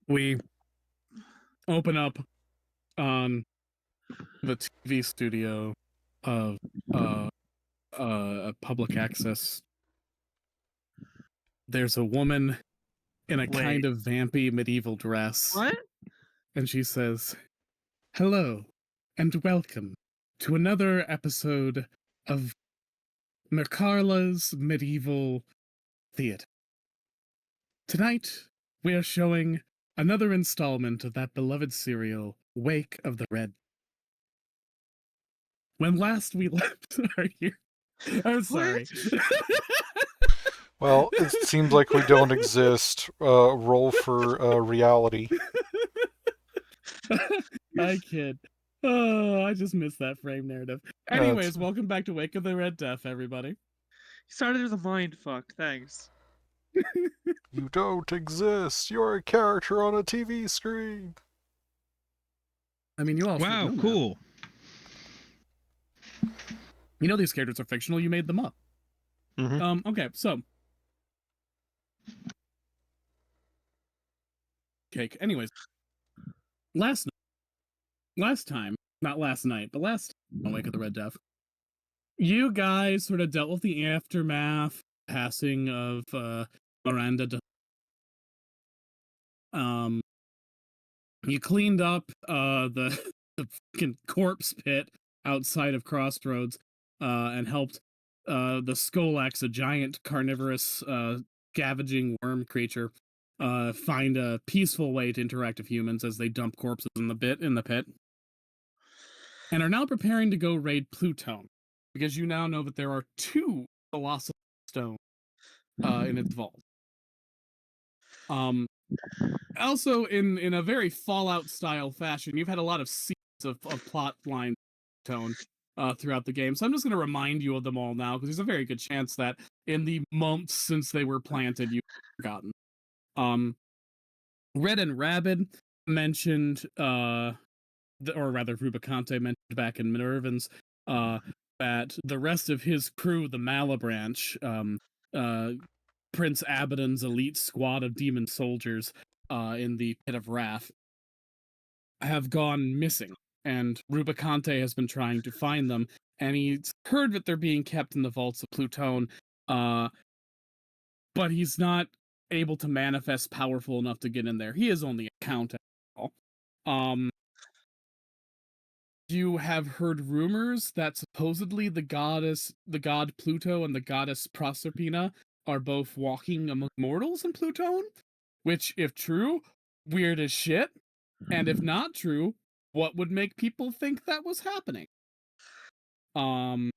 we open up on the TV studio of a public access. There's a woman in a kind Wait, of vampy medieval dress, what? and she says, "Hello, and welcome to another episode of Mercarla's Medieval Theater. Tonight, we are showing another installment of that beloved serial, Wake of the Red. When last we left our here, I'm sorry. Well, it seems like we don't exist. Roll for reality. I kid. Oh, I just missed that frame narrative. Anyways, welcome back to Wake of the Red Death, everybody. Started as a mind fuck. Thanks. You don't exist. You're a character on a TV screen. I mean, you all should Wow, know that. cool. You know these characters are fictional. You made them up. Mhm. Okay, so. Cake. Anyways, last time, not last night, but last Wake of the Red Death, you guys sort of dealt with the aftermath, passing of Miranda. You cleaned up the fucking corpse pit outside of Crossroads, and helped the Skolax, a giant carnivorous scavenging worm creature, find a peaceful way to interact with humans as they dump corpses in the pit, and are now preparing to go raid Plutone, because you now know that there are 2 Philosopher's Stones in its vault. Also, in a very Fallout style fashion, you've had a lot of seeds of plot line tone throughout the game. So I'm just going to remind you of them all now, because there's a very good chance that in the months since they were planted, you've forgotten. Red and Rabid mentioned, or rather, Rubicante mentioned back in Minervans, that the rest of his crew, the Malabranch, Prince Abaddon's elite squad of demon soldiers in the Pit of Wrath, have gone missing, and Rubicante has been trying to find them, and he's heard that they're being kept in the vaults of Plutone, but he's not able to manifest powerful enough to get in there. He is only a count at all. You have heard rumors that supposedly the god Pluto and the goddess Proserpina are both walking among mortals in Plutone, which, if true, weird as shit. And if not true, what would make people think that was happening? You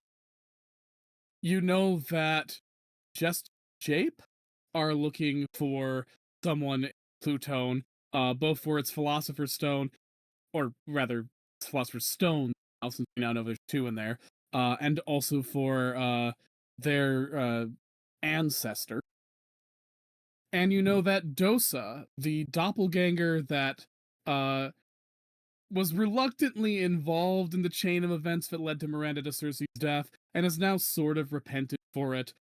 know that just Jape are looking for someone in Plutone, both for its Philosopher's Stone, or rather, Philosopher's Stone, since we now know there's 2 in there, and also for their ancestor. And you know that Dosa, the doppelganger that was reluctantly involved in the chain of events that led to Miranda de Cersei's death, and has now sort of repented for it,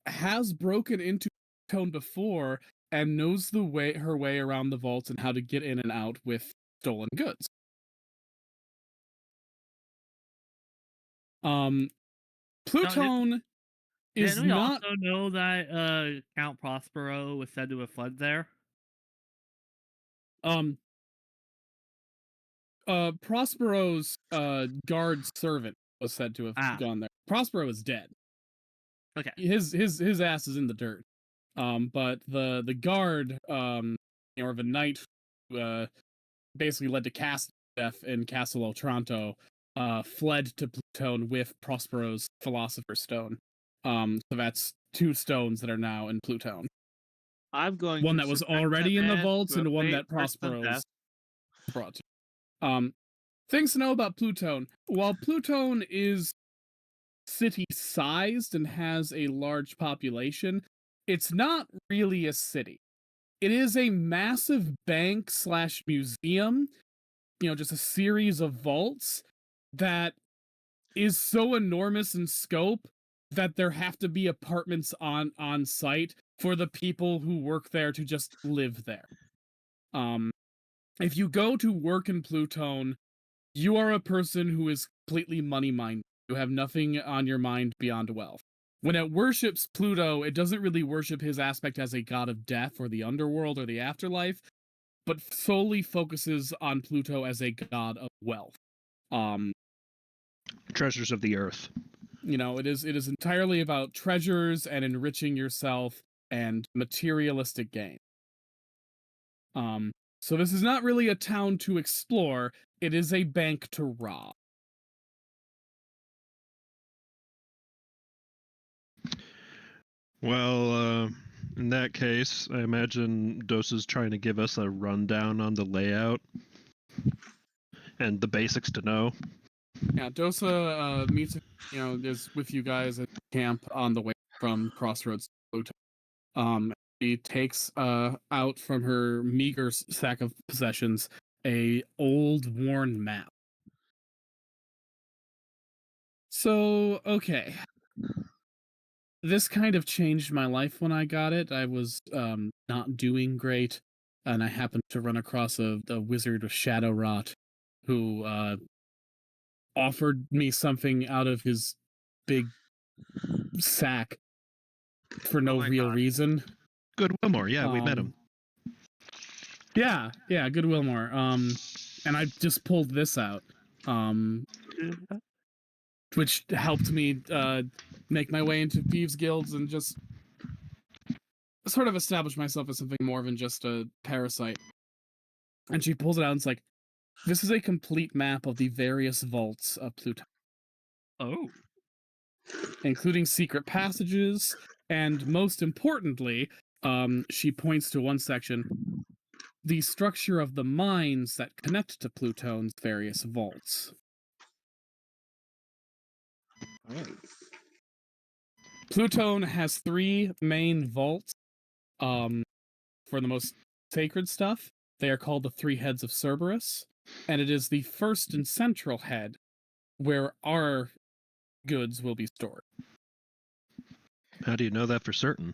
has broken into Tone before and knows her way around the vaults and how to get in and out with stolen goods. Plutone is Didn't we not. also know that Count Prospero was said to have fled there? Prospero's guard servant was said to have gone there. Prospero is dead. Okay. His ass is in the dirt. But the guard, or the knight, basically led to Castle's death in Castle Otranto, fled to Plutone with Prospero's Philosopher's Stone. So that's 2 stones that are now in Plutone. I'm going one to that was subject already that in the man vaults, to a and one fate that worse than Prospero's death. brought to. Things to know about Plutone. While Plutone is city-sized and has a large population, it's not really a city. It is a massive bank/museum, just a series of vaults that is so enormous in scope that there have to be apartments on site for the people who work there to just live there. If you go to work in Plutone, you are a person who is completely money minded. You have nothing on your mind beyond wealth. When it worships Pluto, it doesn't really worship his aspect as a god of death or the underworld or the afterlife, but solely focuses on Pluto as a god of wealth. Treasures of the earth. You know, it is entirely about treasures and enriching yourself and materialistic gain. So this is not really a town to explore, it is a bank to rob. Well, in that case, I imagine Dosa's trying to give us a rundown on the layout and the basics to know. Yeah, Dosa meets, is with you guys at camp on the way from Crossroads to Pluto. She takes out from her meager sack of possessions a old worn map. So, okay. This kind of changed my life when I got it. I was not doing great, and I happened to run across a wizard of shadow rot who offered me something out of his big sack for no real reason. Good Wilmore, yeah, we met him. Yeah, good Wilmore. And I just pulled this out, which helped me make my way into thieves guilds and just sort of establish myself as something more than just a parasite. And she pulls it out and it's like, this is a complete map of the various vaults of Pluto. Oh. Including secret passages, and most importantly, she points to one section, the structure of the mines that connect to Plutone's various vaults. Plutone has 3 main vaults for the most sacred stuff. They are called the 3 heads of Cerberus, and it is the first and central head where our goods will be stored. How do you know that for certain?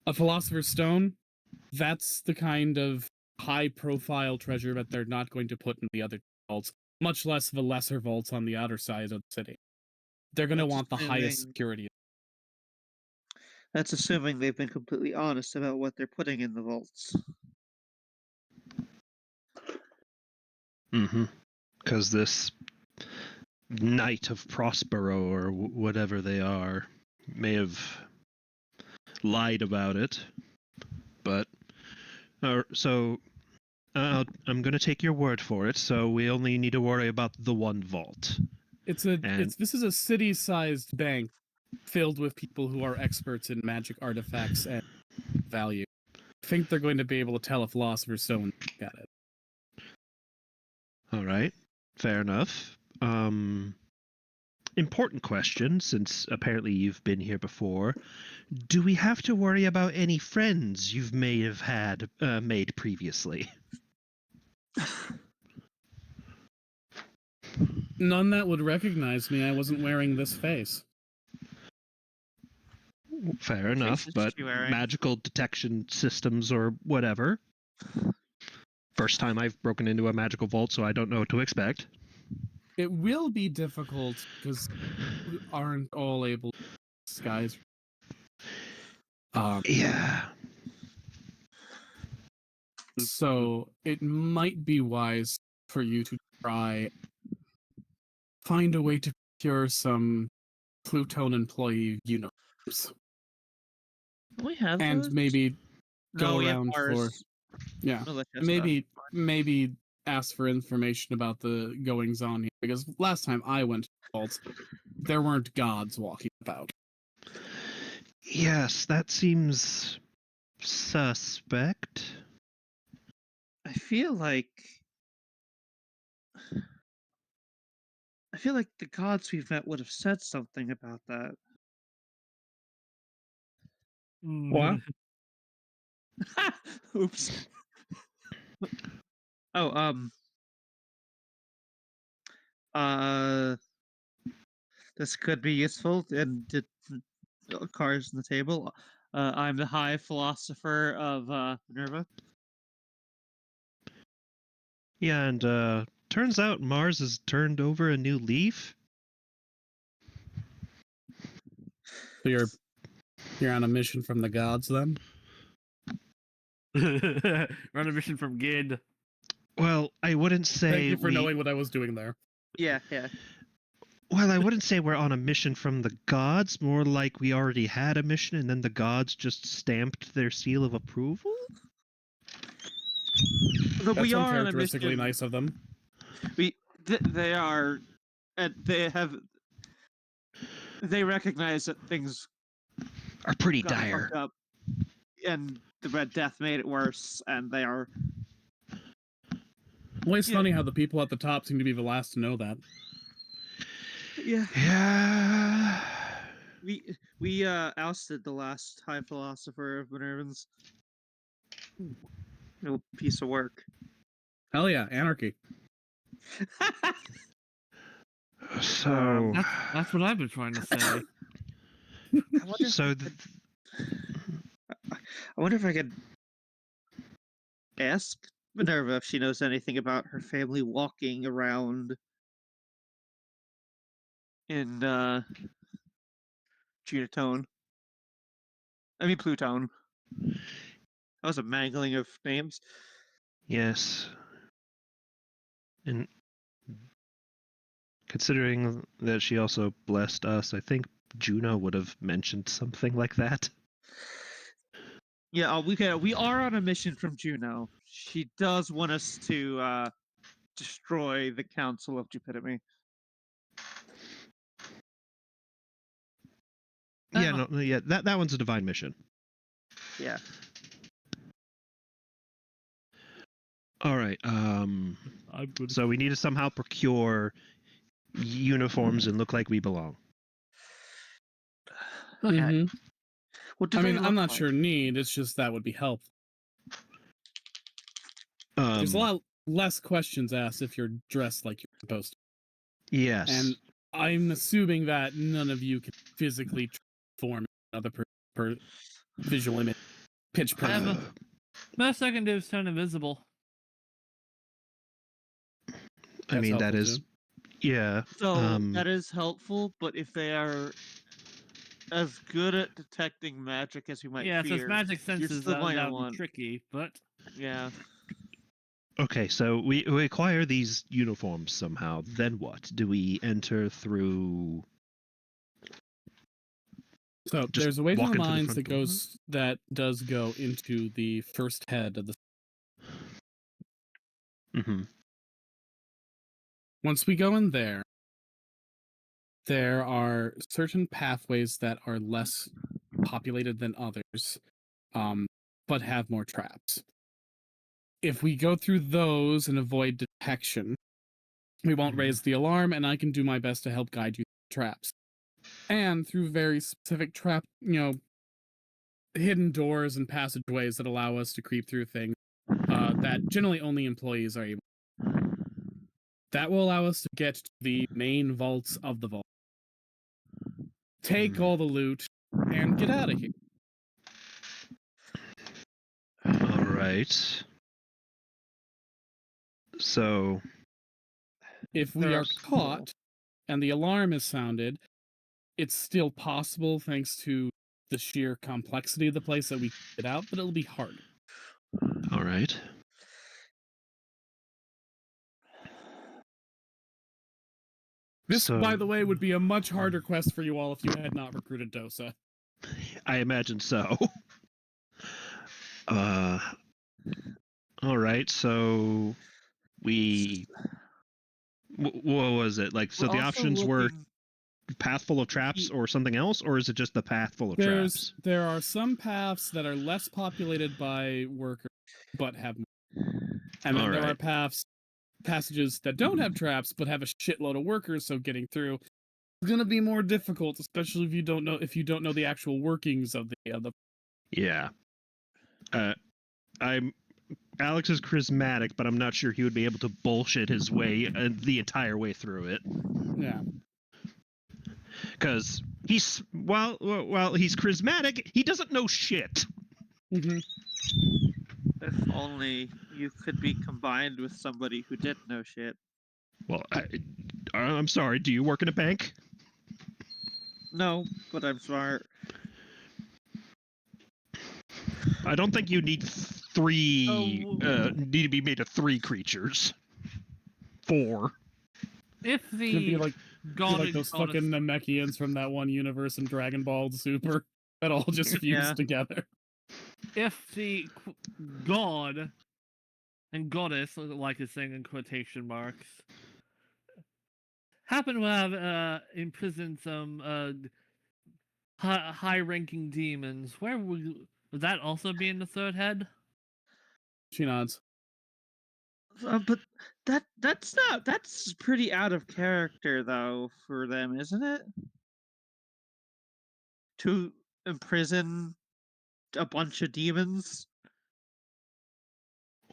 A Philosopher's Stone, that's the kind of high-profile treasure that they're not going to put in the other vaults, much less the lesser vaults on the outer side of the city. They're going to want the highest security. That's assuming they've been completely honest about what they're putting in the vaults. Mm-hmm. Because this Knight of Prospero, or whatever they are, may have lied about it. But, I'm going to take your word for it, so we only need to worry about the one vault. This is a city-sized bank filled with people who are experts in magic artifacts and value. I think they're going to be able to tell a Philosopher's Stone got it. All right, fair enough. Important question, since apparently you've been here before. Do we have to worry about any friends you may have had made previously? None that would recognize me. I wasn't wearing this face. Fair enough, but magical detection systems or whatever. First time I've broken into a magical vault, so I don't know what to expect. It will be difficult because we aren't all able to disguise. Yeah. So it might be wise for you to try find a way to procure some Plutone employee uniforms. We have and those? maybe go No, around for maybe ask for information about the goings on here, because last time I went to the vaults, there weren't gods walking about. Yes, that seems suspect. I feel like the gods we've met would have said something about that. What? Oops. Oh, This could be useful. And cards on the table. I'm the high philosopher of Minerva. Yeah, and turns out Mars has turned over a new leaf. So you're on a mission from the gods then? We're on a mission from Gid. Well, I wouldn't say Thank you for knowing what I was doing there. Yeah, yeah. Well, I wouldn't say we're on a mission from the gods. More like we already had a mission, and then the gods just stamped their seal of approval. But That's we are on a uncharacteristically mission. nice of them. They are, and they recognize that things Are pretty got dire. fucked up, and the Red Death made it worse, and they are. Well, it's Yeah. funny how the people at the top seem to be the last to know that. Yeah. Yeah. We ousted the last high philosopher of Minervans. No piece of work. Hell yeah, anarchy. So. That's what I've been trying to say. I wonder if So. I wonder if I could ask Minerva if she knows anything about her family walking around in Plutone. Plutone. That was a mangling of names. Yes. And considering that she also blessed us, I think Juno would have mentioned something like that. Yeah, we are on a mission from Juno. She does want us to destroy the Council of Jupiter. Yeah, no, yeah, that one's a divine mission. Yeah. All right. So we need to somehow procure uniforms and look like we belong. Okay. Mhm. What do I they mean, I'm look not like? sure need. It's just that would be helpful. There's a lot less questions asked if you're dressed like you're supposed to. Yes. And I'm assuming that none of you can physically transform another per visual image. Pitch perfect. Best I can do is turn invisible. I mean, that helpful, is, too. yeah. So that is helpful, but if they are as good at detecting magic as you might Yeah, so it's fear, magic you're senses still that going to would be want. tricky, but Yeah. Okay, so we acquire these uniforms somehow. Then what? Do we enter through? So Just there's a way through walk the into the mines front that door? does go into the first head of the. Mm-hmm. Once we go in there are certain pathways that are less populated than others, but have more traps. If we go through those and avoid detection, we won't raise the alarm, and I can do my best to help guide you through traps. And through very specific hidden doors and passageways that allow us to creep through things that generally only employees are able. That will allow us to get to the main vaults of the vault. Take all the loot and get out of here. All right. So If we are caught and the alarm is sounded, it's still possible thanks to the sheer complexity of the place that we get out, but it'll be hard. all right. This, So, by the way, would be a much harder quest for you all if you had not recruited Dosa. I imagine so. All right. So we. What was it like? So We're the also options were looking- path full of traps or something else, or is it just the path full of traps? There are some paths that are less populated by workers, but have more. And then there are passages that don't have traps, but have a shitload of workers, so getting through is going to be more difficult, especially if you don't know the actual workings of the. Yeah. Alex is charismatic, but I'm not sure he would be able to bullshit his way the entire way through it. Yeah. Because he's well, he's charismatic. He doesn't know shit. Mhm. If only you could be combined with somebody who did know shit. Well, I'm sorry. Do you work in a bank? No, but I'm smart. I don't think you need three. Oh. Need to be made of 3 creatures. 4. If It's gonna be the like god and those goddess, fucking Namekians from that one universe in Dragon Ball Super that all just fused Yeah. together. if the god and goddess, like it's saying in quotation marks, happen to have imprisoned some high-ranking demons, where would that also be in the third head? She nods. But that's pretty out of character though for them, isn't it? To imprison a bunch of demons.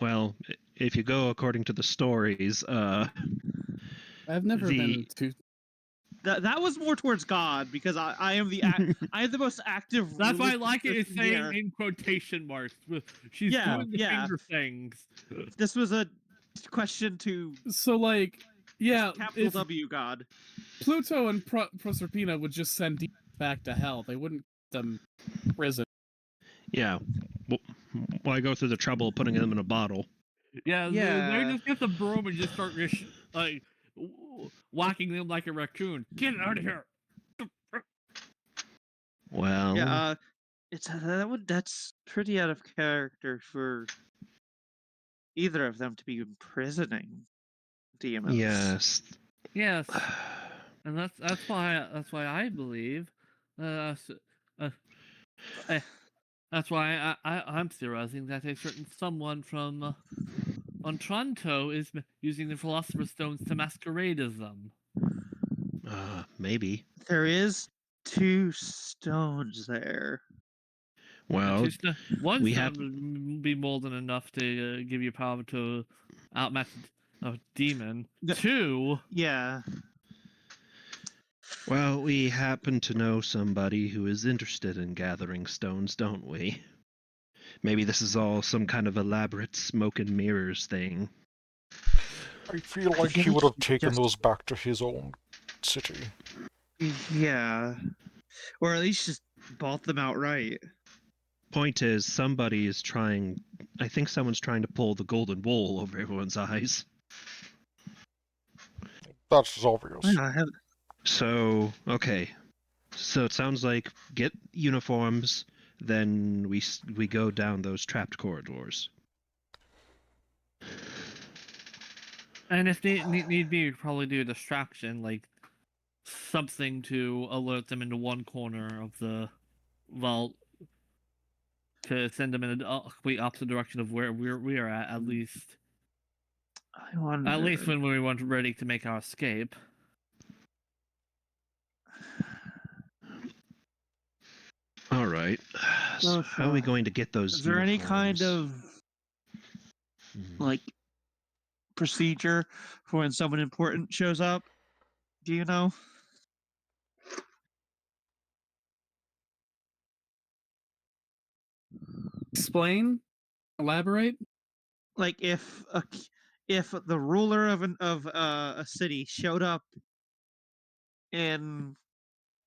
Well, if you go according to the stories, I've never been too. That was more towards God because I am I am the most active. That's why I religious like it. It's person saying here. in quotation marks. She's Yeah, doing the yeah. finger things. This was a question to So like, yeah, capital if W God. Pluto and Proserpina would just send demons back to hell, they wouldn't keep them in prison. yeah. Why go through the trouble of putting them in a bottle? Yeah, they Yeah. just get the broom and just start like whacking them like a raccoon. Get out of here! Well, Yeah, that's pretty out of character for either of them to be imprisoning demons. yes. Yes, and that's why I believe, s- uh, eh, that's why I'm theorizing that a certain someone from on Tronto is using the Philosopher's Stones to masquerade as them. Maybe. There is 2 stones there. Well, One we stone have. would be more than enough to give you power to outmatch a demon. The- 2, Yeah. Well, we happen to know somebody who is interested in gathering stones, don't we? Maybe this is all some kind of elaborate smoke and mirrors thing. I feel I like feel he like would have he taken just- those back to his own city. Yeah. Or at least just bought them outright. Point is, somebody is trying. I think someone's trying to pull the golden wool over everyone's eyes. That's obvious. Yeah, I have, So, okay. So it sounds like get uniforms, then we go down those trapped corridors. and if they need be, probably do a distraction, like something to alert them into one corner of the vault to send them in a complete opposite direction of where we are at least. I wonder. At least when we want ready to make our escape. All right. So how are we going to get those? Is there any kind uniforms? of like procedure for when someone important shows up? Do you know? Explain, elaborate. Like if the ruler of a city showed up in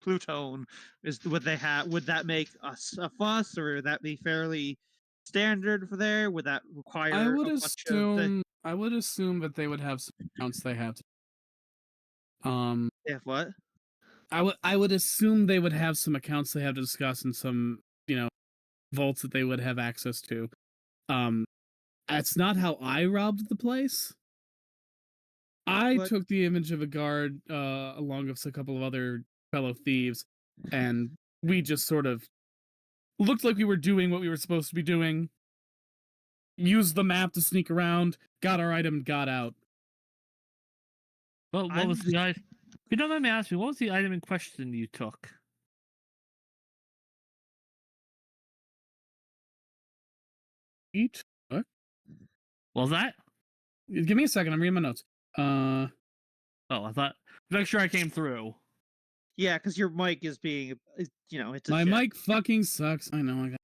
Plutone, would that make a fuss, or would that be fairly standard for there? Would that require a bunch of I would assume that they would have some accounts they have to. if what? I would assume they would have some accounts they have to discuss and some vaults that they would have access to. That's not how I robbed the place. I What? took the image of a guard along with a couple of other fellow thieves, and we just sort of looked like we were doing what we were supposed to be doing. Used the map to sneak around, got our item, and got out. But what was the item? If you don't mind me asking, what was the item in question you took? Eat? What? What was that? Give me a second. I'm reading my notes. Oh, I thought. Make sure I came through. Yeah, because your mic is being, it's a My shit. mic fucking sucks. I know.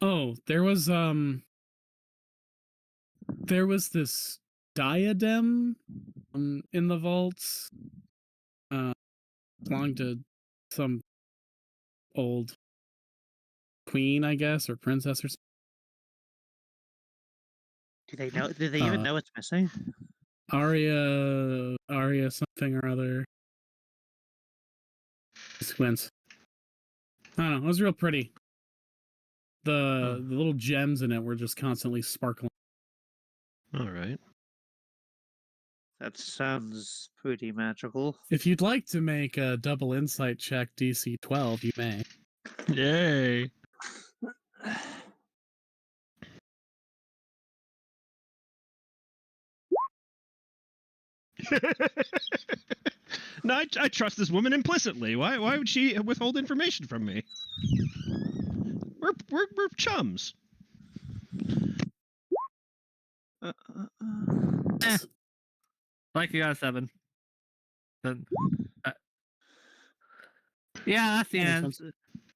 Oh, there was this diadem in the vaults. Belonged to some old queen, I guess, or princess or something. Do they know? Do they even know it's missing? Aria something or other. Squints. I don't know. It was real pretty. The little gems in it were just constantly sparkling. All right. That sounds pretty magical. If you'd like to make a double insight check DC 12, you may. Yay. No, I trust this woman implicitly. Why would she withhold information from me? We're chums. Like you got a 7. Then, yeah, that's the end.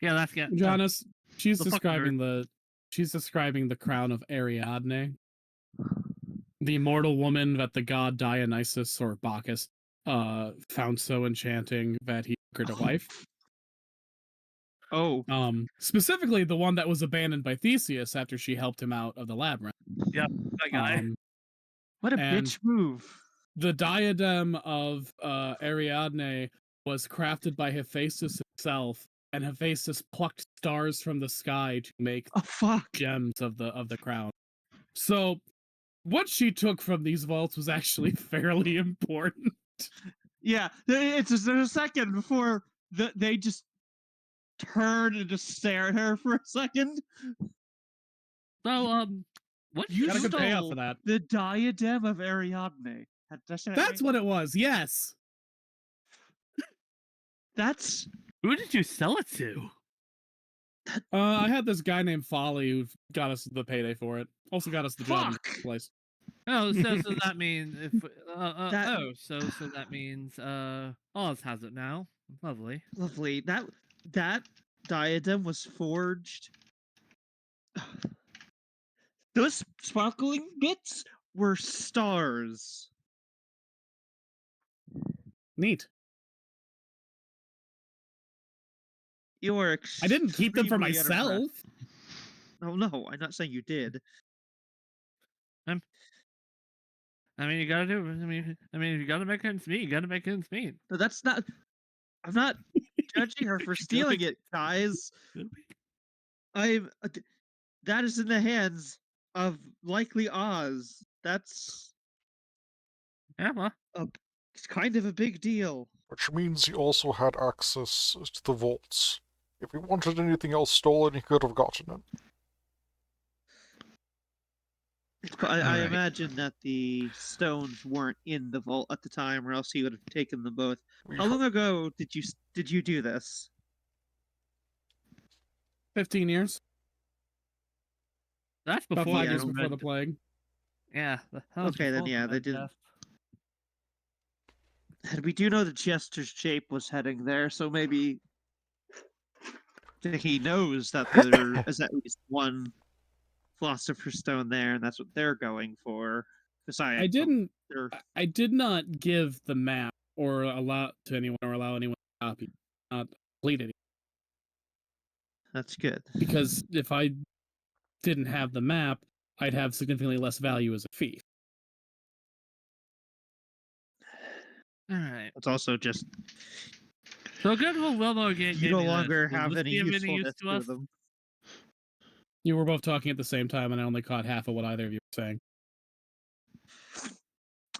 Yeah, that's the end. Jonas, she's the fucking describing the crown of Ariadne, the immortal woman that the god Dionysus or Bacchus found so enchanting that he took her to wife. Oh. Specifically the one that was abandoned by Theseus after she helped him out of the labyrinth. Yep, that guy. What a bitch move. The diadem of Ariadne was crafted by Hephaestus himself, and Hephaestus plucked stars from the sky to make gems of the crown. So what she took from these vaults was actually fairly important. Yeah, it's just a second before they just turn and just stare at her for a second. So, what you got a good payoff stole for that? The diadem of Ariadne. That's what it was. Yes. That's who did you sell it to? I had this guy named Folly who got us the payday for it. Also got us the job in the place. Oh, so that means if so that means Oz has it now. Lovely. Lovely. That diadem was forged. Those sparkling bits were stars. Neat. You are I didn't keep them for extremely myself. unimpressed. Oh no, I'm not saying you did. I mean, you gotta do. I mean, if you gotta make ends meet, you gotta make ends meet. No, that's not. I'm not judging her for stealing it, guys. That is in the hands of likely Oz. That's it's kind of a big deal. Which means he also had access to the vaults. If he wanted anything else stolen, he could have gotten it. I imagine that the stones weren't in the vault at the time, or else he would have taken them both. How long ago did you do this? 15 years. That's before about 5 years before the plague. Yeah. Okay, then yeah, they didn't. And we do know that Chester's shape was heading there, so maybe he knows that there is at least one Philosopher's Stone there, and that's what they're going for. I did not give the map or allow anyone to copy. Not complete it. That's good. Because if I didn't have the map, I'd have significantly less value as a thief. All right. It's also just so good. We'll know again. You no longer have any usefulness to them. You were both talking at the same time, and I only caught half of what either of you were saying.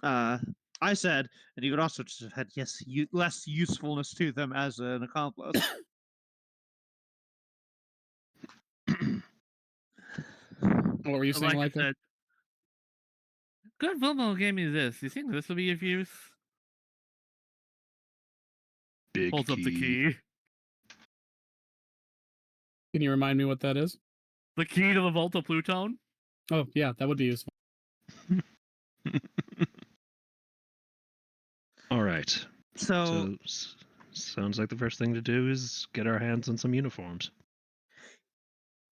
I said, and you would also just have had less usefulness to them as an accomplice. What were you saying, like that? Good Vilmo gave me this. You think this will be of use? Big Holds up the key. key. Can you remind me what that is? The key to the vault of Plutone? Oh, yeah, that would be useful. All right. So Sounds like the first thing to do is get our hands on some uniforms.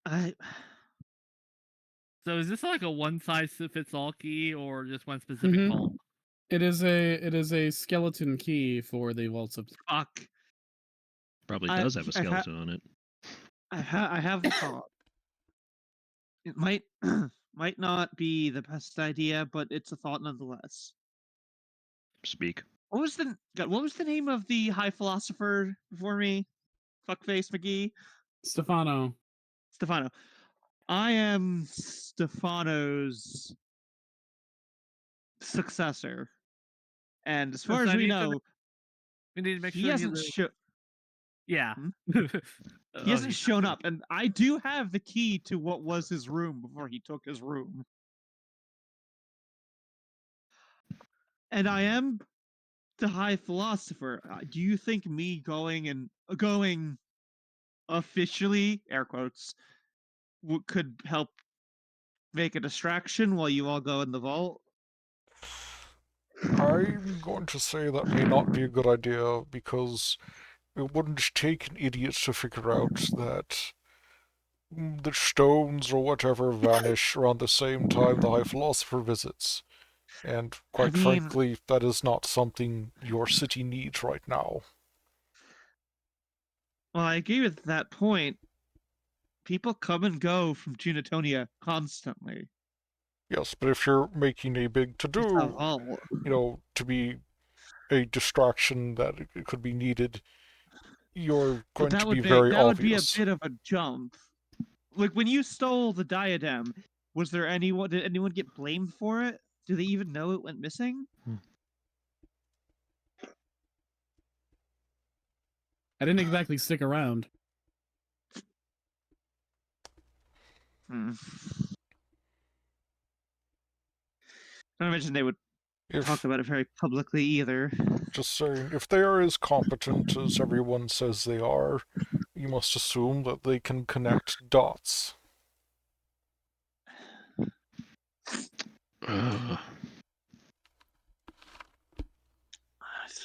So is this like a one-size-fits-all key, or just one specific vault? It is a skeleton key for the vaults of. Fuck. Probably does have a skeleton on it. I have the thought. It might might not be the best idea, but it's a thought nonetheless. Speak. What was the name of the high philosopher before me? Fuckface McGee? Stefano. I am Stefano's successor. And as far as we know, we need to make he sure hasn't Yeah. He hasn't shown up, and I do have the key to what was his room before he took his room. And I am the high philosopher. Do you think me going officially, air quotes, could help make a distraction while you all go in the vault? I'm going to say that may not be a good idea, because it wouldn't take an idiot to figure out that the stones or whatever vanish around the same time the High Philosopher visits. And quite frankly, that is not something your city needs right now. Well, I agree with that point. People come and go from Junitonia constantly. Yes, but if you're making a big to-do, to be a distraction that it could be needed, you're going to be very obvious. That would be a bit of a jump. Like, when you stole the diadem, did anyone get blamed for it? Do they even know it went missing? I didn't exactly stick around. I don't imagine they would talk about it very publicly either. Just saying, if they are as competent as everyone says they are, you must assume that they can connect dots.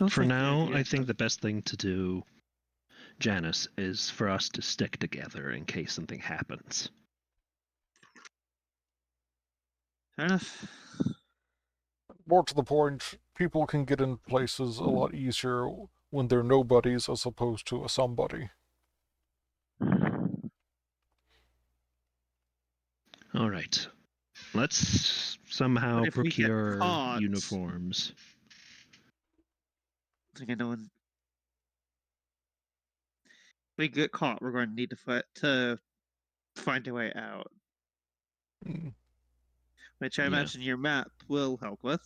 For now, I think the best thing to do, Janice, is for us to stick together in case something happens. Fair enough. More to the point, people can get in places a lot easier when they're nobodies as opposed to a somebody. All right. Let's somehow procure uniforms. I think I know when we get caught, we're going to need to find a way out. Which I imagine your map will help with.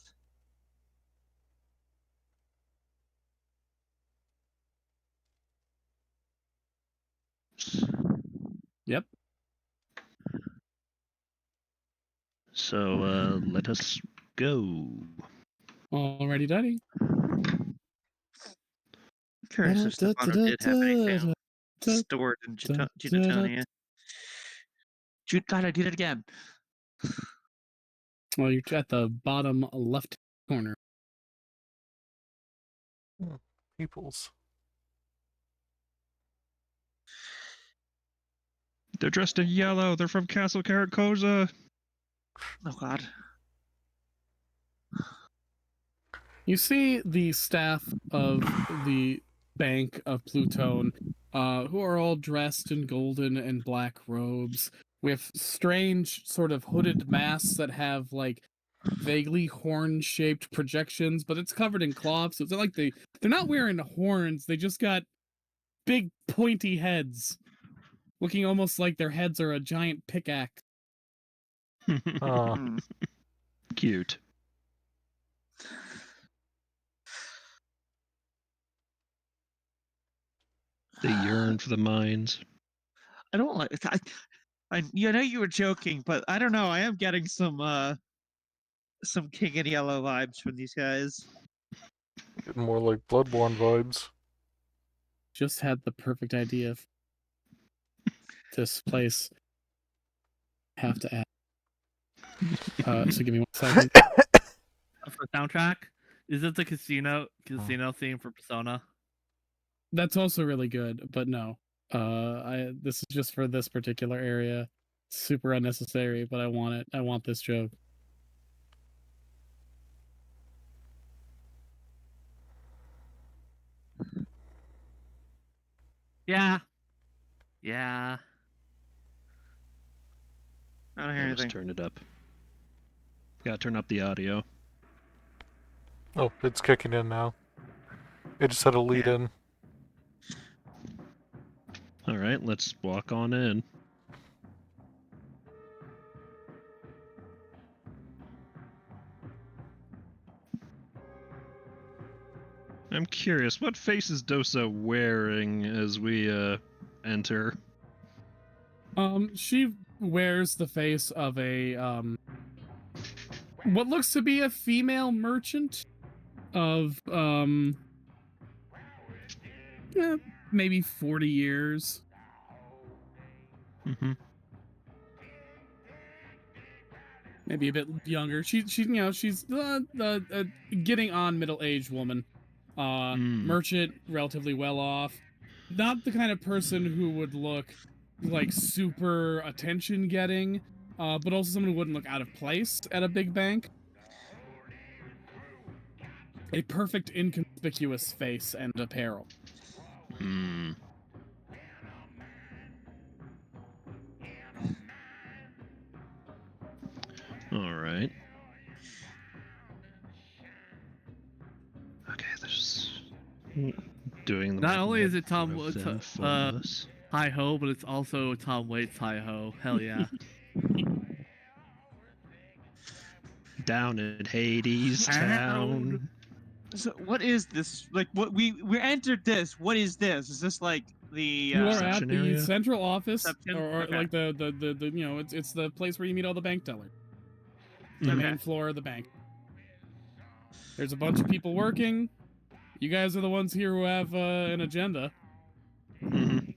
Yep. So let us go. Alrighty, daddy. Curious if Stefano did have anything stored in Junitonia. God, I did it again. Well, you're at the bottom left corner. Peoples. They're dressed in yellow. They're from Castle Caracosa. Oh, God. You see the staff of the Bank of Plutone, who are all dressed in golden and black robes, with strange sort of hooded masks that have like vaguely horn-shaped projections, but it's covered in cloth, so it's not like they're not wearing horns. They just got big pointy heads, looking almost like their heads are a giant pickaxe. Cute. They yearn for the mines. I don't like. I know you were joking, but I don't know. I am getting some some King in Yellow vibes from these guys. Getting more like Bloodborne vibes. Just had the perfect idea of this place. Have to add. So give me 1 second. For soundtrack, is it the casino theme for Persona? That's also really good, but no. This is just for this particular area. Super unnecessary, but I want it. I want this joke. Yeah. Yeah. I don't hear Let's anything. turn it up. Gotta turn up the audio. Oh, it's kicking in now. It just had a lead in. All right, let's walk on in. I'm curious, what face is Dosa wearing as we enter? She wears the face of a what looks to be a female merchant of maybe 40 years. Mm-hmm. Maybe a bit younger. She's getting on middle-aged woman. Merchant, relatively well off. Not the kind of person who would look like super attention-getting, but also someone who wouldn't look out of place at a big bank. A perfect inconspicuous face and apparel. All right. Okay, there's doing the Not only is it Hi Ho, but it's also Tom Waits Hi Ho. Hell yeah. Down in Hades town. So what is this? Like, what we entered this. What is this? Is this like the You are at the area? central office, Reception? or Okay. like the you know, it's the place where you meet all the bank tellers. The Okay. main floor of the bank. There's a bunch of people working. You guys are the ones here who have an agenda. Mm-hmm.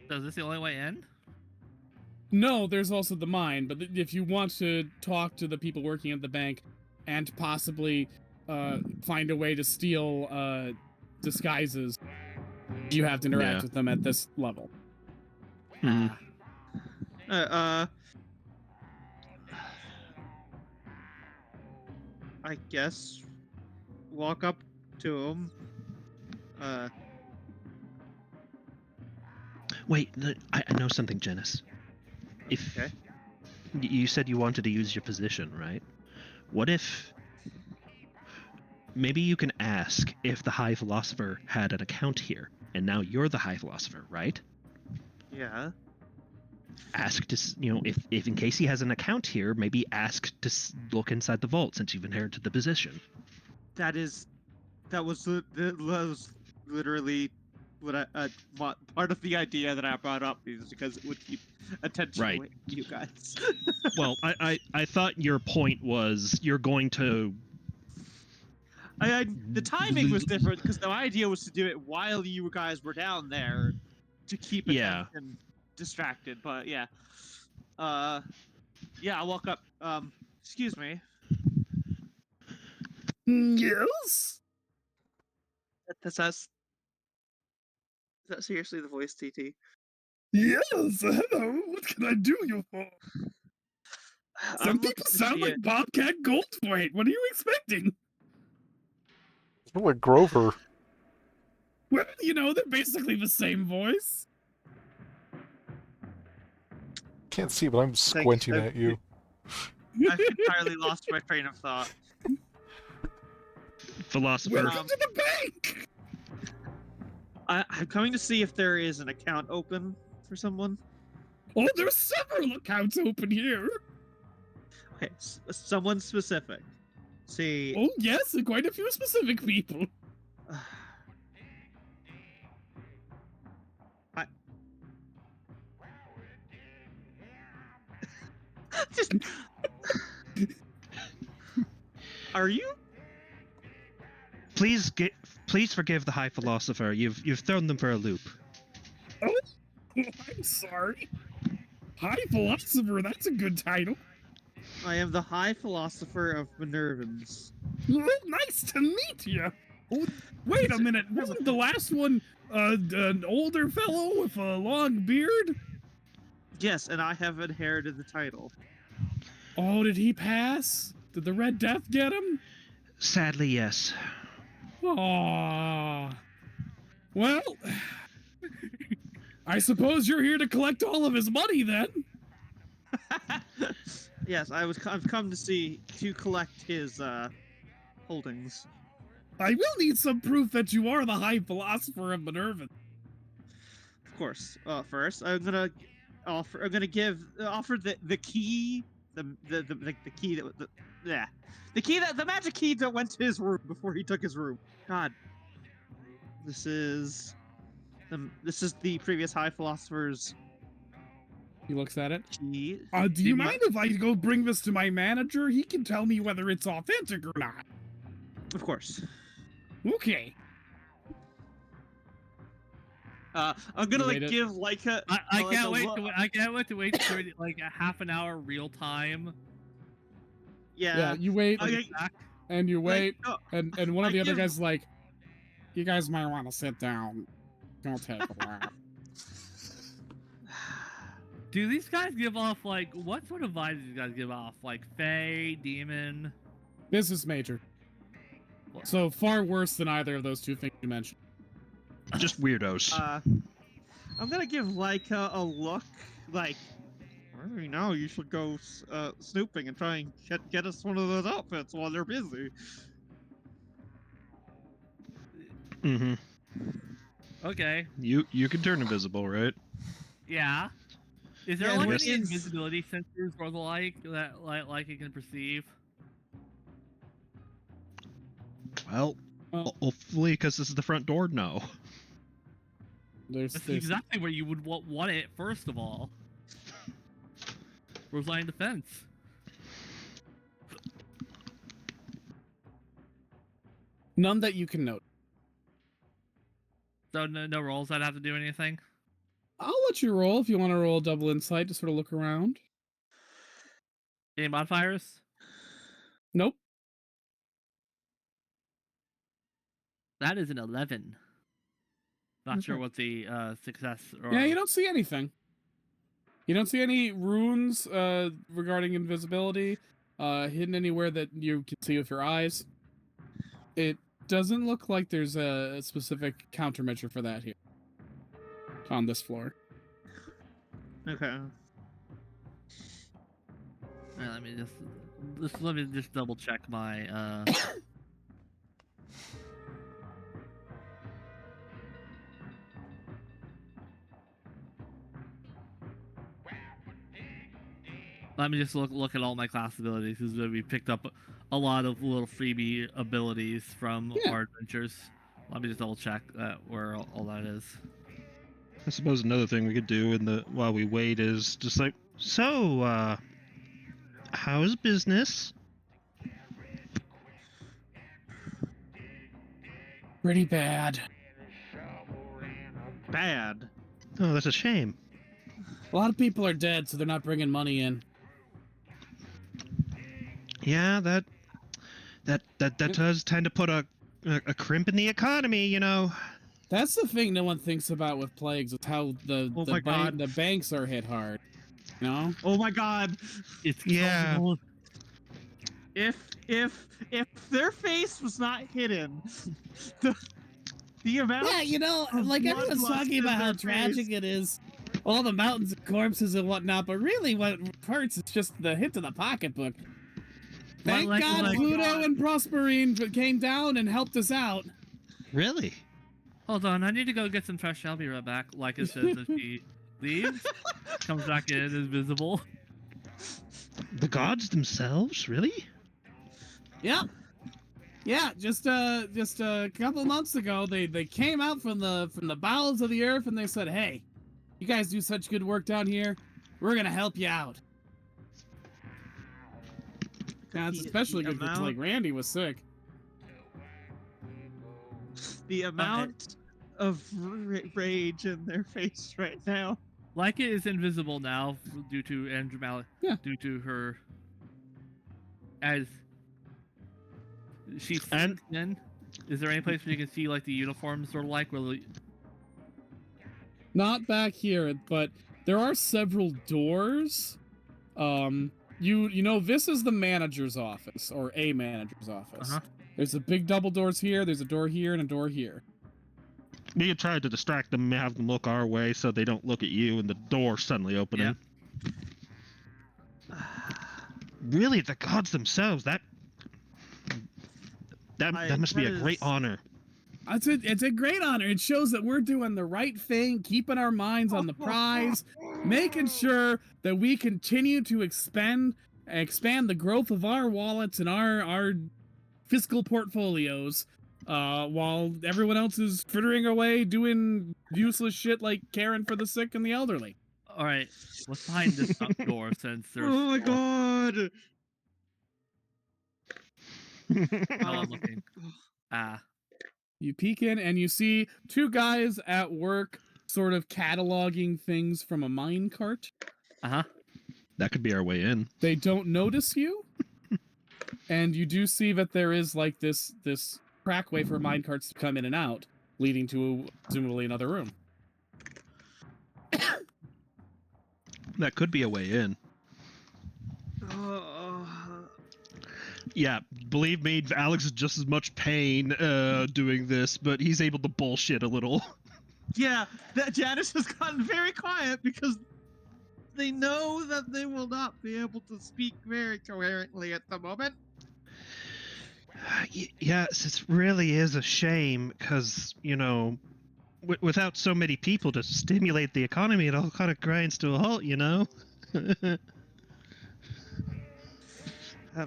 So is this the only way in? No, there's also the mine, but if you want to talk to the people working at the bank and possibly find a way to steal disguises, you have to interact with them at this level. Mm-hmm. I guess walk up to him. Wait, I know something, Janice. If you said you wanted to use your position, right? What if maybe you can ask if the High Philosopher had an account here, and now you're the High Philosopher, right? Yeah. Ask to, if in case he has an account here, maybe ask to look inside the vault since you've inherited the position. That was literally what part of the idea that I brought up is because it would keep attention away from you guys. Well, I thought your point was you're going to. The timing was different because the idea was to do it while you guys were down there to keep attention distracted. But yeah, I walk up. Excuse me. Yes. That's us. Is that seriously the voice, TT? Yes. Hello. What can I do you for? Some people sound like Bobcat Goldthwait. What are you expecting? Sound like Grover. Well, they're basically the same voice. Can't see, but I'm squinting at you. I've entirely lost my train of thought. Philosopher. Welcome to the bank! I'm coming to see if there is an account open for someone. Oh, there's several accounts open here. Okay, someone specific. See. Oh, yes, quite a few specific people. Are you? Please forgive the high philosopher. You've thrown them for a loop. Oh, I'm sorry. High Philosopher, that's a good title. I am the High Philosopher of Minervans. Well, nice to meet you. Oh, wait a minute, wasn't the last one an older fellow with a long beard? Yes, and I have inherited the title. Oh, did he pass? Did the Red Death get him? Sadly, yes. Aww. Well, I suppose you're here to collect all of his money then. Yes, I've come to collect his holdings. I will need some proof that you are the High Philosopher of Minerva. Of course. First, I'm gonna offer the key, the key the magic key that went to his room before he took his room. God, this is the previous High Philosopher's He looks at it. key. Do you mind if I go bring this to my manager? He can tell me whether it's authentic or not. Of course. Okay. I'm gonna give like a. I can't wait. I can't wait to wait for like a half an hour real time. Yeah, you wait, and you wait, Like, and one of the other guys is like, you guys might want to sit down. Don't take a while. Do these guys give off like what sort of vibes do these guys give off? Like Fae, demon? Business major. So far worse than either of those two things you mentioned. Just weirdos. I'm gonna give like a look like. Right now, you should go snooping and try and get us one of those outfits while they're busy. Mm-hmm. Okay. You can turn invisible, right? Yeah. Is there Yeah, like which any is- invisibility sensors or the like that like it can perceive? Well, Well, hopefully, because this is the front door. No. there's That's exactly where you would want it first of all. Rose line defense. none that you can note. So no rolls. I'd have to do anything. I'll let you roll if you want to roll double insight to sort of look around. Any modifiers? Nope. That is an 11. Not sure Okay. what the success or Yeah, you don't see anything. You don't see any runes regarding invisibility hidden anywhere that you can see with your eyes. It doesn't look like there's a specific countermeasure for that here on this floor. Okay. Alright, let me just double check my Let me just look at all my class abilities because we picked up a lot of little freebie abilities from our adventures. Let me just double check where all that is. I suppose another thing we could do while we wait is just like, so, how's business? Pretty bad. Bad. Oh, that's a shame. A lot of people are dead, so they're not bringing money in. Yeah, that does tend to put a crimp in the economy, you know. That's the thing no one thinks about with plagues, is how the banks are hit hard. You know? Oh my God! It's Yeah. comfortable. If their face was not hidden, the amount. Yeah, you know, of like blood everyone's lust talking in about how their tragic face. it is. All the mountains of corpses and whatnot, but really what hurts is just the hit to the pocketbook. Thank like- God like- Pluto and Prosperine came down and helped us out. Really? Hold on, I need to go get some fresh. I'll be right back. Like it says, if he leaves, comes back in, is visible. The gods themselves? Really? Yep. Yeah, just a couple months ago, they came out from the bowels of the earth and they said, "Hey, you guys do such good work down here. We're gonna help you out." That's The- especially the good because amount- like Randy was sick. The amount of rage in their face right now. Leica is invisible now due to Yeah. due to her as she And- sinks in. Is there any place where you can see like the uniforms or like where Not back here, but there are several doors. You know this is the manager's office or a manager's office. Uh-huh. There's a big double doors here. There's a door here and a door here. We had tried to distract them, have them look our way so they don't look at you, and the door suddenly opening. Really, the gods themselves. That must be a great honor. It's a great honor. It shows that we're doing the right thing, keeping our minds on the prize, making sure that we continue to expand the growth of our wallets and our fiscal portfolios, while everyone else is frittering away doing useless shit like caring for the sick and the elderly. all right, what's behind this door since there's Oh my god! no one looking. Ah, You peek in and you see two guys at work sort of cataloging things from a mine cart. uh-huh. That could be our way in. They don't notice you. And you do see that there is like this trackway for mine carts to come in and out, leading to presumably another room. That could be a way in. Yeah, believe me, Alex is just as much pain doing this, but he's able to bullshit a little. Yeah, that Janice has gotten very quiet because they know that they will not be able to speak very coherently at the moment. Yes, it really is a shame because, you know, without so many people to stimulate the economy, it all kind of grinds to a halt, you know? The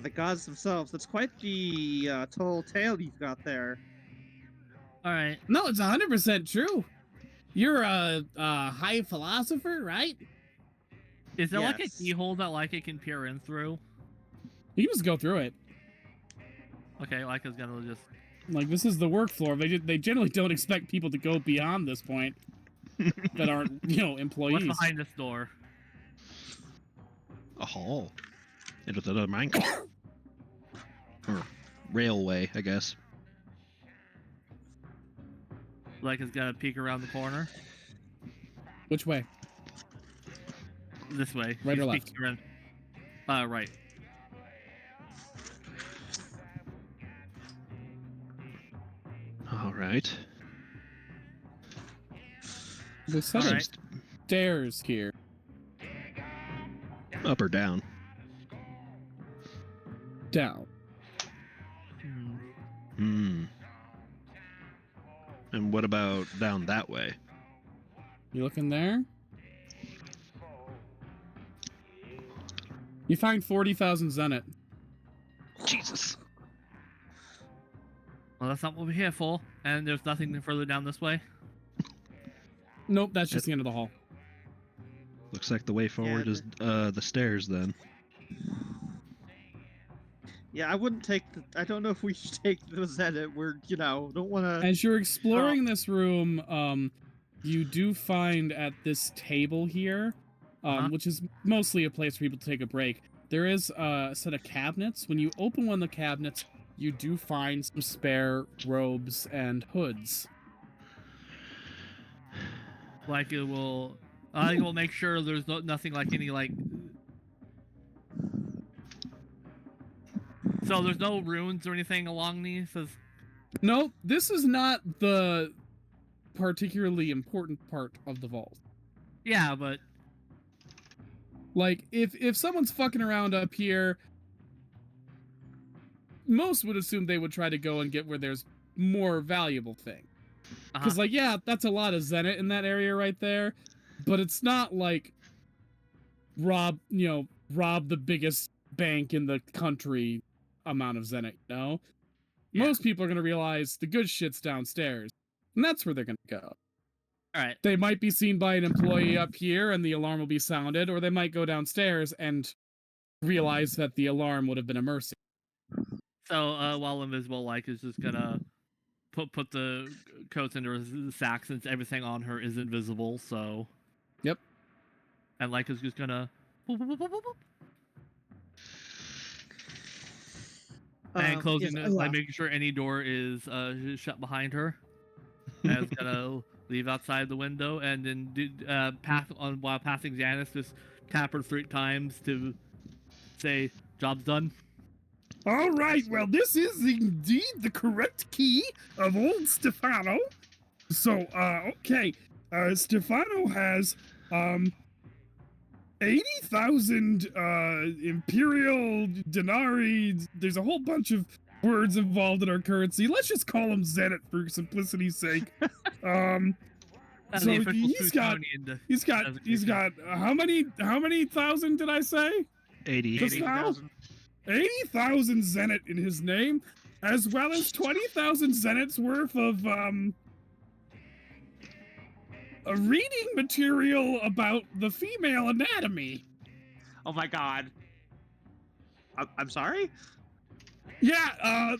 gods themselves. That's quite the tall tale you've got there. All right. No, it's 100% true. You're a high philosopher, right? Is there like a Yes. keyhole that Leica can peer in through? You can just go through it. Okay, Leica's gonna just. Like, this is the work floor. They generally don't expect people to go beyond this point that aren't, employees. What's behind this door? A hall. Into the minecart. Or railway, I guess. Leica's gonna peek around the corner. Which way? This way. Right or She's left? peeking around. Right. All right. There's set of Alright. stairs here. Up or down? Down. Hmm. Hmm. And what about down that way? You looking there? You find 40,000 zenit. Jesus. Well, that's not what we're here for. And there's nothing further down this way. Nope, that's just the end of the hall. Looks like the way forward is the stairs then. Yeah, I wouldn't take the. I don't know if we should take the Zenit. We're, don't want to. As you're exploring this room, you do find at this table here, which is mostly a place for people to take a break, there is a set of cabinets. When you open one of the cabinets, you do find some spare robes and hoods. Leica will. I will make sure there's nothing like any like. So there's no runes or anything along these. No, this is not the particularly important part of the vault. Yeah, but Like, if someone's fucking around up here, most would assume they would try to go and get where there's more valuable thing. Because, like, yeah, that's a lot of zenit in that area right there, but it's not like rob the biggest bank in the country amount of zenit, Yeah. Most people are going to realize the good shit's downstairs, and that's where they're going to go. all right. They might be seen by an employee up here and the alarm will be sounded, or they might go downstairs and realize that the alarm would have been a mercy. So while invisible, like is just gonna put the coats into his sack since everything on her is invisible. So. Yep. And like is just gonna. Boop, boop, boop, boop, boop. And closing, like making sure any door is shut behind her. And it's gonna leave outside the window, and then while passing Janice, just tap her 3 times to say, "Job's done." All right, well, this is indeed the correct key of old Stefano. So, okay, Stefano has 80,000 imperial denarii. There's a whole bunch of words involved in our currency. Let's just call them Zenit for simplicity's sake. So he's got how many thousand did I say? 80. Just now? 80,000 Zenit in his name, as well as 20,000 Zenit's worth of a reading material about the female anatomy. Oh my god. I'm sorry? Yeah,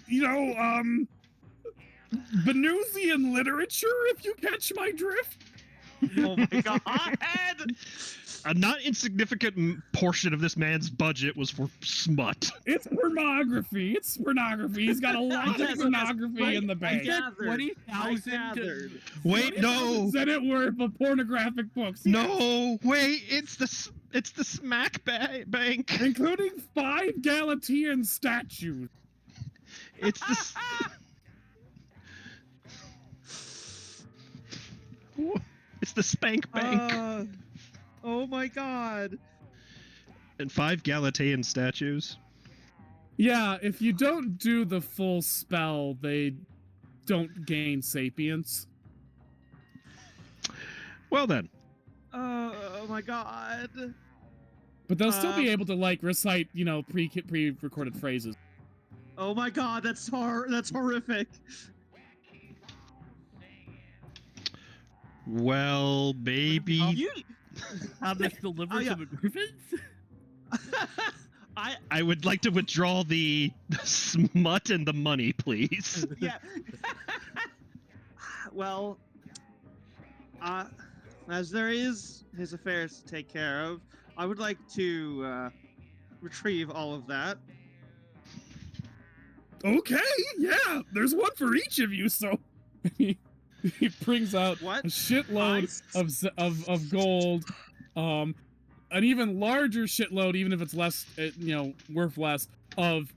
Venusian literature, if you catch my drift. Oh my god! A not insignificant portion of this man's budget was for smut. It's pornography. He's got a lot of pornography in the bank. 20,000. Wait, no. Zenit worth of pornographic books. No, wait. It's the smack bank, including 5 Galatian statues. It's the. It's the spank bank. Oh my god. And 5 Galatean statues. Yeah, if you don't do the full spell, they don't gain sapience. Well then. Oh my god. But they'll still be able to like recite, pre-recorded phrases. Oh my god, that's horrific. Well, baby. How this delivers to the Griffins? I would like to withdraw the smut and the money, please. Yeah. Well, as there is his affairs to take care of, I would like to retrieve all of that. Okay, yeah, there's one for each of you, so he brings out a shitload of gold, an even larger shitload, even if it's less, worth less, of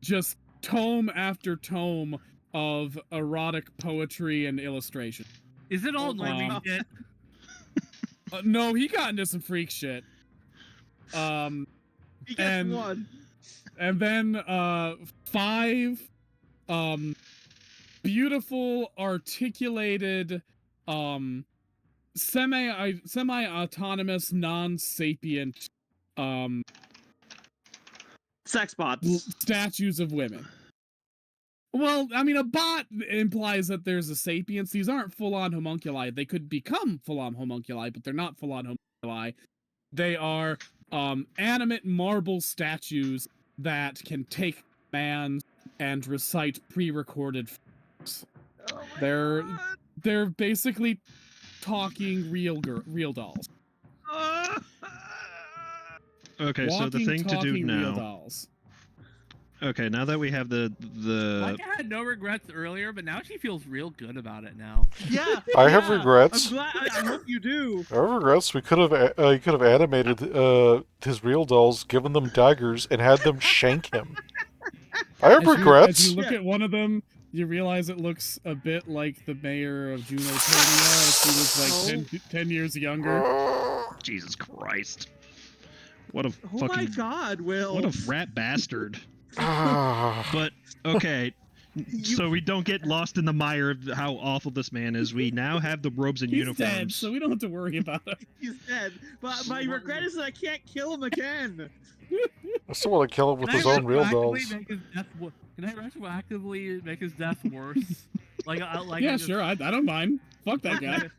just tome after tome of erotic poetry and illustration. Is it all normie shit? No, he got into some freak shit. He gets one. And then 5 beautiful articulated semi-autonomous non-sapient sex bots, statues of women. Well, I mean, a bot implies that there's a sapience. These aren't full-on homunculi. They could become full-on homunculi, but they're not full-on homunculi. They are animate marble statues that can take commands and recite pre-recorded phrases. They're basically talking real dolls. Okay, so the thing to do real now. Dolls. Okay, now that we have the Like I had no regrets earlier, but now she feels real good about it now. Yeah, I have regrets. I'm glad. I hope you do. I have regrets. We could have animated his real dolls, given them daggers, and had them shank him. I have regrets. As you look at one of them, you realize it looks a bit like the mayor of Junotonia if he was like 10 years younger. Jesus Christ. What a Oh fucking... my god, Will. What a rat bastard. But, okay, so we don't get lost in the mire of how awful this man is. We now have the robes and uniforms. He's dead, so we don't have to worry about it. He's dead. But my regret is that I can't kill him again. I still want to kill him with his own real dolls. Can I retroactively make his death worse? Yeah, sure, I don't mind. Fuck that guy.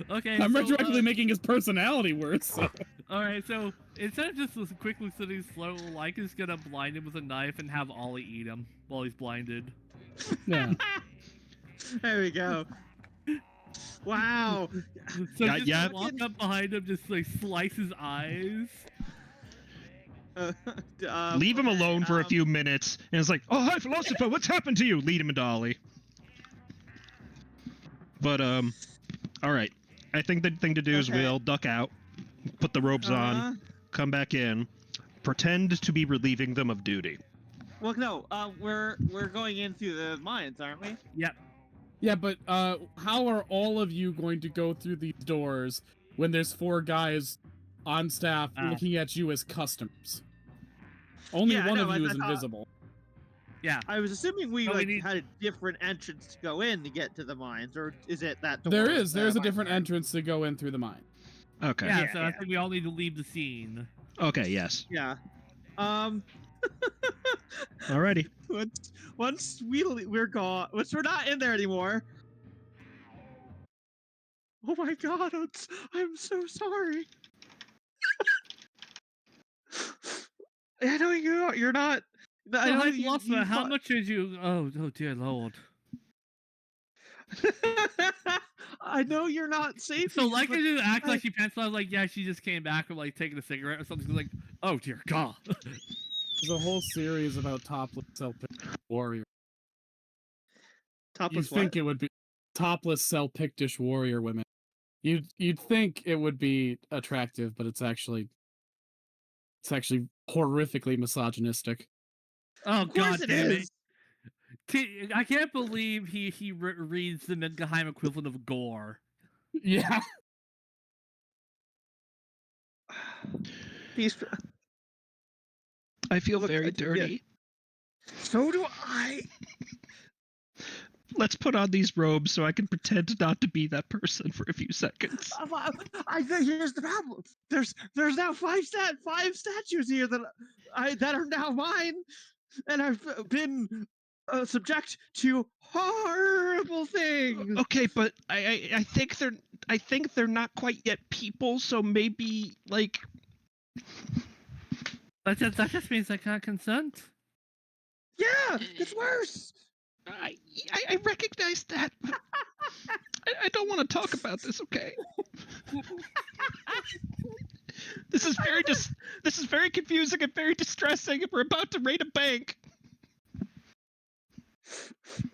Okay, I'm retroactively making his personality worse. So. All right, so instead of just quickly sitting slow, like is gonna blind him with a knife and have Ollie eat him while he's blinded. Yeah. There we go. Wow. So Yeah, just yeah. walk up behind him, just like slice his eyes. Leave him Okay, alone for a few minutes, and it's like, oh, hi, philosopher, what's happened to you? Lead him into Ollie. But, all right. I think the thing to do is Okay. we'll duck out, put the robes on, come back in, pretend to be relieving them of duty. Well, no. We're going in through the mines, aren't we? Yep. Yeah, but how are all of you going to go through these doors when there's 4 guys on staff looking at you as customers? Only Yeah, one no, of you I is thought- invisible. Yeah. I was assuming we No, we like need- had a different entrance to go in to get to the mines, or is it that door? There's a mine different door? entrance to go in through the mine. Okay. Yeah, Yeah, so I think we all need to leave the scene. Okay, yes. Yeah. Alrighty. Once we're gone, once we're not in there anymore. Oh my god, I'm so sorry. I know you're not. I So, know hi, you philosopher, how thought- much did you? Oh dear lord. I know you're not safe. So, like, but I do act I- like she penciled. Like, yeah, she just came back from like taking a cigarette or something. Like, oh dear god. There's a whole series about topless self-pictish warrior. topless You'd think what? it would be topless self-pictish warrior women. You'd think it would be attractive, but it's actually horrifically misogynistic. Oh Of course god it damn it. is. I can't believe he reads the Geheim equivalent of gore. Yeah. These. I feel Look, very yeah. dirty. So do I. Let's put on these robes so I can pretend not to be that person for a few seconds. I think here's the problem. There's now five statues here that are now mine, and I've been subject to horrible things. Okay, but I think they're not quite yet people, so maybe like That just means I can't consent. Yeah, it's worse. I recognize that. But I don't want to talk about this, okay? This is very confusing and very distressing. And we're about to raid a bank.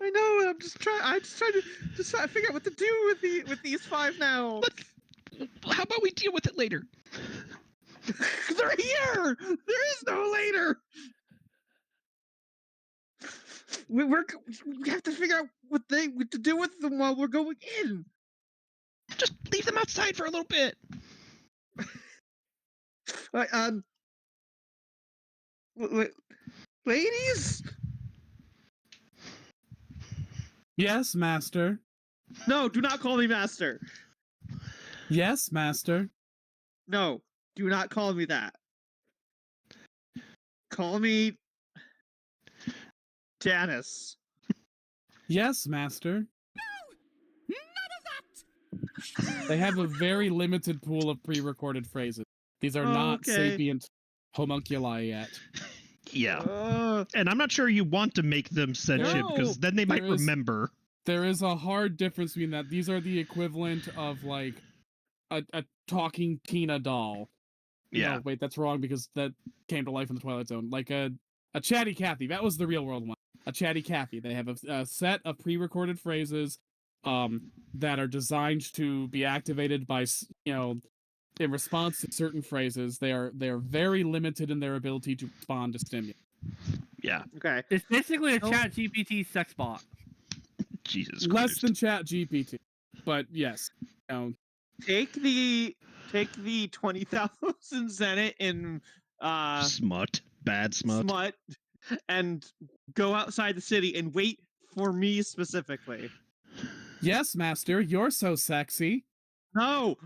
I know. I'm just trying to figure out what to do with these 5 now. How about we deal with it later? They're here. There is no later. We have to figure out what to do with them while we're going in. Just leave them outside for a little bit. Ladies? Yes, master. No, do not call me master. Yes, master. No, do not call me that. Call me Janice. Yes, master. They have a very limited pool of pre-recorded phrases. These are not Okay. sapient homunculi yet. Yeah. And I'm not sure you want to make them sentient because then they might There is- remember. There is a hard difference between that. These are the equivalent of like a talking Tina doll. Yeah. No, wait, that's wrong because that came to life in the Twilight Zone. Like a chatty Cathy. That was the real world one. A chatty Cathy. They have a set of pre-recorded phrases that are designed to be activated by in response to certain phrases. They are very limited in their ability to respond to stimuli. Yeah. Okay. It's basically a Oh. chat GPT sex bot. Jesus Less Christ. than Chat GPT, but yes. Take the 20,000 Zenit in Smut. Bad smut. smut and go outside the city and wait for me specifically. Yes, master, you're so sexy. No.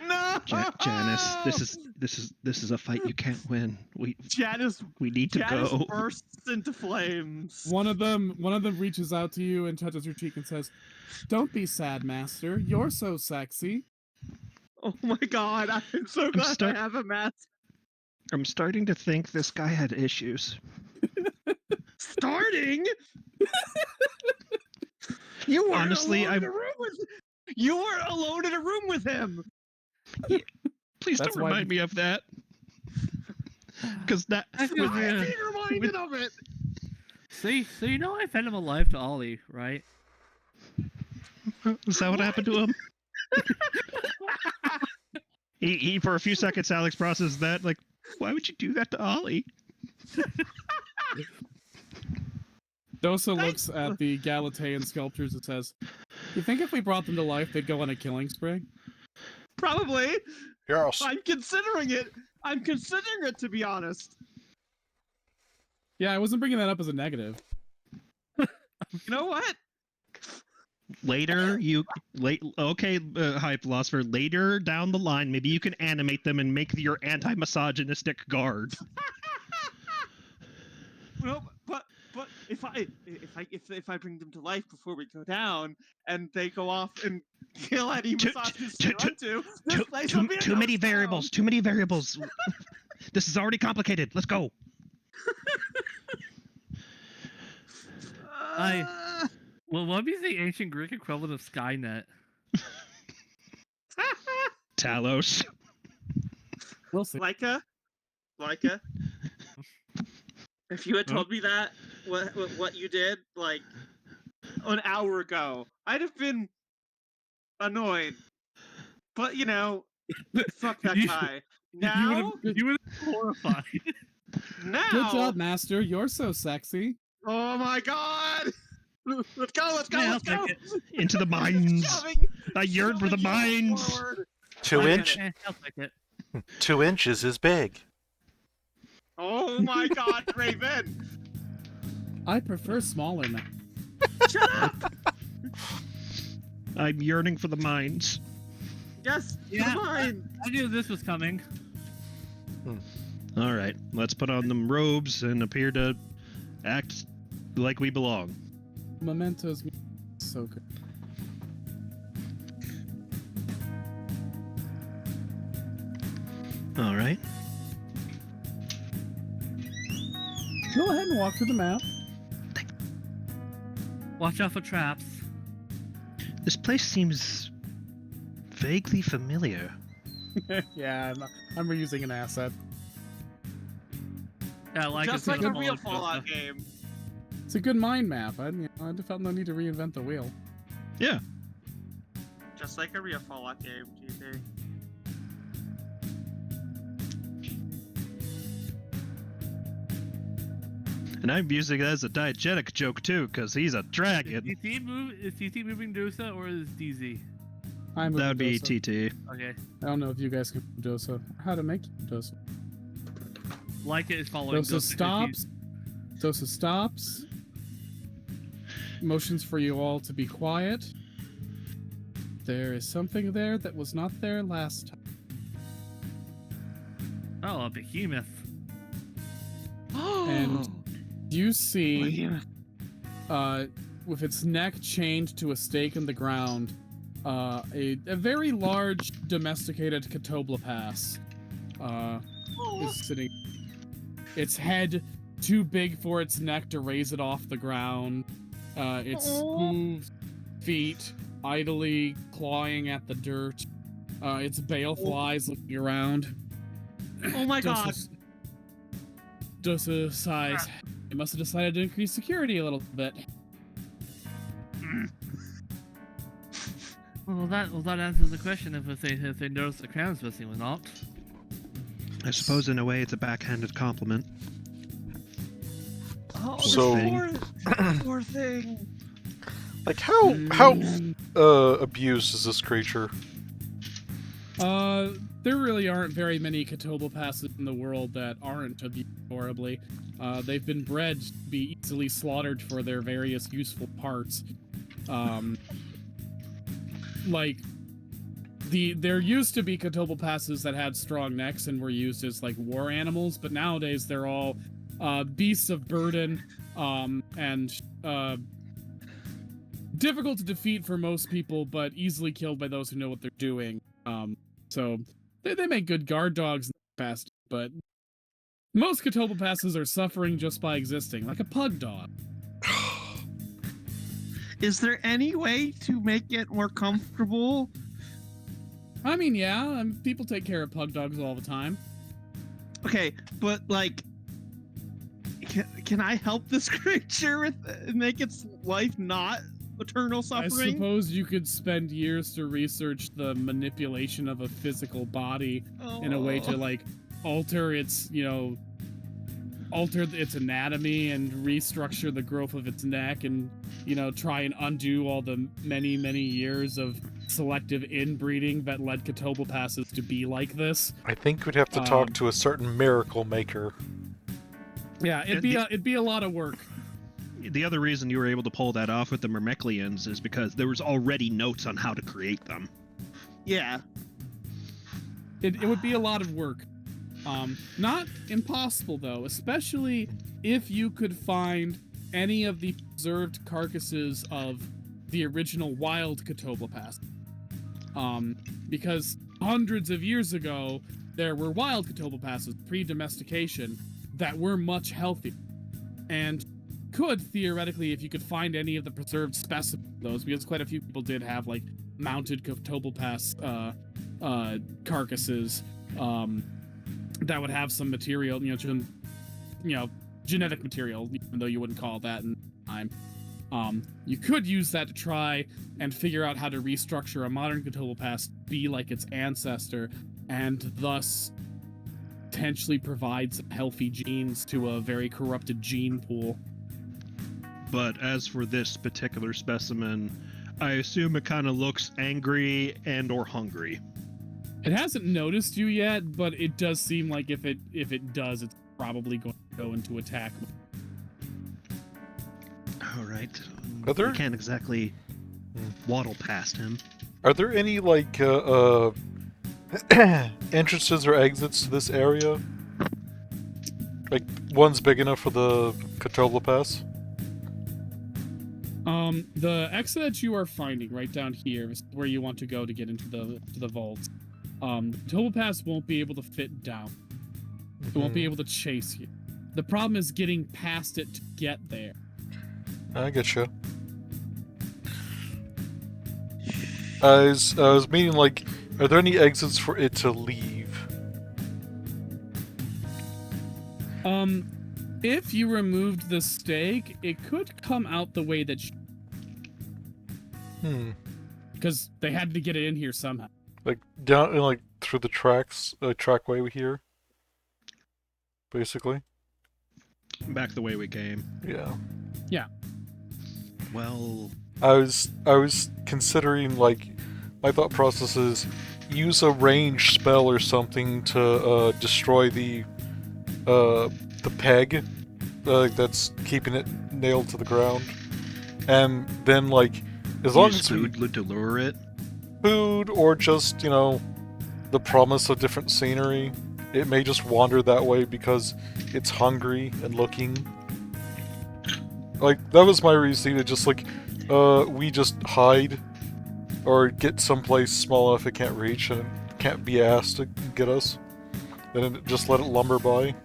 No. Janice, this is a fight you can't win. Janice We need to Janice go. bursts into flames. One of them reaches out to you and touches your cheek and says, "Don't be sad, master. You're so sexy." Oh my god, I'm so glad I have a mask. I'm starting to think this guy had issues. Starting? You were Honestly, alone in a room with You were alone in a room with him. Please That's don't why remind me of that. Because that I feel Why am I weird. being reminded of it? See, so you know I fed him alive to Ollie, right? is that what happened to him? He for a few seconds, Alex processed that. Like, why would you do that to Ollie? Dosa looks at the Galatean sculptures and says, "You think if we brought them to life, they'd go on a killing spree?" Probably. Yes. I'm considering it. I'm considering it, to be honest. Yeah, I wasn't bringing that up as a negative. You know what? Later, high philosopher. Later down the line, maybe you can animate them and make your anti-misogynistic guard. No, but if I bring them to life before we go down, and they go off and kill any misogynist they want to, this place will be a Too many ghost town. variables. Too many variables. This is already complicated. Let's go. Well, what would be the ancient Greek equivalent of Skynet? Talos. We'll see. Leica, if you had told me that what you did like an hour ago, I'd have been annoyed. But you know, fuck that guy. Now, You would have been horrified. now. Good job, Master. You're so sexy. Oh my god! Let's go! Let's go! Yeah, Let's I'll go! take Into the mines. Shoving- I yearn for the shoving you mines. forward. 2 inch, I'll take it. 2 inches is big. Oh my god, Raven! I prefer smaller now. Shut up! I'm yearning for the mines. Yes, Yeah. fine. I knew this was coming. All right, let's put on them robes and appear to act like we belong. Mementos, so good. All right. Go ahead and walk through the map. Watch out for traps. This place seems vaguely familiar. Yeah, I'm reusing an asset. Yeah, like Just it's like a gonna real fall Fallout into- game. It's a good mind map. I felt no need to reinvent the wheel. Yeah. Just like a real Fallout game, GP. And I'm using it as a diegetic joke too, because he's a Is dragon. TT moving Dosa or is DZ? I'm That would be Dosa. TT. Okay. I don't know if you guys can do Dosa. How to make Dosa. Like it is following Dosa stops. Dosa stops. Motions for you all to be quiet. There is something there that was not there last time. Oh, a behemoth. And you see, with its neck chained to a stake in the ground, a very large domesticated Catoblepass is sitting. Its head too big for its neck to raise it off the ground. Its hooves, feet idly clawing at the dirt. Its baleflies looking around. Oh my god! Dosa sighs. They must have decided to increase security a little bit. Well, that answers the question if they notice the crown's missing or not. I suppose in a way it's a backhanded compliment. Oh, So- poor thing. Like, how abused is this creature? There really aren't very many Catoblepasses in the world that aren't abused horribly. They've been bred to be easily slaughtered for their various useful parts. There used to be Catoblepasses that had strong necks and were used as like war animals, but nowadays they're all beasts of burden and difficult to defeat for most people, but easily killed by those who know what they're doing. So they make good guard dogs in the past, but most Catobopasses are suffering just by existing, like a pug dog. Is there any way to make it more comfortable? I mean, yeah, people take care of pug dogs all the time. Okay, but like, can I help this creature with make its life not eternal I suffering? suppose you could spend years to research the manipulation of a physical body in a way to like alter its, alter its anatomy and restructure the growth of its neck and, try and undo all the many, many years of selective inbreeding that led Catobopasses to be like this. I think we'd have to talk to a certain miracle maker. Yeah, it'd be a lot of work. The other reason you were able to pull that off with the Myrmeklians is because there was already notes on how to create them. Yeah. It would be a lot of work. Not impossible, though, especially if you could find any of the preserved carcasses of the original wild Catobopass. Because hundreds of years ago, there were wild Catobopasses, pre-domestication, that were much healthier. And could, theoretically, if you could find any of the preserved specimens of those, because quite a few people did have, like, mounted Catobopass carcasses, that would have some material, genetic material, even though you wouldn't call it that in time. You could use that to try and figure out how to restructure a modern Catobopass to be like its ancestor, and thus potentially provide some healthy genes to a very corrupted gene pool. But as for this particular specimen, I assume it kind of looks angry and or hungry. It hasn't noticed you yet, but it does seem like if it does, it's probably going to go into attack. All right. Are there- We can't exactly waddle past him. Are there any, like, entrances or exits to this area? Like, one's big enough for the Catobopass? The exit that you are finding right down here is where you want to go to get into the vaults. The Catobopass won't be able to fit down. It won't be able to chase you. The problem is getting past it to get there. I get you. I was meaning, like, are there any exits for it to leave? If you removed the stake, it could come out the way that because they had to get it in here somehow. Like, down, like, through the tracks, trackway here? Basically? Back the way we came. Yeah. Yeah. Well, I was considering, like, my thought process is use a range spell or something to destroy the peg that's keeping it nailed to the ground, and then, like, as long as food to lure it. Food or just, the promise of different scenery, it may just wander that way because it's hungry and looking. Like, that was my reasoning to just, like, we just hide or get someplace small enough it can't reach and it can't be asked to get us. Then just let it lumber by.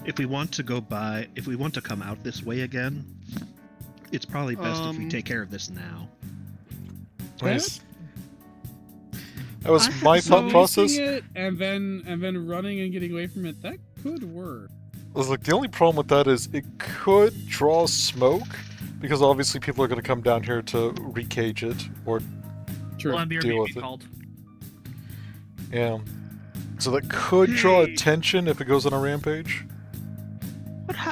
If we want to come out this way again, it's probably best if we take care of this now. Nice. That was my thought process. It and then running and getting away from it, that could work. I was like, the only problem with that is it could draw smoke, because obviously people are going to come down here to recage it or deal with it. Called. Yeah. So that could draw attention if it goes on a rampage.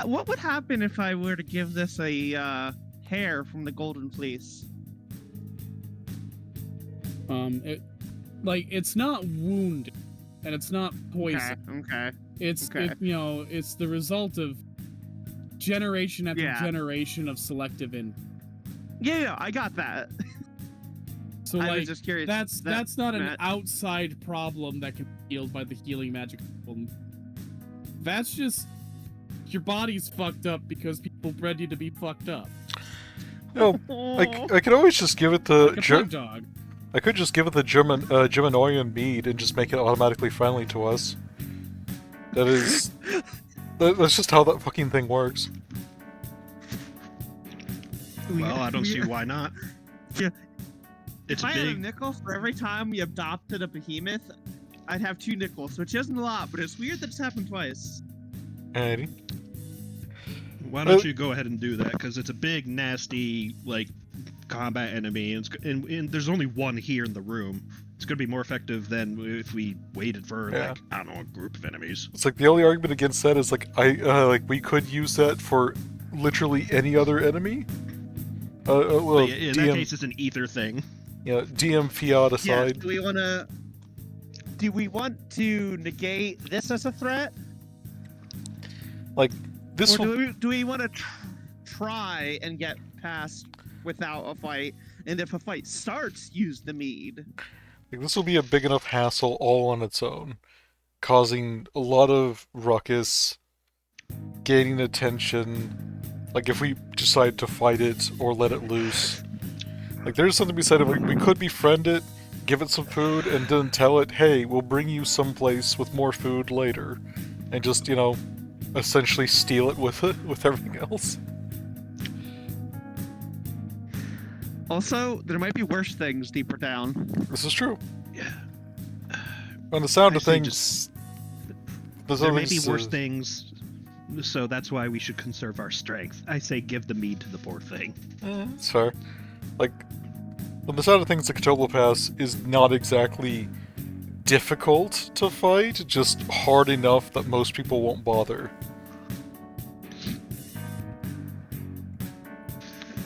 What would happen if I were to give this a hair from the Golden Fleece? It's not wounded, and it's not poison. Okay. It's the result of generation after generation of selective in. Yeah, I got that. So I was just curious. That's not an outside problem that can be healed by the healing magic. That's just your body's fucked up because people bred you to be fucked up. No, I could always just give it the Like a pug dog. I could just give it the Geminoian mead and just make it automatically friendly to us. That is... that's just how that fucking thing works. Well, I don't see why not. Yeah. It's If I had a big. nickel for every time we adopted a behemoth, I'd have 2 nickels, which isn't a lot, but it's weird that it's happened twice. Alrighty. Why don't you go ahead and do that? Because it's a big, nasty, like, combat enemy, and there's only one here in the room. It's going to be more effective than if we waited for, like, I don't know, a group of enemies. It's like the only argument against that is like we could use that for literally any other enemy. Well, But in DM, that case, it's an ether thing. yeah, DM fiat Yeah, aside. do we want to negate this as a threat? Like this Or will, do we want to try and get past without a fight? And if a fight starts, use the mead. like, this will be a big enough hassle all on its own, causing a lot of ruckus, gaining attention. Like if we decide to fight it or let it loose. Like there's something to be said of we could befriend it, give it some food, and then tell it, hey, we'll bring you someplace with more food later. And just, you know, essentially steal it with everything else. Also, there might be worse things deeper down. This is true. Yeah. On the sound I of say things, just- there's There other may be things, worse things, so that's why we should conserve our strength. I say give the mead to the poor thing. It's fair. Like, on the side of things, the Cthulhu Pass is not exactly difficult to fight, just hard enough that most people won't bother.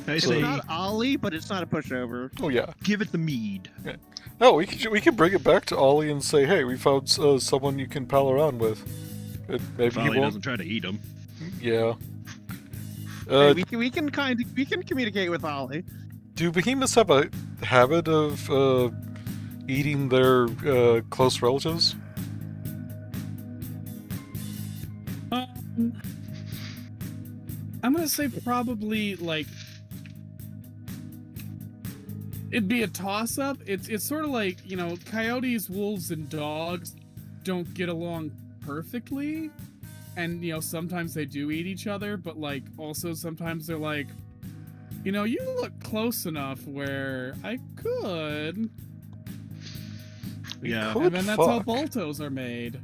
I It's say not Ollie, but it's not a pushover. Oh yeah. give it the mead. No, we can bring it back to Ollie and say, hey, we found someone you can pal around with. Maybe If he Ollie won't. doesn't try to eat them. Yeah. Hey, we can communicate with Ollie. Do behemoths have a habit of eating their close relatives? I'm gonna say probably like it'd be a toss-up. It's sort of like, you know, coyotes, wolves, and dogs don't get along perfectly, and you know sometimes they do eat each other, but like also sometimes they're like, you know, you look close enough where I could. Yeah. Could And then that's how fuck. Baltos are made.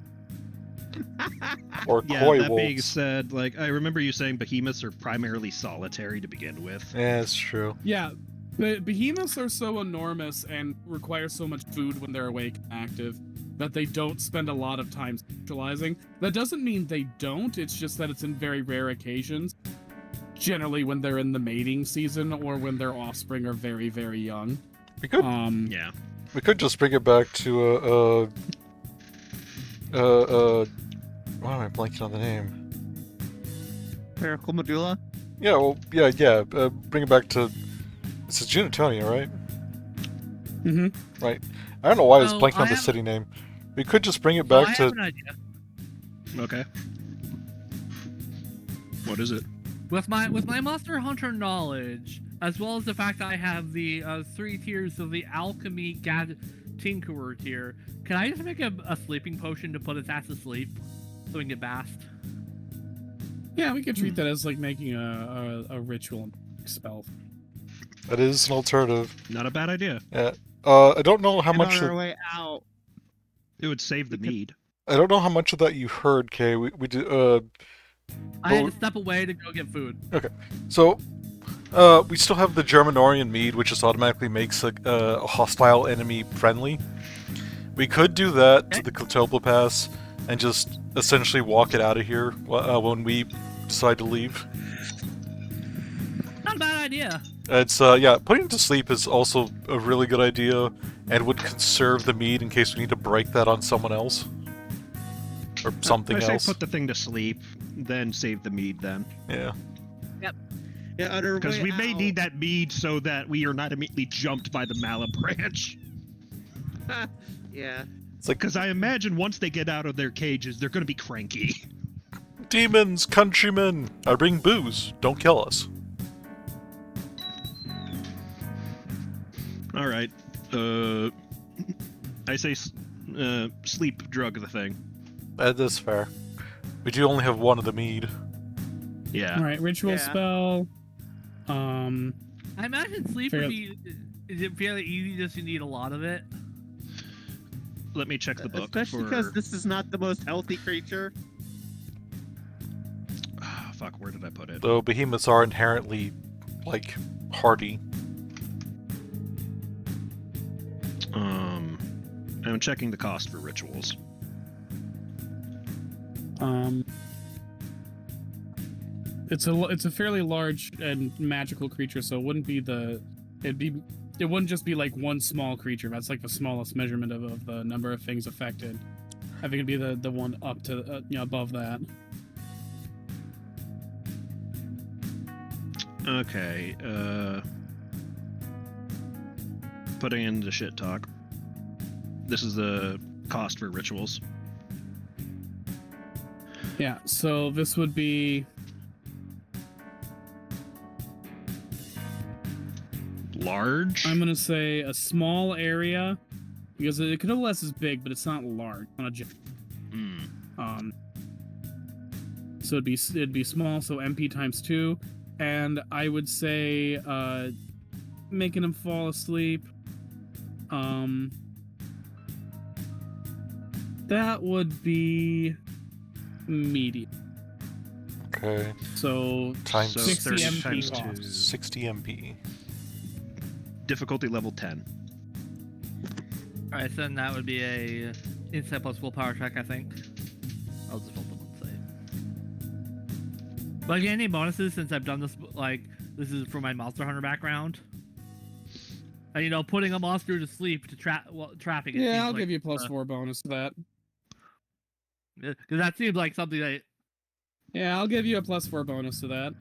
Or Yeah, koi that being wolves. said, like, I remember you saying behemoths are primarily solitary to begin with. Yeah, it's true. Yeah, but behemoths are so enormous and require so much food when they're awake and active that they don't spend a lot of time socializing. That doesn't mean they don't, it's just that it's in very rare occasions. Generally when they're in the mating season or when their offspring are very, very young. We could Yeah. we could just bring it back to why am I blanking on the name? Perical medulla. Yeah, well, yeah. Bring it back to. This is Junitonia, right? Mm-hmm. Right. I don't know why I was Oh, blanking I on the have- city name. We could just bring it Well, back I to. have an idea. Okay. What is it? With my Monster Hunter knowledge, as well as the fact that I have the 3 tiers of the Alchemy Tinkerer tier, can I just make a sleeping potion to put its ass to sleep so we can get bast? Yeah, we could treat that as like making a ritual spell. That is an alternative. Not a bad idea. Yeah. I don't know how And much. on our way out. It would save the mead. I don't know how much of that you heard, Kay. We did. I had to step away to go get food. So, we still have the Germanorian mead, which just automatically makes a hostile enemy friendly. We could do that to the Cthulhu Pass and just essentially walk it out of here when we decide to leave. Not a bad idea. It's yeah, putting it to sleep is also a really good idea and would conserve the mead in case we need to break that on someone else or something I say else. put the thing to sleep, then save the mead then. Yeah. Yeah, on our Because way we may out. need that mead so that we are not immediately jumped by the Mallet branch. Yeah. It's like Because I imagine once they get out of their cages, they're going to be cranky. demons, countrymen. I bring booze. Don't kill us. All right. I say sleep drug the thing. That is fair. We do only have one of the mead. Yeah. All right, ritual Yeah. spell. I imagine sleep Fair- would be. Is it fairly easy? Just you need a lot of it. Let me check the book. Especially because this is not the most healthy creature. Fuck, where did I put it? Though behemoths are inherently, like, hardy. I'm checking the cost for rituals. It's a fairly large and magical creature, so it wouldn't just be like one small creature. That's like the smallest measurement of the number of things affected. I think it'd be the one up to above that. Okay, putting in the shit talk. This is the cost for rituals. Yeah, so this would be Large? I'm gonna say a small area because it could less is big, but it's not large. Not a so it'd be small, so MP times 2, and I would say making him fall asleep. That would be medium. Okay. So Times So 60 30 MP times cost. 2. 60 MP. Difficulty level 10. All right, so then that would be a insight plus willpower check, I think. I'll just roll the one save. But any bonuses since I've done this? Like this is for my Monster Hunter background. And, putting a monster to sleep to trapping it. Yeah, I'll seems give like, you +4 bonus to that. because that seems like something that. Yeah, I'll give you a +4 bonus to that.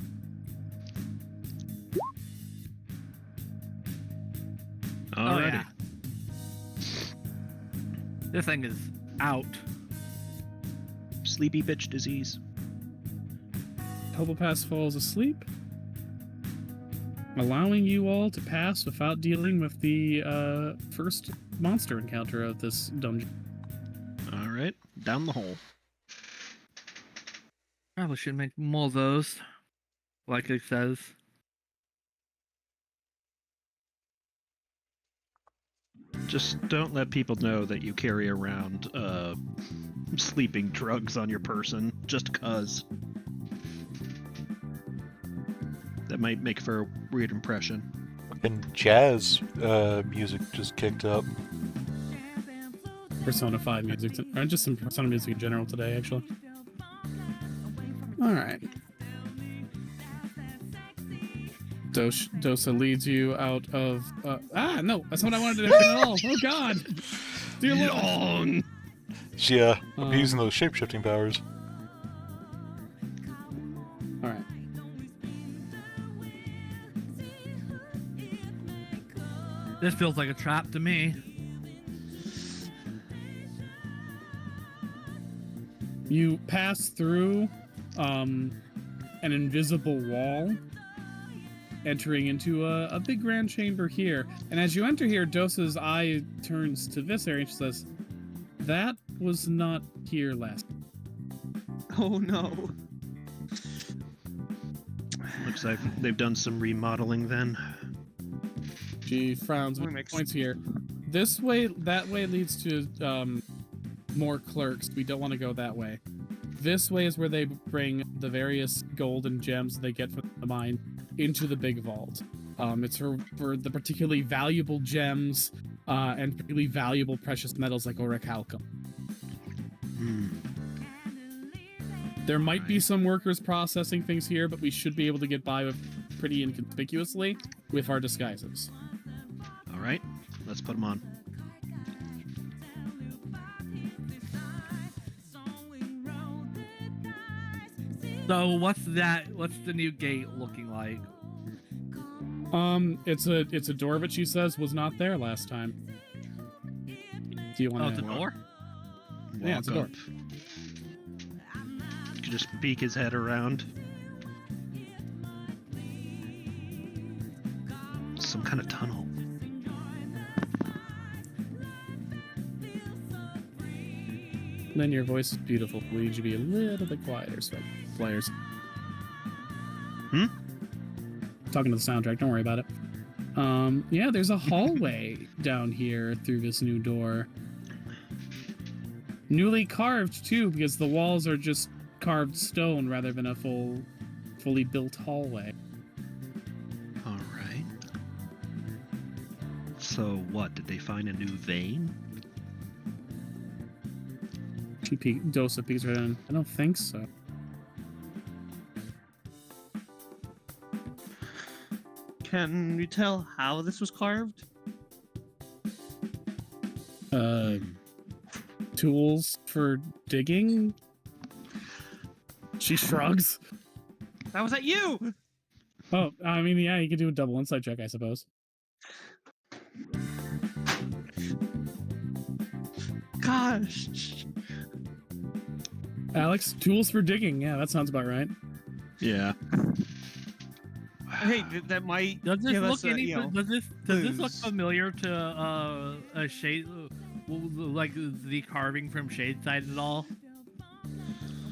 Alrighty. yeah. This thing is out. Sleepy bitch disease. Helpopass falls asleep, allowing you all to pass without dealing with the first monster encounter of this dungeon. Alright, down the hole. Probably should make more of those, like it says. Just don't let people know that you carry around sleeping drugs on your person, just cuz. That might make for a weird impression. And jazz music just kicked up. Persona 5 music, or just some Persona music in general today, actually. Alright. Dosa leads you out of... no, that's what I wanted to do at all. Oh, God. Dear Lord. Long! Yeah, I'm using those shape-shifting powers. Alright. This feels like a trap to me. You pass through an invisible wall, entering into a big grand chamber here. And as you enter here, Dosa's eye turns to this area and she says, "That was not here last." Oh no. Looks like they've done some remodeling then. She frowns Let with me make points here. This way, that way leads to more clerks. We don't want to go that way. This way is where they bring the various gold and gems they get from the mine into the big vault. It's for the particularly valuable gems and particularly valuable precious metals like orichalcum. There might be some workers processing things here, but we should be able to get by with pretty inconspicuously with our disguises. Alright, let's put them on. So what's the new gate looking like? It's a door, but she says was not there last time. Do you want Oh, to? it's a door? Yeah, it's a door. Walk up. You can just peek his head around. Some kind of tunnel. then your voice is beautiful. We need you to be a little bit quieter, so players. Talking to the soundtrack, don't worry about it. Yeah, there's a hallway down here through this new door. Newly carved, too, because the walls are just carved stone rather than a fully built hallway. All right. So what? Did they find a new vein? Dosa peeks right in. I don't think so. Can you tell how this was carved? Tools for digging? She shrugs. That was at you! Oh, I mean, yeah, you could do a double insight check, I suppose. Gosh. Alex, tools for digging. Yeah, that sounds about right. Yeah. Hey, that might Does this give look us a, any? you know, Does this look clues. familiar to a shade, like the carving from Shade Side at all?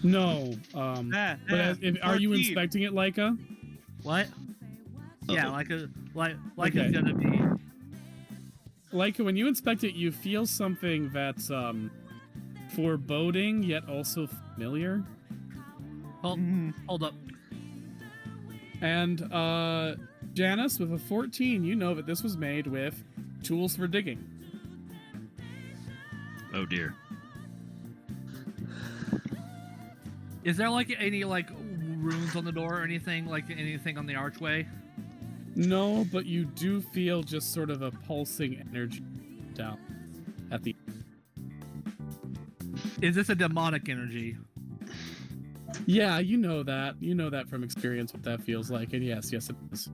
No. Yeah, But are you 14. inspecting it, Leica? What? Yeah, Uh-oh. like Okay. it's gonna be. Leica, when you inspect it, you feel something that's foreboding yet also familiar. Hold up. And Janice, with a 14, you know that this was made with tools for digging. Oh dear. Is there like any like runes on the door or anything anything on the archway? No, but you do feel just sort of a pulsing energy down at the. Is this a demonic energy? Yeah, you know that. You know that from experience what that feels like. And yes, it is.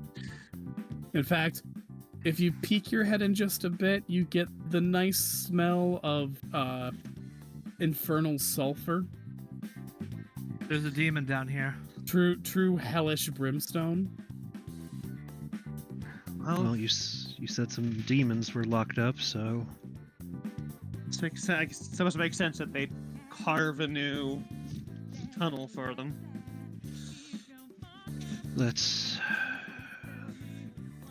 In fact, if you peek your head in just a bit, you get the nice smell of infernal sulfur. There's a demon down here. True hellish brimstone. Well, you said some demons were locked up, so That must make sense that they'd carve a new tunnel for them. let's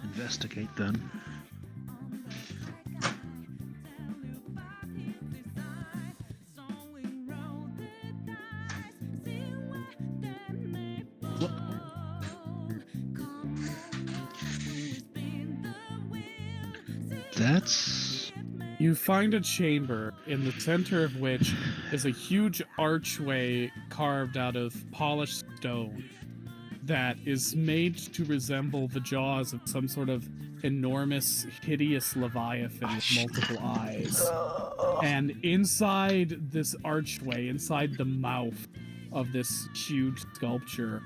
investigate then. That's You find a chamber in the center of which is a huge archway carved out of polished stone that is made to resemble the jaws of some sort of enormous, hideous leviathan with multiple eyes. And inside this archway, inside the mouth of this huge sculpture,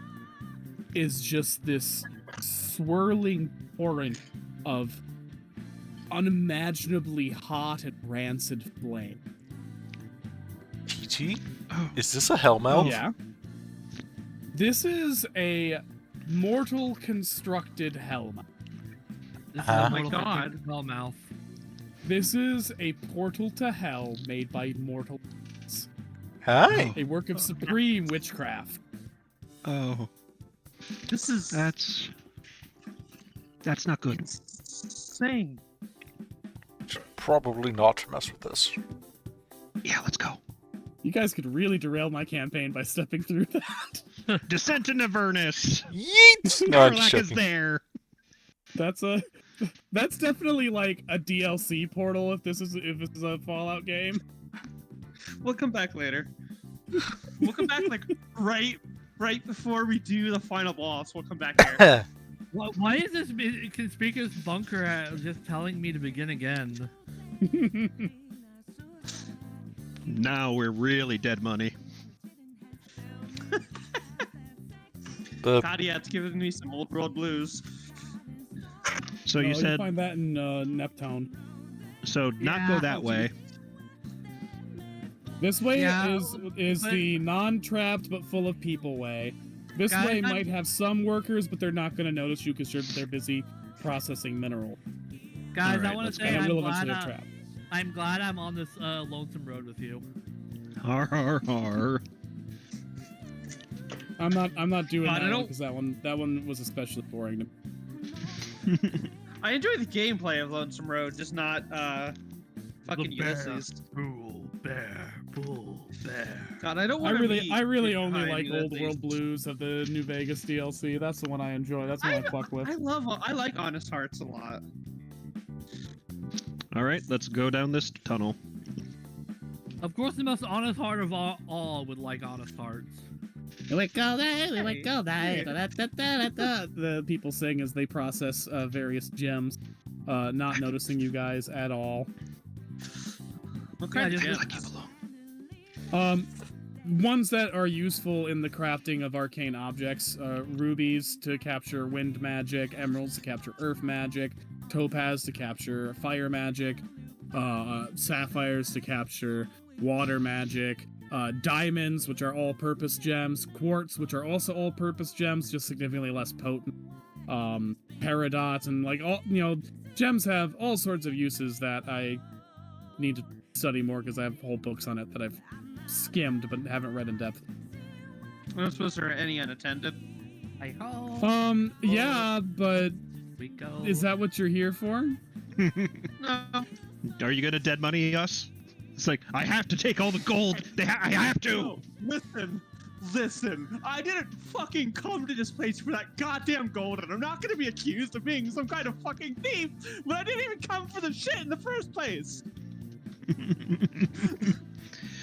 is just this swirling torrent of unimaginably hot and rancid flame. TT? Is this a hellmouth? Yeah. This is a mortal constructed hellmouth. This is Oh a my mortal God. hellmouth. This is a portal to hell made by mortal beings. Hi. A work of supreme witchcraft. oh, This is that's not good. insane. Probably not to mess with this. Yeah, let's go. You guys could really derail my campaign by stepping through that. Descent into Avernus. Yeet! No, I'm just Warlock is joking. there. That's definitely like a DLC portal if this is a Fallout game. We'll come back later. We'll come back like right before we do the final boss. We'll come back here. Why is this conspicuous bunker just telling me to begin again? Now we're really dead money. God, yeah, it's giving me some old world blues. So you You said find that in Neptune. so not go Yeah. that way. This way Yeah, is but- the non-trapped but full of people way. This Guys, way I'm- might have some workers, but they're not going to notice you because they're busy processing mineral. Guys, Alright, I want let's to go. say And it I'm will glad, eventually trap. I'm glad I'm on this lonesome road with you. Har har har. I'm not doing I that one don't- because that one was especially boring to me. I enjoy the gameplay of Lonesome Road, just not fucking bear. Ulysses. Bull, bear, bull, bear. God, I don't I want to really be only behind like you, at Old World least. Blues of the New Vegas DLC. That's the one I enjoy. That's the one I fuck with. I like Honest Hearts a lot. All right, let's go down this tunnel. Of course, the most honest heart of all would like honest hearts. We go there, we Hey, go there. hey. The people sing as they process various gems, not noticing you guys at all. What kind Yeah, of just- gems? Ones that are useful in the crafting of arcane objects: rubies to capture wind magic, emeralds to capture earth magic, topaz to capture fire magic, sapphires to capture water magic, diamonds, which are all-purpose gems, quartz, which are also all-purpose gems, just significantly less potent, paradots, and like all gems have all sorts of uses that I need to study more because I have whole books on it that I've skimmed but haven't read in depth. I don't suppose there are any unattended. Hi ho, Yeah, but we go. is that what you're here for? No. Are you gonna dead money us? It's like, I have to take all the gold. I have to. No, listen. I didn't fucking come to this place for that goddamn gold, and I'm not gonna be accused of being some kind of fucking thief when I didn't even come for the shit in the first place.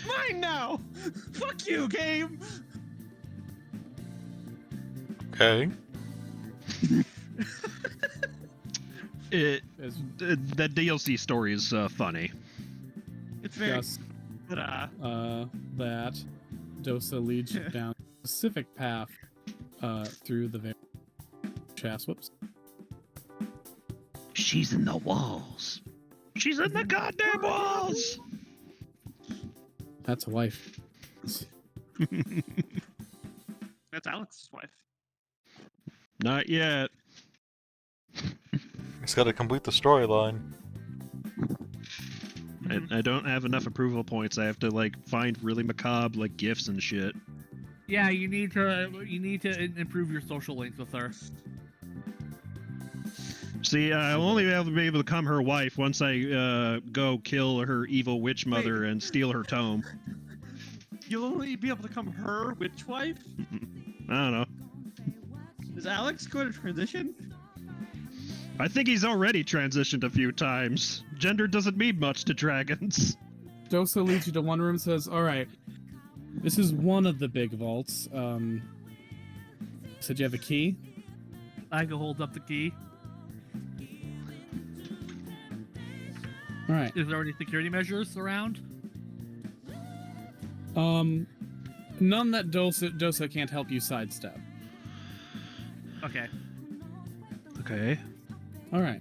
Mine now. Fuck you, game. Okay. That DLC story is funny. It's very. Just But, that Dosa leads you down a specific path through the very chest. Whoops. She's in the walls. She's in the goddamn walls. That's a wife. that's Alex's wife. Not yet. He's got to complete the storyline. I don't have enough approval points. I have to like find really macabre like gifts and shit. Yeah, you need to improve your social links with her. See, I'll only be able to become her wife once I go kill her evil witch mother and steal her tome. You'll only be able to become her witch wife? I don't know. Is Alex going to transition? I think he's already transitioned a few times. Gender doesn't mean much to dragons. Dosa leads you to one room and says, all right, this is one of the big vaults. Said you have a key? I can hold up the key. All right. Is there any security measures around? None that Dosa can't help you sidestep. Okay. Okay. All right.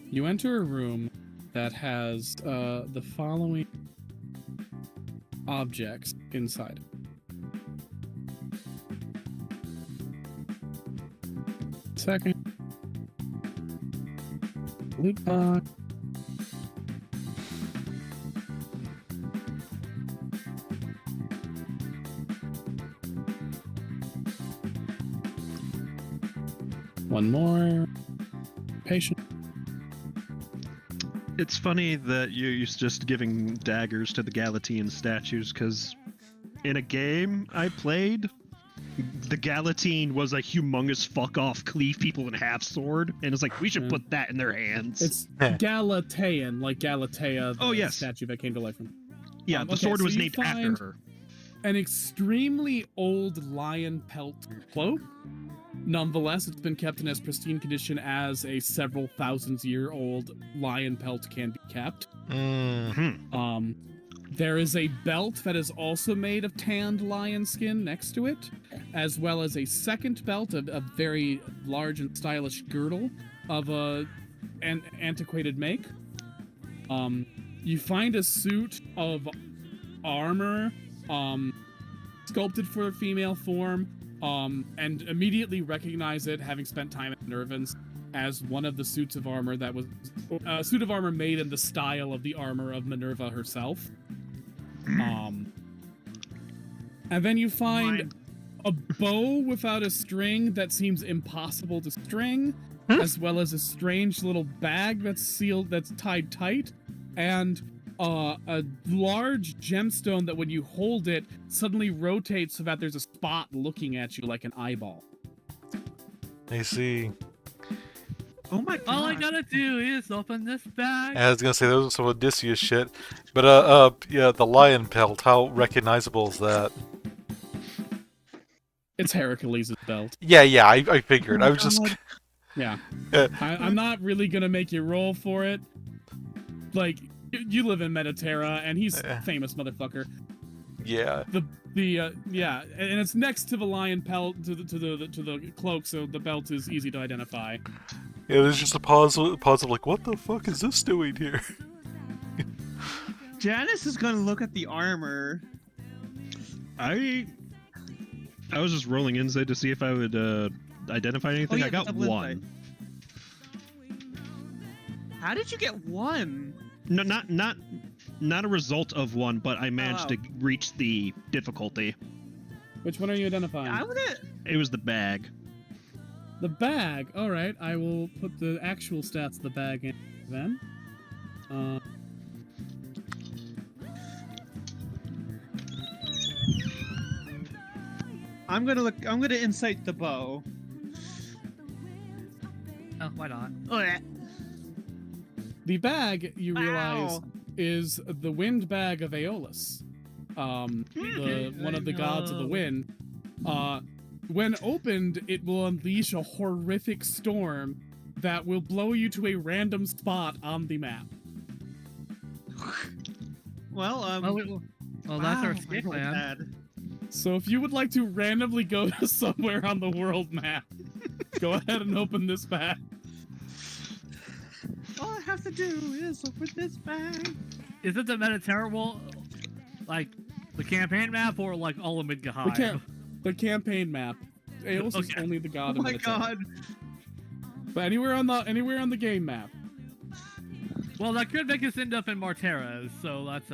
You enter a room that has the following objects inside. Second. Loot box. One more. Patient. It's funny that you're just giving daggers to the Galatine statues, because in a game I played, the Galatine was a humongous fuck-off cleave people in half sword, and it's like, we should Yeah. put that in their hands. It's Galatean, like Galatea, the Oh, yes. statue that came to life from. yeah, the okay, sword so was you named find- after her. An extremely old lion pelt cloak. Nonetheless, it's been kept in as pristine condition as a several thousands-year-old lion pelt can be kept. Mm. There is a belt that is also made of tanned lion skin next to it, as well as a second belt, a very large and stylish girdle of an antiquated make. You find a suit of armor, sculpted for a female form, and immediately recognize it, having spent time at Nervans, as one of the suits of armor that was a suit of armor made in the style of the armor of Minerva herself. And then you find Mine. a bow without a string that seems impossible to string, as well as a strange little bag that's tied tight, and a large gemstone that when you hold it suddenly rotates so that there's a spot looking at you like an eyeball. I see. Oh my god. All I gotta do is open this bag. I was gonna say those are some Odysseus shit, but yeah, the lion pelt. How recognizable is that? It's Heracles' belt. Yeah, I figured. Oh I my was just. God. Yeah. Uh, I'm not really gonna make you roll for it. Like, you live in Mediterra, and he's a famous motherfucker. yeah. Yeah, and it's next to the lion pelt, to the cloak, so the belt is easy to identify. Yeah, there's just a pause of like, what the fuck is this doing here? Janice is gonna look at the armor. I was just rolling insight to see if I would identify anything. yeah, I got double one. insight. How did you get one? No, not a result of one, but I managed to reach the difficulty. Which one are you identifying? I wouldn't. It was the bag. The bag. All right, I will put the actual stats of the bag in then. I'm gonna insight the bow. Oh, why not? The bag, you realize, Ow. is the wind bag of Aeolus, one of the gods of the wind. When opened, it will unleash a horrific storm that will blow you to a random spot on the map. Well, Well, that's our I escape rolled plan. bad. So if you would like to randomly go to somewhere on the world map, go ahead and open this bag. All I have to do is open this bag. Is it the Mediterranean, like the campaign map, or like all of Midgard? The campaign map. Aeolus is Okay. only the god Oh of my Mediterra. god. But anywhere on the game map. Well, that could make us end up in Martera, so that's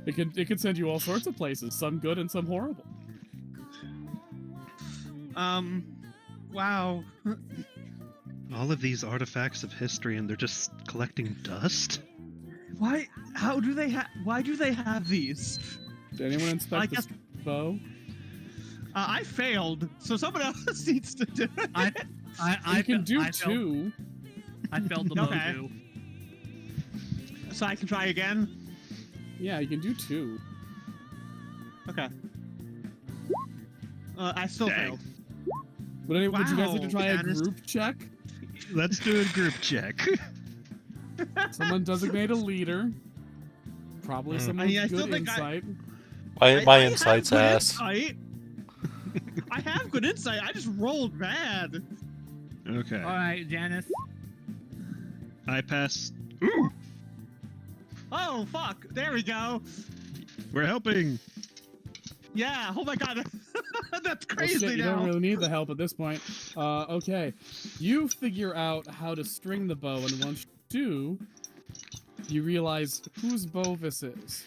It could send you all sorts of places, some good and some horrible. Wow. All of these artifacts of history, and they're just collecting dust. Why? Why do they have these? Did anyone inspect guess- this bow? I failed, so someone else needs to do it. I You can do I failed- two. I failed the bow Okay. too. So I can try again. Yeah, you can do two. Okay. I still Dang. failed. Would you guys like to Wow, try Janice. a group check? Let's do a group check. Someone designate a leader. Probably someone I mean, I with still good think insight. My I have insight's good ass. Insight. I have good insight. I just rolled bad. Okay. All right, Janice. I pass. Ooh, Oh fuck! There we go. we're helping. Yeah. Oh my god. That's Well, crazy shit, you now. don't really need the help at this point. Okay. You figure out how to string the bow, and once you do, you realize whose bow this is.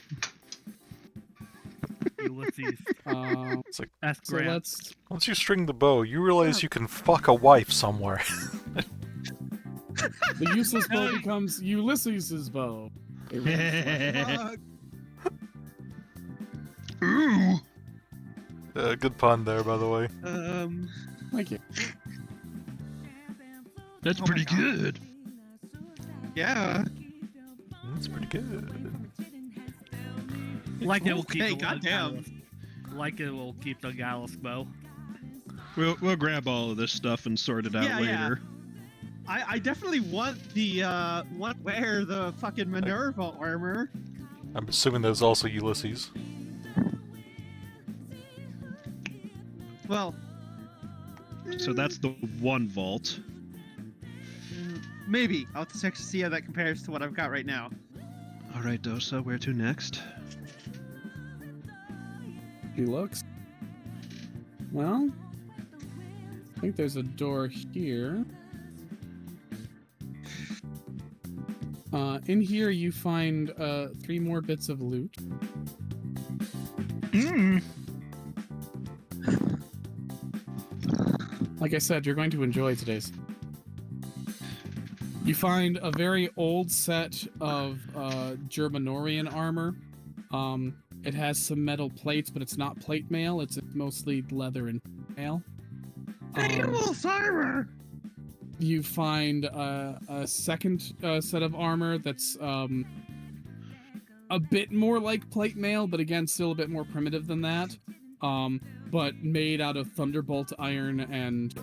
Ulysses. It's like, That's So great. let's... once you string the bow, you realize you can fuck a wife somewhere. The useless bow becomes Ulysses' bow. A red flag. Fuck. Ooh. Good pun there, by the way. Thank you. That's Oh my pretty God. good. Yeah. That's pretty good. Like it will keep Okay, the goddamn. Gallus. Like it will keep the Gallus bow. We'll grab all of this stuff and sort it out Yeah, yeah. later. I definitely want the wear the fucking Minerva armor. I'm assuming there's also Ulysses. Well. So that's the one vault. Maybe. I'll have to check to see how that compares to what I've got right now. All right, Dosa, where to next? He looks. Well, I think there's a door here. In here you find 3 more bits of loot. Like I said, you're going to enjoy today's. You find a very old set of Germanorian armor. It has some metal plates, but it's not plate mail. It's mostly leather and mail. Armor! You find a second set of armor that's a bit more like plate mail, but again, still a bit more primitive than that. But made out of thunderbolt iron and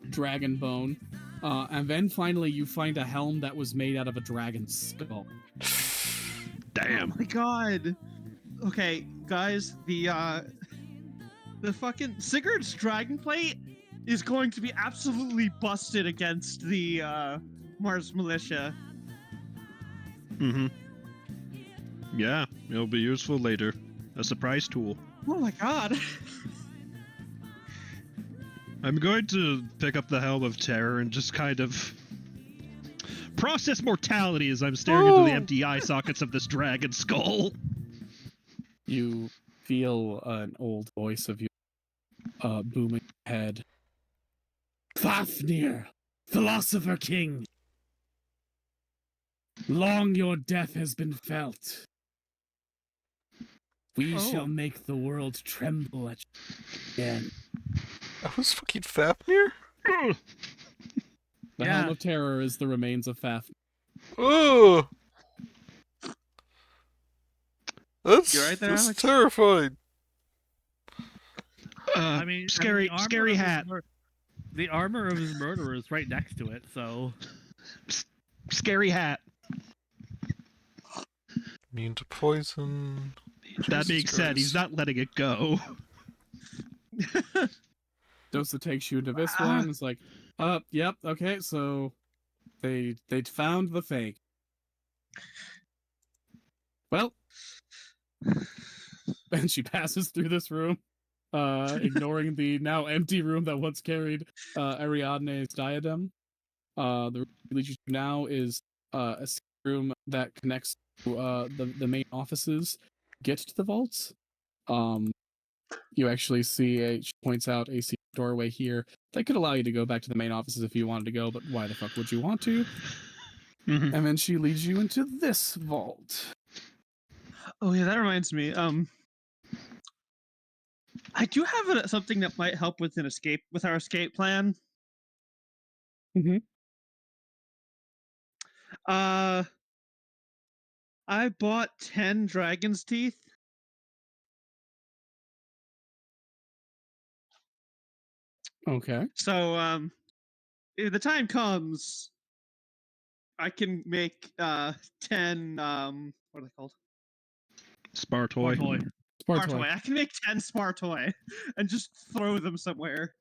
dragon bone. And then finally, you find a helm that was made out of a dragon's skull. Damn. Oh my god. Okay, guys, the fucking Sigurd's dragon plate is going to be absolutely busted against the Mars militia. Mm-hmm. Yeah, it'll be useful later. A surprise tool. Oh my god. I'm going to pick up the Helm of Terror and just kind of process mortality as I'm staring into the empty eye sockets of this dragon skull. You feel an old voice of you booming head. Fafnir, philosopher king. Long your death has been felt. We shall make the world tremble at you again. I was fucking Fafnir? The Helm of Terror is the remains of Fafnir. Oh! That's, You right there, that's Alex? terrifying. I mean, Scary, the armor scary of his hat. The armor of his murderer is right next to it, so. Scary hat. Immune to poison. That Jesus being said, he's Christ. not letting it go. Dosa takes you into this one. It's like, yep, okay, so they found the fake. Well, and she passes through this room, ignoring the now empty room that once carried Ariadne's diadem. The room she leads you to now is a room that connects to the main offices. Get to the vaults. You actually see she points out a secret doorway here that could allow you to go back to the main offices if you wanted to go, but why the fuck would you want to? Mhm. And then she leads you into this vault. Oh yeah, that reminds me. I do have something that might help with our escape plan. Mhm. I bought 10 dragon's teeth. Okay. So if the time comes, I can make 10 what are they called? Spartoy. Spartoy. I can make 10 Spartoy and just throw them somewhere.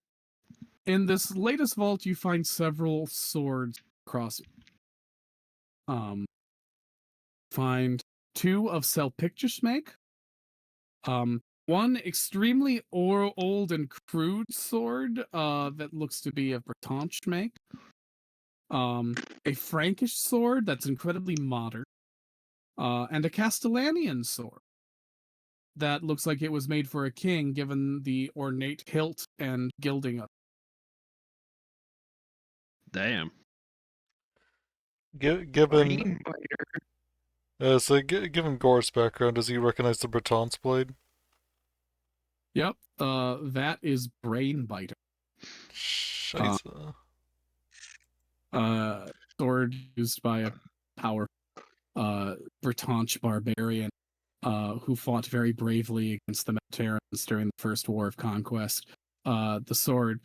In this latest vault, you find several swords across. Find 2 of Selpictus make. One extremely old and crude sword that looks to be of Bretonch make. A Frankish sword that's incredibly modern. And a Castellanian sword that looks like it was made for a king, given the ornate hilt and gilding of it. Damn. Given given Gore's background, does he recognize the Breton's blade? Yep. That is Brainbiter. Scheiße. Sword used by a powerful Bretonch barbarian who fought very bravely against the Terrans during the First War of Conquest. The sword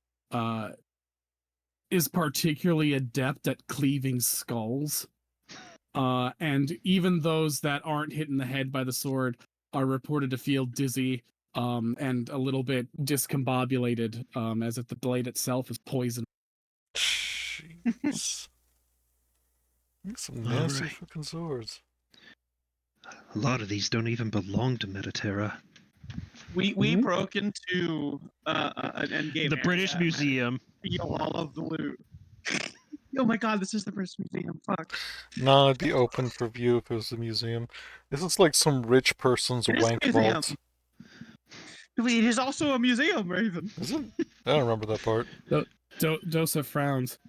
is particularly adept at cleaving skulls. And even those that aren't hit in the head by the sword are reported to feel dizzy and a little bit discombobulated, as if the blade itself is poisoned. Jeez. Some nasty Alright. fucking swords. A lot of these don't even belong to Mediterra. We broke into an endgame The British area Museum. and steal all of the loot. Oh my god, this is the first museum. Fuck. Nah, it'd be open for view if it was a museum. This is like some rich person's It is a wank museum. vault. It is also a museum, Raven. Is it? I don't remember that part. Dosa frowns.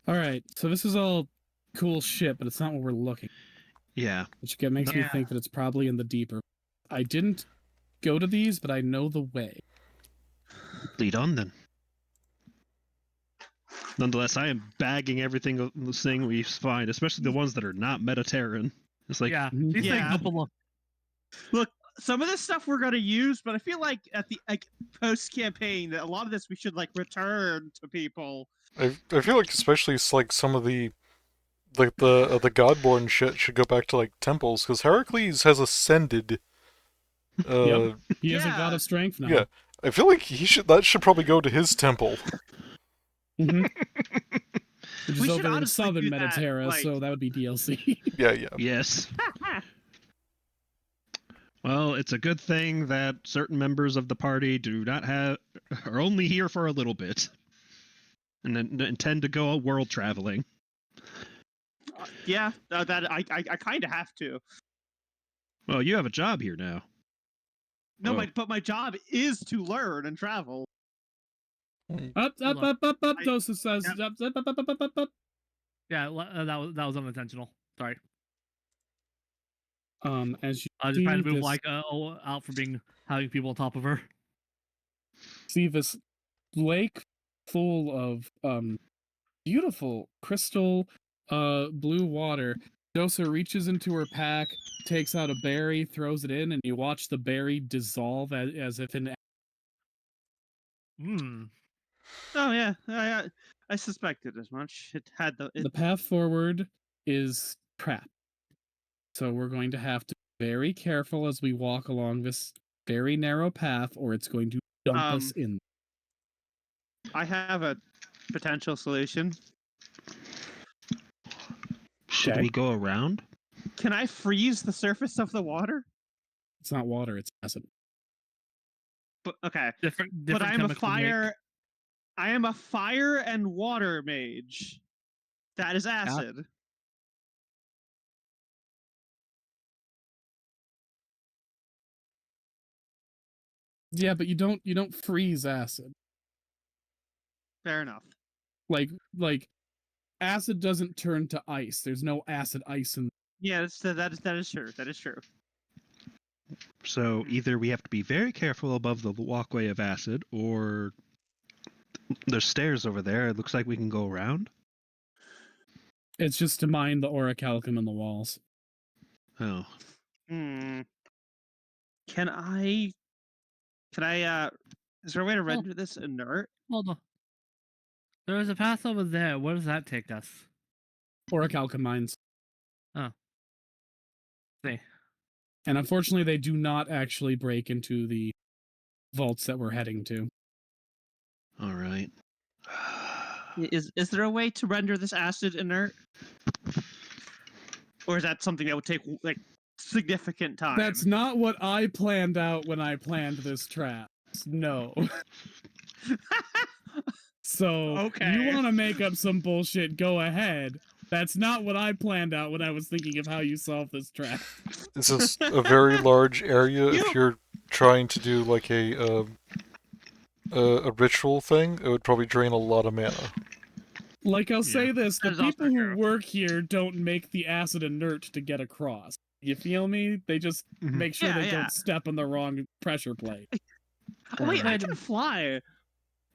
All right, so this is all cool shit, but it's not what we're looking. Yeah. Which again makes me Yeah. think that it's probably in the deeper. I didn't go to these, but I know the way. Lead on then. Nonetheless, I am bagging everything we find, especially the ones that are not Mediterranean. It's like, yeah, Mhm. these things Yeah. don't belong. Look, some of this stuff we're gonna use, but I feel like at the post campaign, a lot of this we should like return to people. I feel like especially like some of the like the Godborn shit should go back to like temples because Heracles has ascended. Yep. He is a Yeah. god of strength now. Yeah, I feel like that should probably go to his temple. Mhm. Which We is should over in honestly southern do that, Mediterranean, like- so that would be DLC. Yeah. yes. Well, it's a good thing that certain members of the party are only here for a little bit, and then intend to go world traveling. Yeah, that I kind of have to. Well, you have a job here now. No, Oh. but my job is to learn and travel. Up, Hold on. Dosa says. Yep. Up. Yeah, that was unintentional. Sorry. As you I was see just trying to move this, like out for having people on top of her. see this lake full of beautiful crystal blue water. Dosa reaches into her pack, takes out a berry, throws it in, and you watch the berry dissolve as if in. Hmm. Oh yeah, I suspected as much. It had The path forward is trapped. So we're going to have to be very careful as we walk along this very narrow path, or it's going to dump us in. I have a potential solution. Should Okay. we go around? Can I freeze the surface of the water? It's not water, it's acid. But okay, Different but I am a chemical make. fire. I am a fire and water mage. That is acid. Yeah, but you don't freeze acid. Fair enough. Like acid doesn't turn to ice. There's no acid ice in. Yeah, that is true. That is true. So either we have to be very careful above the walkway of acid, or there's stairs over there. It looks like we can go around. It's just to mine the orichalcum in the walls. Oh, Hmm. Can I? Is there a way to render this inert? Hold on. There is a path over there. Where does that take us? Orichalcum mines. See. And unfortunately they do not actually break into the vaults that we're heading to. all right. Is there a way to render this acid inert? Or is that something that would take like significant time? That's not what I planned out when I planned this trap. No. So Okay. you want to make up some bullshit, go ahead. That's not what I planned out when I was thinking of how you solve this trap. This is a very large area. If you're trying to do like a ritual thing, it would probably drain a lot of mana. Like, I'll say this, the That is also people who true. work here don't make the acid inert to get across. You feel me? They just Mhm. make sure Yeah, they yeah. don't step on the wrong pressure plate. Wait, I Wait a can fly.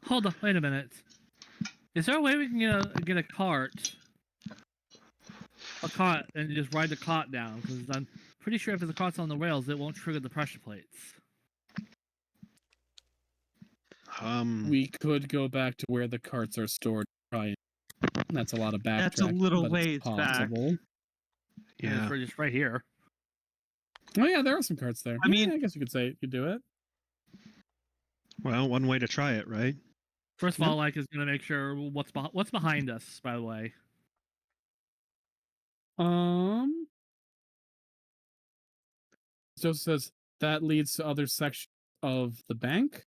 Hold on. Wait a minute. Is there a way we can get a cart? A cart and just ride the cart down? Because I'm pretty sure if the cart's on the rails, it won't trigger the pressure plates. We could go back to where the carts are stored. Try and that's a lot of backtracking. That's a little but ways it's back. possible. Yeah. It's just right here. Oh yeah, there are some carts there. I mean- I guess you could say you could do it. Well, one way to try it, right? First of Yep. all, like, is gonna make sure what's behind us. By the way, Joseph says that leads to other sections of the bank.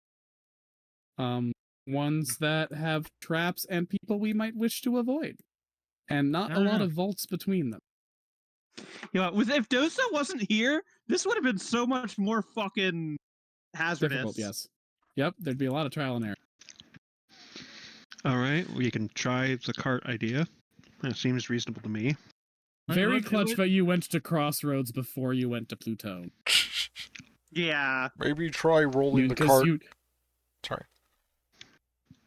Ones that have traps and people we might wish to avoid. and not a lot of vaults between them. You know, if Dosa wasn't here, this would have been so much more fucking hazardous. Difficult, yes. Yep, there'd be a lot of trial and error. All right, we can try the cart idea. That seems reasonable to me. Very clutch that you went to Crossroads before you went to Plutone. Yeah. Maybe try rolling the cart. Sorry.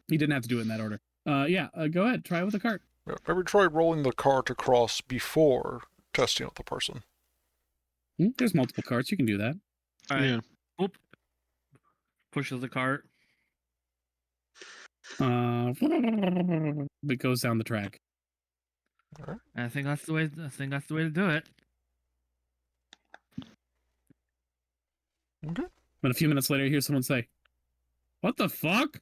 You didn't have to do it in that order. Go ahead. Try with the cart. Yeah, maybe try rolling the cart across before testing out the person. There's multiple carts. You can do that. All right. Yeah. Oop. Pushes the cart. It goes down the track. All right. I think that's the way. To do it. Okay. But a few minutes later, you hear someone say, "What the fuck?"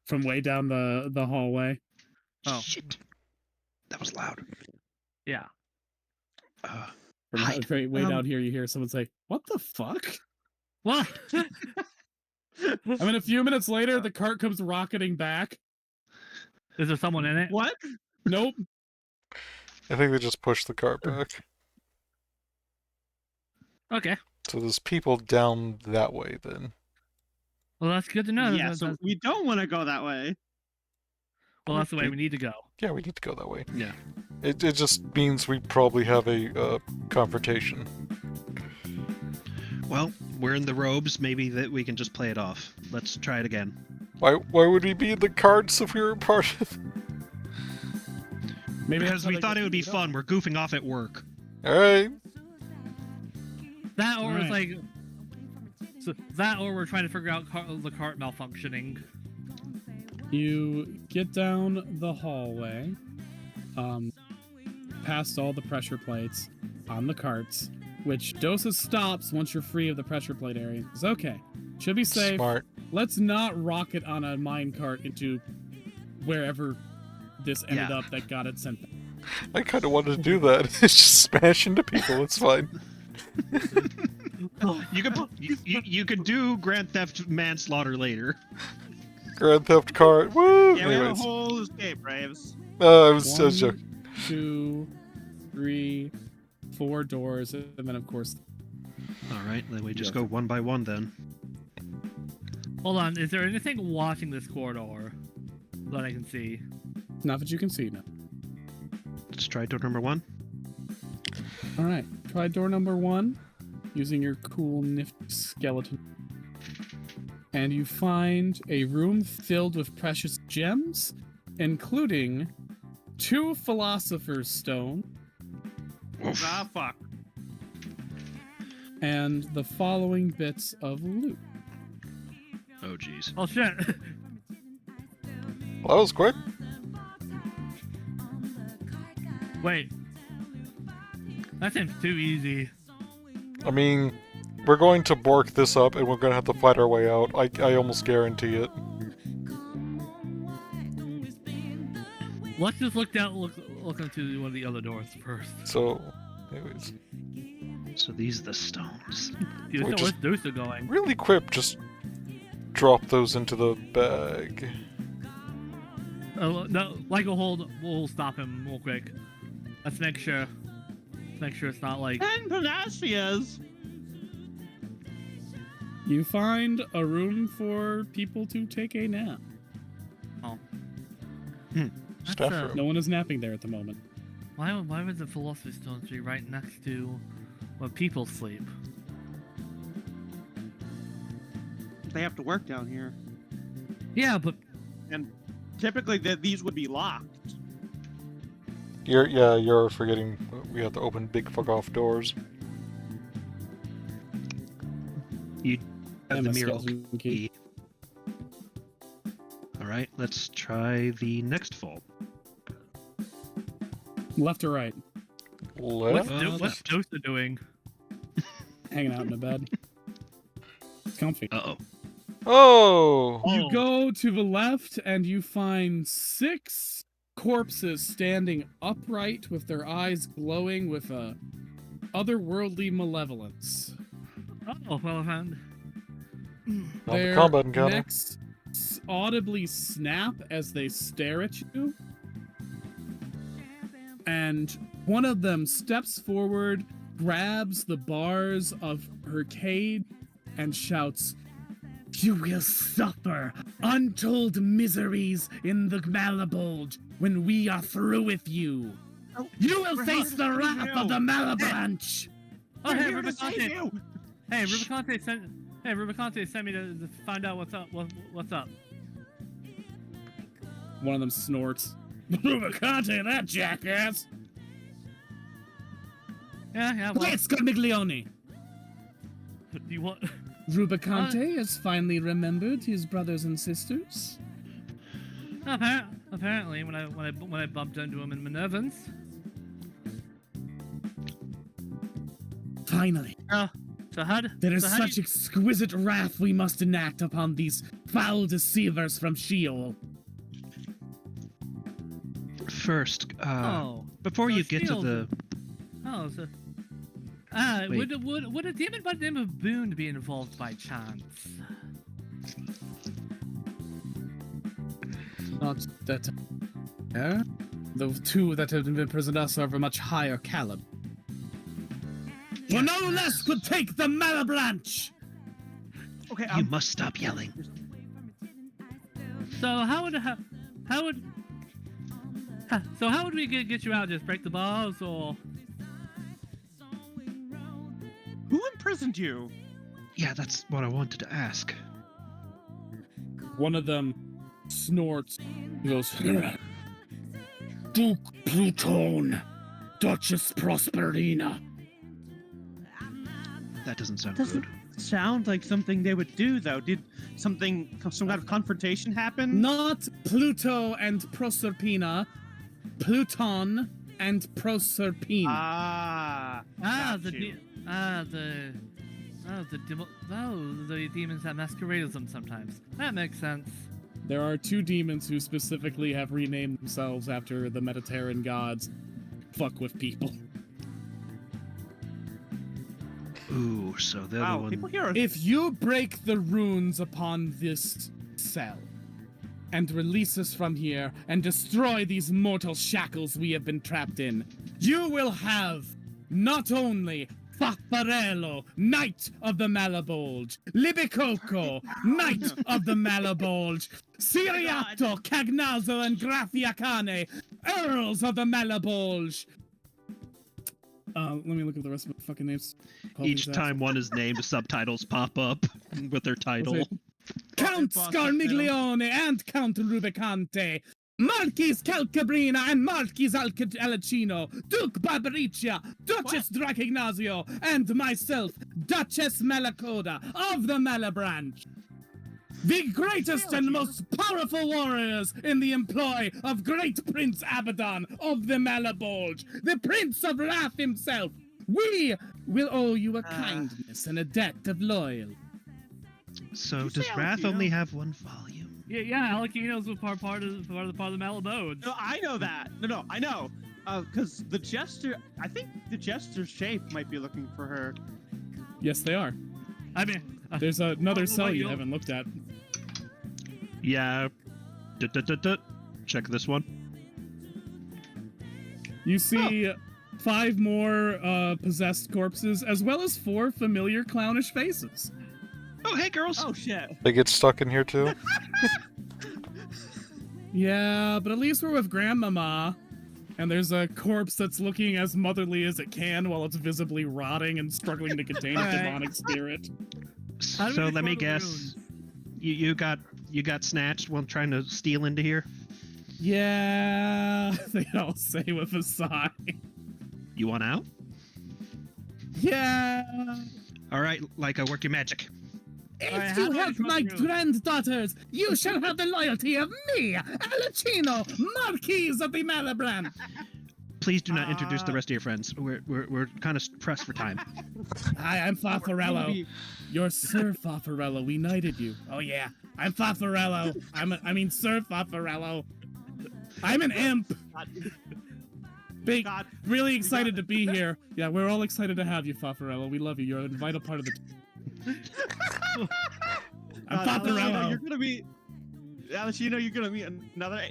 from way down the hallway. Oh. Shit. That was loud. Yeah. From way down here, you hear someone say, "What the fuck?" What? I mean, a few minutes later, the cart comes rocketing back. Is there someone in it? What? Nope. I think they just pushed the cart back. Okay. So there's people down that way then. Well, that's good to know. Yeah, so we don't want to go that way. Well, that's the way we need to go. Yeah, we need to go that way. Yeah. It just means we probably have a confrontation. Well, we're in the robes. Maybe that we can just play it off. Let's try it again. Why would we be in the carts if we were part of... Maybe Because we thought it would be fun. We're goofing off at work. Alright. That or Right. it's like. So that or we're trying to figure out the cart malfunctioning. You get down the hallway, past all the pressure plates on the carts, which Dosa stops once you're free of the pressure plate area. It's okay. Should be safe. Smart. Let's not rocket on a minecart into wherever this ended Yeah. up that got it sent back. I kind of wanted to do that. It's just smash into people. It's fine. You could do Grand Theft Manslaughter later. Grand Theft Cart. Woo! Yeah, we have a Anyways. whole escape, Braves. I was joking. 2, 3, 4 doors, and then of course. All right, then we just Yeah. go one by one then. Hold on. Is there anything watching this corridor that I can see? Not that you can see now. Let's try door number 1. All right, try door number 1 using your cool nifty skeleton. And you find a room filled with precious gems, including 2 Philosopher's Stone Ah, fuck. and the following bits of loot. Oh, jeez. Oh shit! Well, that was quick. Wait. That seems too easy. I mean, we're going to bork this up and we're going to have to fight our way out. I almost guarantee it. Let's just look into one of the other doors first. So, anyways. So these are the stones. Dude, We so just- where's Dusa going? Really quick, just drop those into the bag. No, we'll stop him real quick. Let's make sure it's not like. 10 panaceas! You find a room for people to take a nap. That's, Staff room. No one is napping there at the moment. why would the Philosopher's Stones be right next to where people sleep? They have to work down here. Yeah, but And typically these would be locked. You're forgetting we have to open big fuck off doors. You have And the a miracle skeleton key. key. All right, let's try the next vault. Left or right? Left? what's Dusa doing? Hanging out in a bed. It's comfy. Uh-oh. Oh! You Oh. go to the left and you find 6 corpses standing upright with their eyes glowing with a otherworldly malevolence. Oh, well found. On the Their combat encounter. necks audibly snap as they stare at you. and one of them steps forward, grabs the bars of her cage, and shouts, "You will suffer untold miseries in the Malabulge when we are through with you. Oh, You will we're face the helping wrath you. of the Malabranch." Oh, We're hey, here to save Rubicante. you. Hey, Rubicante sent me to find out what's up. What's up? One of them snorts. "Rubicante, that jackass!" Yeah. Well, It's Scarmiglione. do you want? Rubicante has finally remembered his brothers and sisters. Apparently, when I bumped into him in Minervans. Finally. So how? There is so how such exquisite wrath we must enact upon these foul deceivers from Sheol. First, Oh. before so you get to Shield- the Oh, so. Wait. Would a demon by the name of Boone be involved by chance? Not that. The two that have imprisoned us are of a much higher caliber. For no less could take the Malabranch! Okay, you must stop yelling. So how would we get you out? Just break the bars, or? who imprisoned you? Yeah, that's what I wanted to ask. One of them snorts. He goes, "Duke Plutone, Duchess Prosperina." That doesn't sound Doesn't good. sound like something they would do, though. Did some kind of confrontation happen? Not Pluto and Proserpina, Pluton and Proserpina. The demons that masquerade as them sometimes. That makes sense. There are two demons who specifically have renamed themselves after the Mediterranean gods. Fuck with people. Ooh, so they're Wow, the people one. here are... If you break the runes upon this cell and release us from here and destroy these mortal shackles we have been trapped in, you will have not only Faffarello, Knight of the Malabulge, Libicoco, Knight of the Malabulge, Siriato, Cagnazzo, and Graffiacane, Earls of the Malabulge. Let me look at the rest of the fucking names. Call Each these time one is named, subtitles pop up with their title. Count Scarmiglione and Count Rubicante, Marquis Calcabrina and Marquis Alicino, Duke Barbaricia, Duchess Dracignazio, and myself, Duchess Malacoda of the Malabranch. The greatest and most powerful warriors in the employ of great Prince Abaddon of the Malabulge, the Prince of Wrath himself. We will owe you a kindness and a debt of loyalty. So Did you does say Wrath Alicino? only have one volume? Yeah. Alicino's a part of the Malabode. No, I know that. No, I know. Because the Jester... I think the Jester's shape might be looking for her. Yes, they are. I mean, There's another cell wait, you you'll- haven't looked at. Yeah. Check this one. You see 5 more possessed corpses, as well as 4 familiar clownish faces. Oh, hey, girls. Oh, shit. They get stuck in here too. Yeah, but at least we're with Grandmama. And there's a corpse that's looking as motherly as it can while it's visibly rotting and struggling to contain a Alright. demonic spirit. How do we So get let me all the guess. runes? You got snatched while trying to steal into here? Yeah, they all say with a sigh. You want out? Yeah. All right, Leica, work your magic. If Alright, how you do I help trust my you? granddaughters, you shall have the loyalty of me, Alicino, Marquis of the Malabran. Please do not introduce the rest of your friends. We're kind of pressed for time. Hi, I'm Faffarello. You're Sir Faffarello. We knighted you. Oh yeah, I'm Faffarello. I mean Sir Faffarello. I'm an imp. Big, God. really excited to be here. Yeah, we're all excited to have you, Faffarello. We love you. You're a vital part of the. I'm Alicino, Faffarello. you're gonna be... Alice, you know you're gonna meet another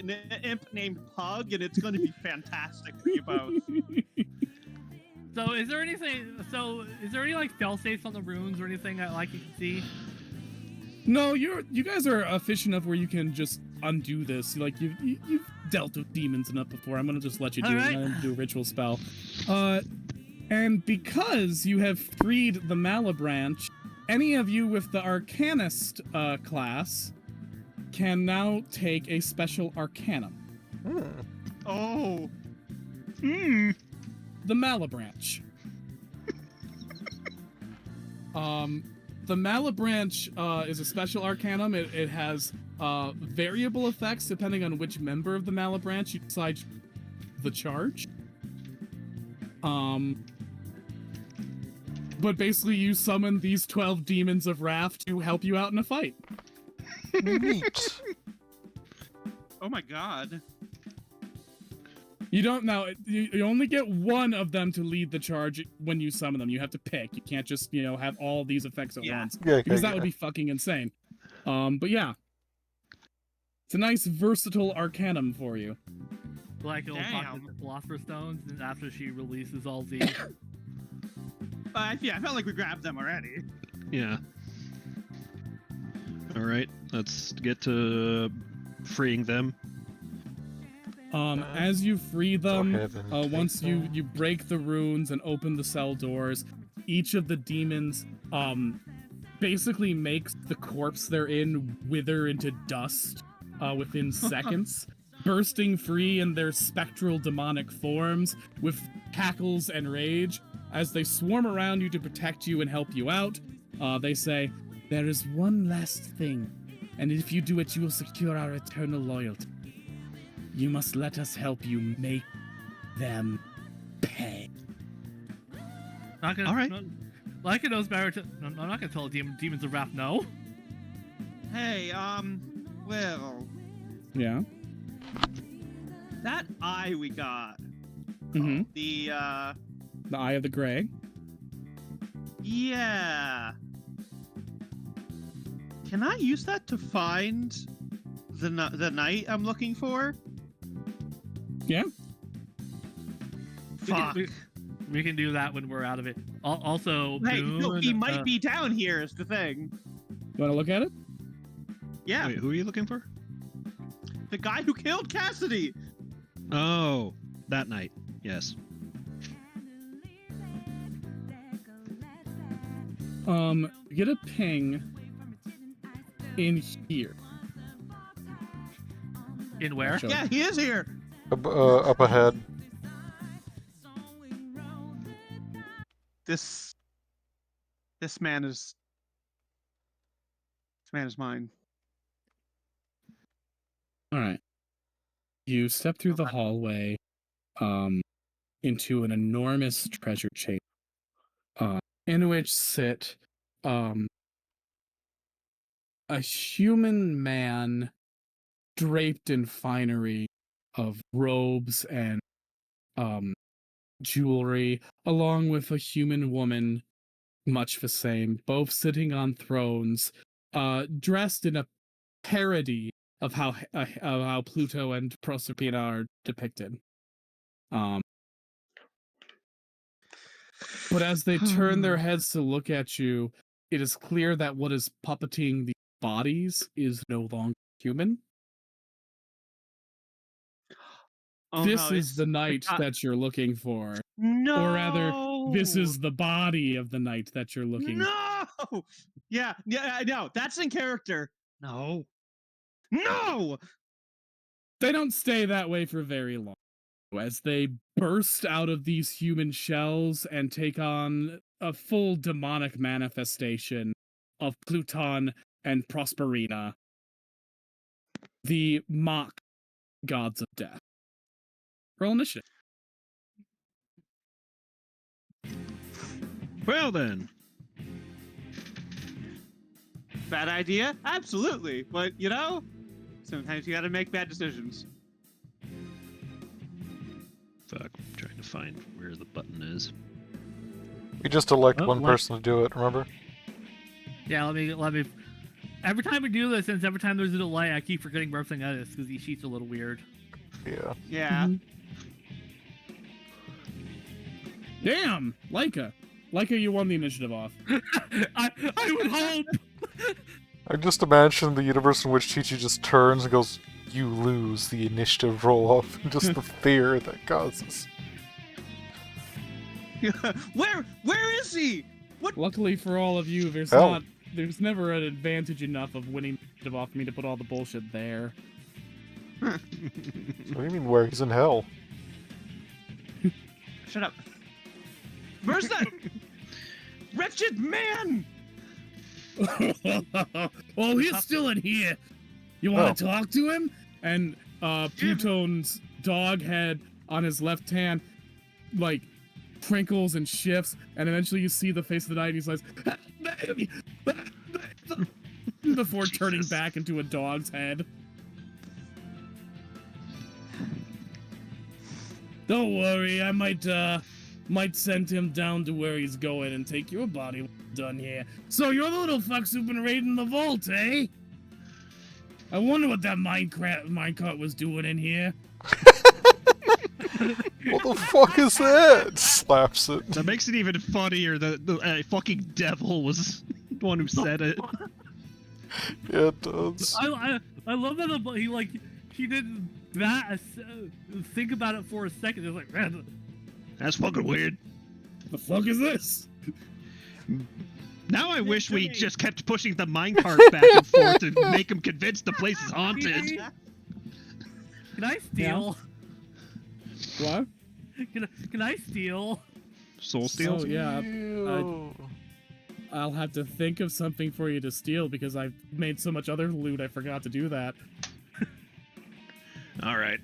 imp named Pug, and it's gonna be fantastic for you both. So is there anything? So is there any like fail safes on the runes or anything that like you can see? No, you guys are efficient enough where you can just undo this. Like you've dealt with demons enough before. I'm gonna just let you do it. I'm gonna do a ritual spell. And because you have freed the Malabranch, any of you with the Arcanist class can now take a special Arcanum. Oh. Hmm. The Malabranch. The Malabranch is a special Arcanum. It has variable effects depending on which member of the Malabranch you decide the charge. But basically you summon these 12 demons of wrath to help you out in a fight. Neat. Oh my god. You don't now. You only get one of them to lead the charge when you summon them. You have to pick. You can't just have all these effects at once because that would be fucking insane. But yeah, it's a nice versatile Arcanum for you. Like it'll talk to the Philosopher's Stones, and after she releases all the. Yeah, I felt like we grabbed them already. Yeah. All right, let's get to freeing them. As you free them, ahead once you break the runes and open the cell doors, each of the demons basically makes the corpse they're in wither into dust within seconds, bursting free in their spectral demonic forms with cackles and rage. As they swarm around you to protect you and help you out, they say, "There is one last thing, and if you do it, you will secure our eternal loyalty. You must let us help you make them pay." Not gonna, All right. Like it knows better to. I'm not gonna tell the demons of wrath no. Hey, well, Yeah. that eye we got. Mm-hmm. The Eye of the Grey. yeah. Can I use that to find the knight I'm looking for? Yeah. Fuck. We can do that when we're out of it. Also, Hey, no, he Boone, might be down here is the thing. You want to look at it? Yeah, Wait, who are you looking for? the guy who killed Cassidy. Oh, that night. Yes. Get a ping in here. In where? Sure. Yeah, he is here. Up ahead. This man is mine. All right. You step through the hallway, into an enormous treasure chamber, in which sit, a human man draped in finery of robes and, jewelry, along with a human woman, much the same, both sitting on thrones, dressed in a parody of how Pluto and Proserpina are depicted. But as they turn their heads to look at you, it is clear that what is puppeting the bodies is no longer human. Oh, This no, is the knight not- that you're looking for. No. Or rather, this is the body of the knight that you're looking for. No. Yeah, no, that's in character. No. No. They don't stay that way for very long. As they burst out of these human shells and take on a full demonic manifestation of Plutone and Prosperina, the mock gods of death. Roll initiative. Well then. Bad idea? Absolutely. But, sometimes you gotta make bad decisions. Fuck. I'm trying to find where the button is. We just elect Oh, one what? person to do it, remember? Yeah, let me Every time we do this, since every time there's a delay, I keep forgetting Murphing Edis because these sheets are a little weird. Yeah. Yeah. Damn, Leica, you won the initiative off. I would hope. I just imagine the universe in which Chi-Chi just turns and goes, "You lose the initiative roll-off," and just the fear that causes. Where is he? What? Luckily for all of you, there's Hell. there's never an advantage enough of winning initiative off me to put all the bullshit there. What do you mean where? He's in hell. Shut up. Where's that wretched man? Oh, he's still in here. You want to talk to him? And Plutone's dog head on his left hand, like, crinkles and shifts, and eventually you see the face of the knight, and he's like, "Baby, before turning back into a dog's head. Don't worry, I might send him down to where he's going and take your body when we're done here. So you're the little fucks who've been raiding the vault, eh? I wonder what that minecart was doing in here. What the fuck is that? Slaps it. That makes it even funnier that the fucking devil was the one who said it. Yeah, it does. I love that he didn't think about it for a second. It's like, man, That's fucking weird. The fuck is this? Now I wish we just kept pushing the minecart back and forth to make him convinced the place is haunted. can I steal? What? Can I steal? Soul steal? Oh, yeah. I'll have to think of something for you to steal because I've made so much other loot I forgot to do that. Alright.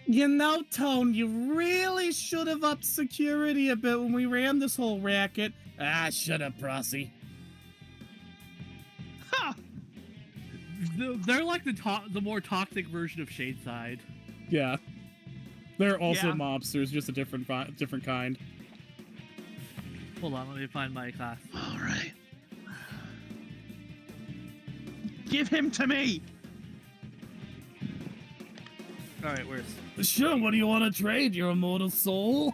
You know, Tone, you really should have upped security a bit when we ran this whole racket. Ah, shut up, Prosy. Ha! They're like the more toxic version of Shadeside. Yeah. They're also Yeah. mobsters, just a different kind. Hold on, let me find my class. Alright. Give him to me. Alright, where's... Sure, what do you want to trade, your immortal soul?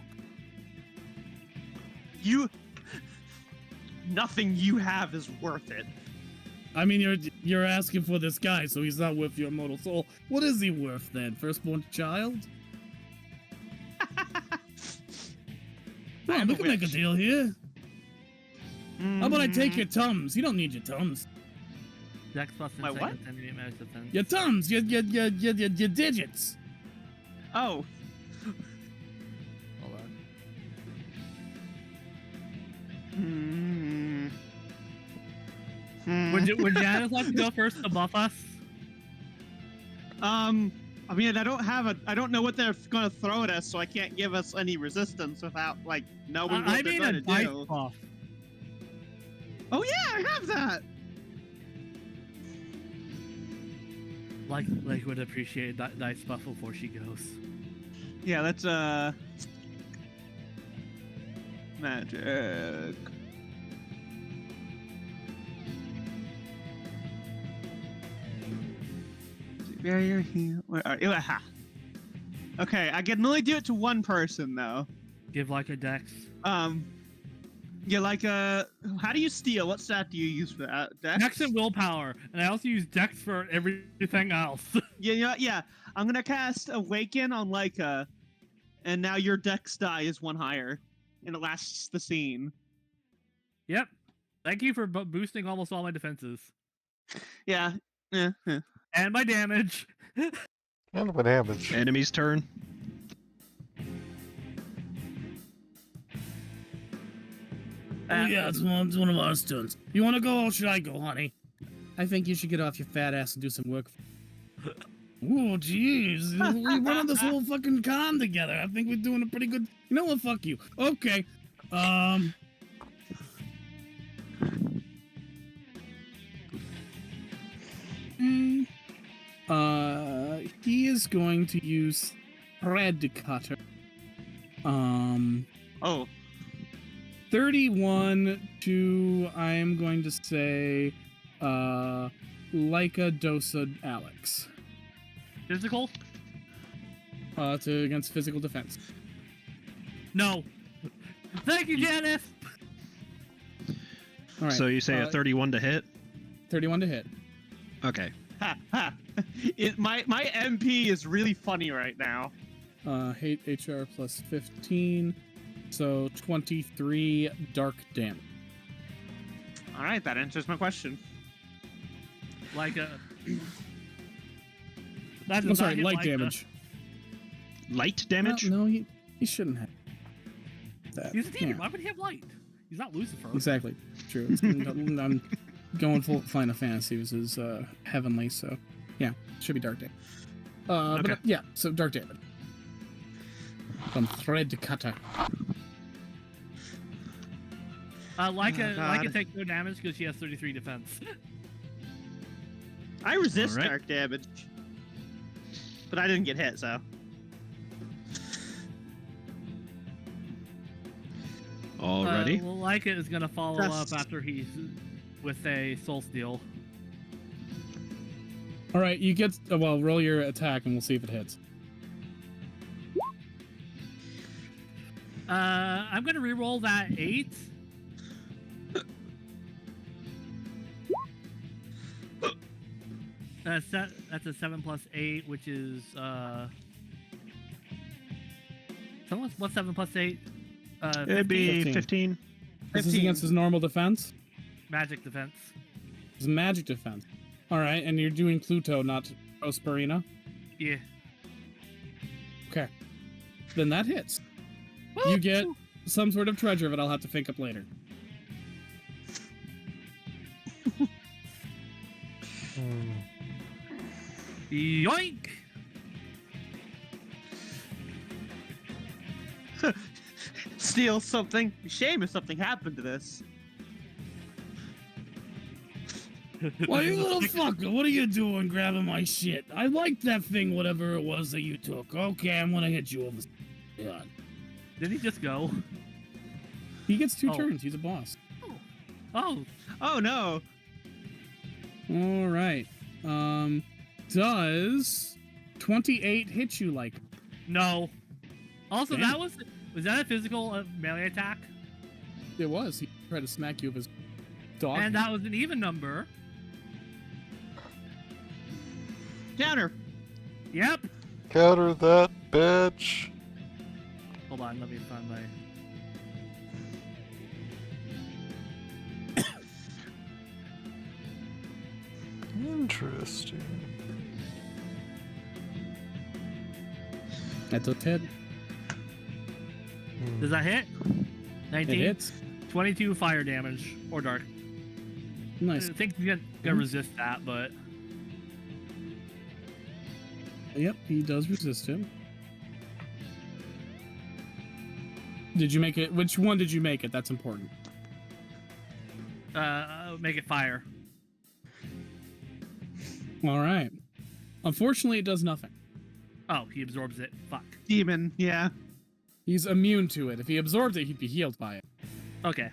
Nothing you have is worth it. I mean, you're asking for this guy, so he's not worth your immortal soul. What is he worth, then? Firstborn child? Well, we can make a deal here. How about I take your Tums? You don't need your Tums. Dex plus My insight what? and 10 damage defense. Your Tums, your digits. Oh, Hold on. Would Janice like to go first to buff us? I mean, I don't know what they're gonna throw at us, so I can't give us any resistance without like knowing what I they're mean gonna a dice do. buff. Oh yeah, I have that. Like would appreciate that dice buff before she goes. Yeah, that's magic. Barrier heal. Where are you? Aha. Okay, I can only do it to one person though. Give like a dex. Yeah, like how do you steal? What stat do you use for that? Dex and willpower, and I also use dex for everything else. Yeah. I'm gonna cast Awaken on Leica, and now your dex die is one higher, and it lasts the scene. Yep. Thank you for boosting almost all my defenses. Yeah. Yeah. And my damage. And my damage. Enemy's turn. Oh yeah, it's one of our turns. You want to go, or should I go, honey? I think you should get off your fat ass and do some work. Oh, jeez. We running this whole fucking con together. I think we're doing a pretty good... You know what? Fuck you. Okay. He is going to use Thread Cutter. Oh. 31 to, I am going to say, Leica Dosa Alex. Physical? Against physical defense. No. Thank you, Janice. All right. So you say a 31 to hit? 31 to hit. Okay. Ha ha. My MP is really funny right now. Hate HR plus 15, so 23 dark damage. All right, that answers my question. Like a. That does I'm not sorry, hit light like a- damage. Light damage? No, he shouldn't have that. He's a demon. Yeah, Why would he have light? He's not Lucifer. exactly. True. I'm going full Final Fantasy. This is heavenly, so yeah, should be dark damage. Okay. But yeah, so dark damage. From thread cutter. Leica God. takes no damage because she has 33 defense. I resist All right. dark damage, but I didn't get hit, so. Alrighty. Well, Leica is gonna follow Just- up after he's with a soul steal. All right, you get roll your attack and we'll see if it hits. I'm gonna re-roll that 8. That's a 7 plus 8, which is what's 7 plus 8? It'd be 15. 15. This is 15. against his normal defense. Magic defense. It's magic defense. All right, and you're doing Pluto, not Prosperina. Yeah. Okay, then that hits. You get some sort of treasure that I'll have to think up later. Yoink! Steal something. Shame if something happened to this. Well, you little fucker, what are you doing grabbing my shit? I liked that thing, whatever it was that you took. Okay, I'm gonna hit you over. God. Did he just go? He gets 2 Oh. turns. He's a boss. Oh, Oh no. All right. Does 28 hit you like? no. Also, Damn. that was that a physical melee attack? It was. He tried to smack you with his dog. And that was an even number. Counter. Yep. Counter that, bitch. Hold on, let me find my. Interesting. That's a hit. Does that hit? It 19. hits. 22 fire damage or dark. Nice. I think he's gonna resist that, but Yep, he does resist him. Did you make it? Which one did you make it? That's important. make it fire. All right. Unfortunately, it does nothing. Oh, he absorbs it. Fuck. Demon. Yeah. He's immune to it. If he absorbed it, he'd be healed by it. Okay.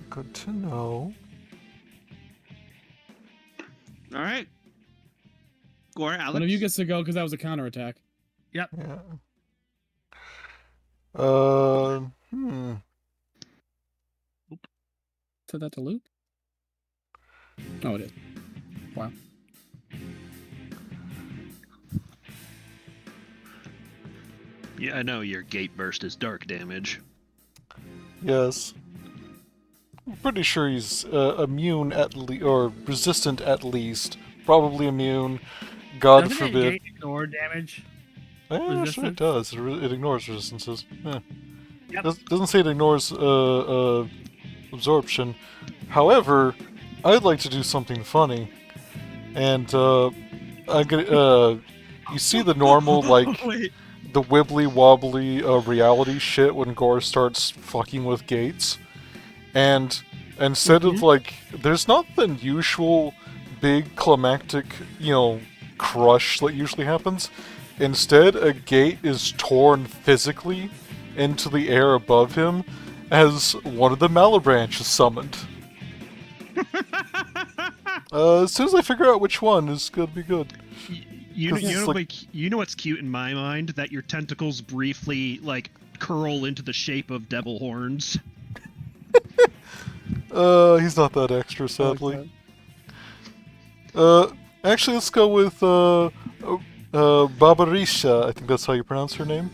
Good to know. All right. Gore, Alex. One of you gets to go because that was a counterattack. Yeah. Said that to Luke? Oh, it is. Wow. Yeah, I know your gate burst is dark damage. Yes. I'm pretty sure he's immune or resistant at least. Probably immune. God Doesn't forbid. it ignore damage? Actually, it resistance? does. It ignores resistances. Yeah. Yep. Doesn't say it ignores absorption. However, I'd like to do something funny, and I'm gonna. You see the normal like Wait. the wibbly wobbly reality shit when Gore starts fucking with gates, and instead of like, there's not the usual big climactic, crush that usually happens. Instead, a gate is torn physically into the air above him as one of the Malabranch is summoned. As soon as I figure out which one is gonna be good. You 'Cause it's like- you know what's cute in my mind? That your tentacles briefly like curl into the shape of devil horns. He's not that extra, sadly. Actually, let's go with, Babarisha. I think that's how you pronounce her name.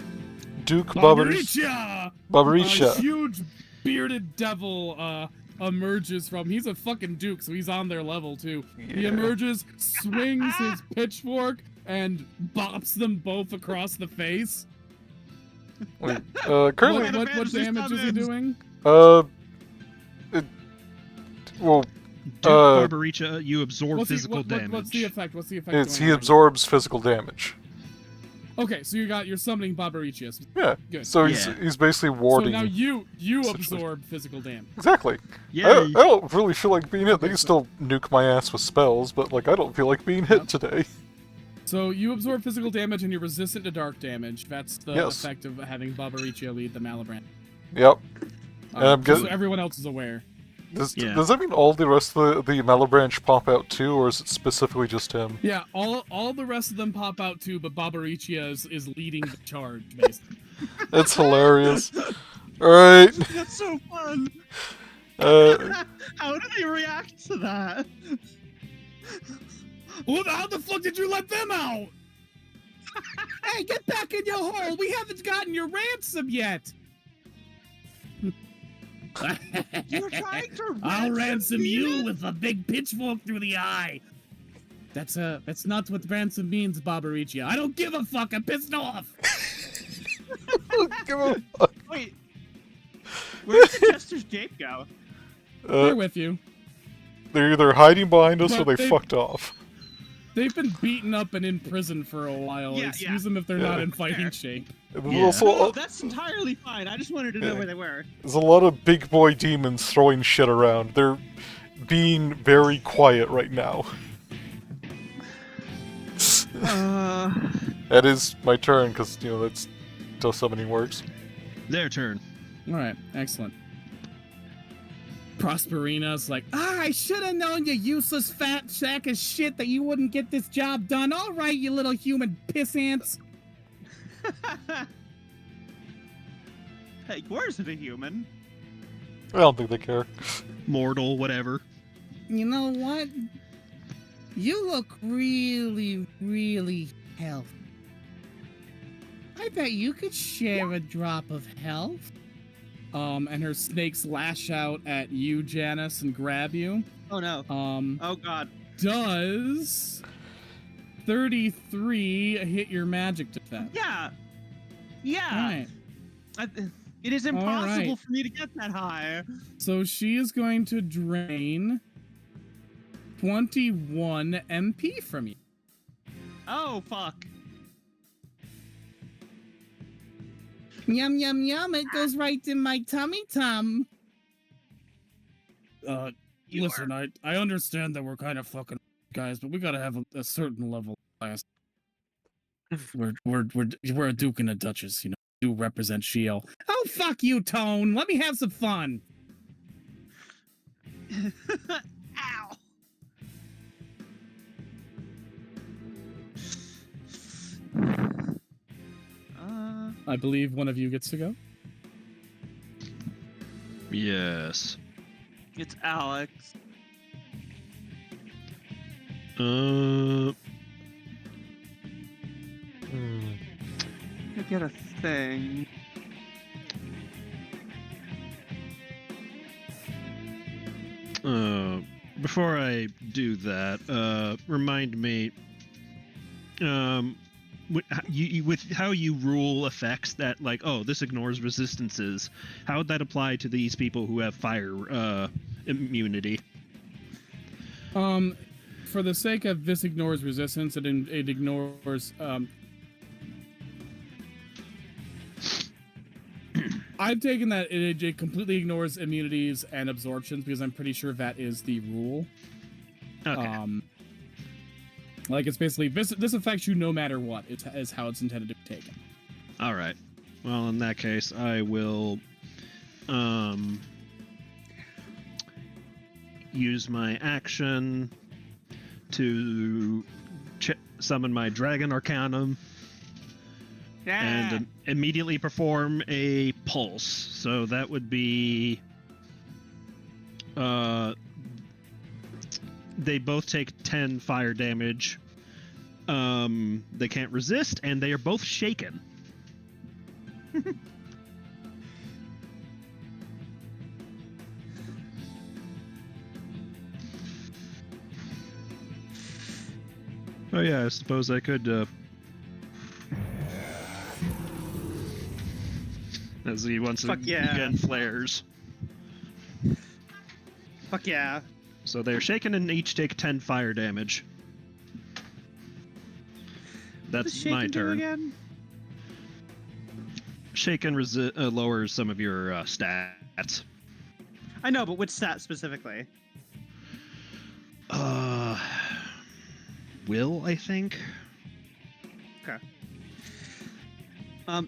Duke Babarisha. Barbariccia! Babarisha. A huge bearded devil emerges from. He's a fucking duke, so he's on their level too. He Yeah. emerges, swings his pitchfork, and bops them both across the face. Wait, What, currently, what damage is he doing? well, Duke Uh, Barbaricha, you absorb physical damage. What's the effect? What's the effect? it's going he on? absorbs physical damage. Okay, so you're summoning Barbariccia. Yeah. Good. So Yeah. he's basically So warding. now you situation. absorb physical damage. Exactly. Yeah. I don't really feel like being hit. They Okay, can so- still nuke my ass with spells, but like I don't feel like being hit Yep. today. So you absorb physical damage and you're resistant to dark damage. That's the Yes. effect of having Barbariccia lead the Malabrand. Yep. And I'm Just so good. everyone else is aware. Does that mean all the rest of the Malabranch pop out too, or is it specifically just him? Yeah, all the rest of them pop out too, but Barbariccia is leading the charge, basically. That's hilarious. Alright. That's so fun. How do they react to that? How the fuck did you let them out? Hey, get back in your hole! We haven't gotten your ransom yet! You're trying to I'll ransom me? you with a big pitchfork through the eye. That's not what ransom means, Barbariccia. I don't give a fuck. I'm pissed off. Give a fuck. Wait. Where's the Jester's Jape go? They're with you. They're either hiding behind us or But they they- fucked off. They've been beaten up and in prison for a while. Yeah, Excuse them if they're not in fighting Fair. shape. And there's Yeah. also No, that's entirely fine. I just wanted to know Yeah. where they were. there's a lot of big boy demons throwing shit around. They're being very quiet right now. That is my turn, because, that's how summoning works. Their turn. All right, excellent. Prosperina's like, I should have known, you useless fat sack of shit, that you wouldn't get this job done. All right, you little human piss ants. Hey, where's it a human? I don't think they care. Mortal, whatever. You know what? You look really, really healthy. I bet you could share a drop of health. And her snakes lash out at you, Janice, and grab you. Oh no. Oh god. Does 33 hit your magic defense? Yeah. Yeah. Alright. It is impossible right. for me to get that high. So she is going to drain 21 MP from you. Oh fuck. Yum, yum, yum. It goes right in my tummy tum. Listen, I understand that we're kind of fucking guys, but we gotta have a certain level of class. We're a duke and a duchess, do represent Shield. Oh, fuck you, Tone. Let me have some fun. Ow. I believe one of you gets to go. Yes. It's Alex. Hmm. I get a thing. Before I do that, remind me, with how you rule effects that, like, oh, this ignores resistances, how would that apply to these people who have fire immunity? For the sake of this ignores resistance, it ignores, I've taken that it completely ignores immunities and absorptions because I'm pretty sure that is the rule. Okay. Like it's basically this affects you no matter what. Is how it's intended to be taken. All right. Well, in that case, I will use my action to summon my Dragon Arcanum Yeah. and immediately perform a pulse. So that would be... they both take 10 fire damage. They can't resist, and they are both shaken. Oh yeah, I suppose I could, as he once Fuck yeah. again flares. Fuck yeah. So they're shaken and each take 10 fire damage. What That's does my shaken do turn. again? Shaken lowers some of your stats. I know, but which stat specifically? Will, I think? Okay.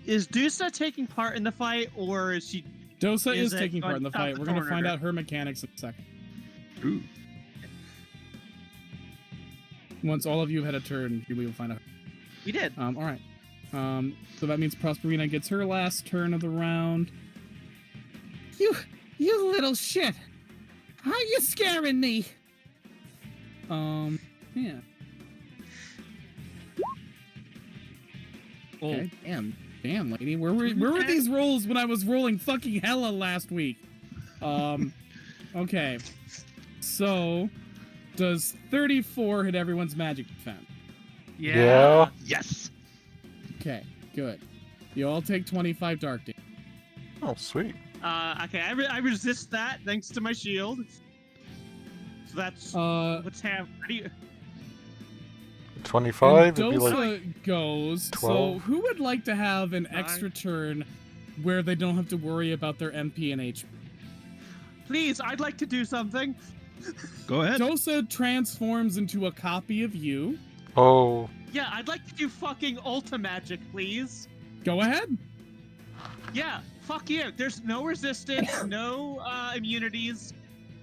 Is Dusa taking part in the fight, or is she? Dosa is it taking part in the top fight. We're going to find corner? out her mechanics in a second. Ooh. Once all of you have had a turn, we will find out. We did. All right. So that means Prosperina gets her last turn of the round. You little shit! How you scaring me? Yeah. Okay, damn, lady. Where were these rolls when I was rolling fucking hella last week? Okay. So, does 34 hit everyone's magic defense? Yeah. Yes! Okay, good. You all take 25 dark damage. Oh, sweet. Okay, I resist that thanks to my shield. So that's let's have. How do you? 25 And would be like Dosa goes. 12. So, who would like to have an 9. extra turn where they don't have to worry about their MP and HP? Please, I'd like to do something. Go ahead. Dosa transforms into a copy of you. Oh, Yeah, I'd like to do fucking Ultra Magic, please. Go ahead. Yeah, fuck you. There's no resistance, no immunities.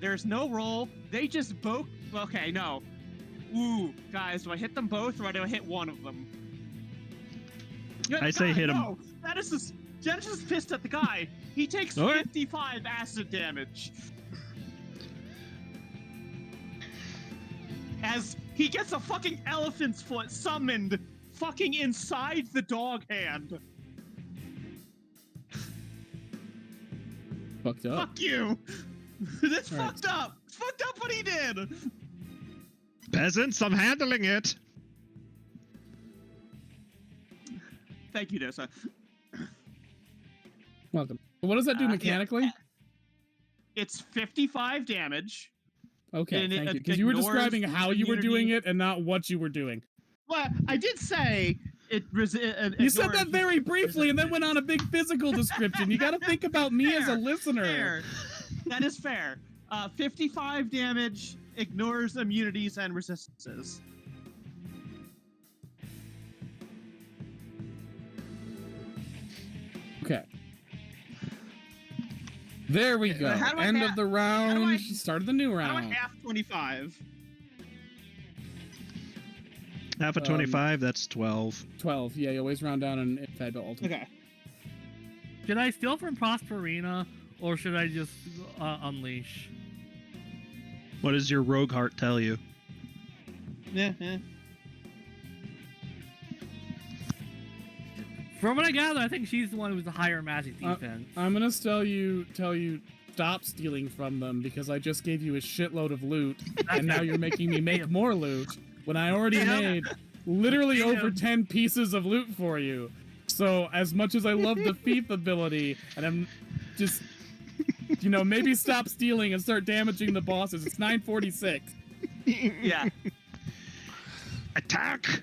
There's no roll. They just both. Okay, no. Ooh, guys, do I hit them both or do I hit one of them? I say hit him. No, Dennis is pissed at the guy. He takes All right. 55 acid damage. As he gets a fucking elephant's foot summoned fucking inside the dog hand. Fucked up. Fuck you. That's All right. fucked up. It's fucked up what he did. Peasants, I'm handling it! Thank you, Dosa. Welcome. What does that do Yeah. mechanically? It's 55 damage. Okay, And it thank you. Because you were ignores describing how you were doing immunity. it and not what you were doing. Well, I did say it. You said that very briefly and then went on a big physical description. You got to think about me as a listener. Fair. That is fair. 55 damage, ignores immunities and resistances. Okay. There we go. How do I End ha- of the how do round. I- Start of the new How round. half 25? Half of 25, that's 12. 12. Yeah, you always round down and fed to ultimate. Okay. Should I steal from Prosperina, or should I just unleash? What does your rogue heart tell you? Yeah. From what I gather, I think she's the one who's the higher magic defense. I'm gonna tell you stop stealing from them because I just gave you a shitload of loot and now you're making me make more loot when I already made literally over 10 pieces of loot for you. So as much as I love the thief ability and I'm just maybe stop stealing and start damaging the bosses. It's 9:46. Yeah. Attack!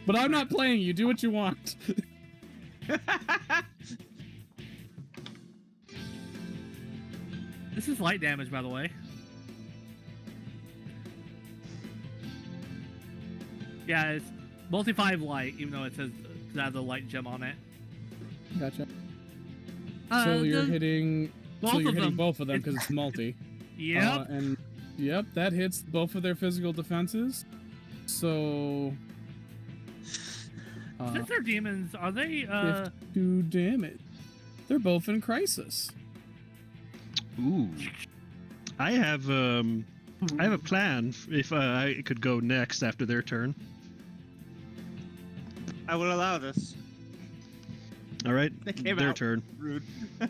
But I'm not playing you. Do what you want. This is light damage, by the way. Yeah, it's multi-5 light, even though it says it has a light gem on it. Gotcha. So you're hitting. both So you're of hitting them. both of them It's- because it's multi. Yep. And yep, that hits both of their physical defenses. So. Since they're demons, are they 52 damage. They're both in crisis. Ooh. I have a plan if I could go next after their turn. I will allow this. All right, They came their out turn. rude.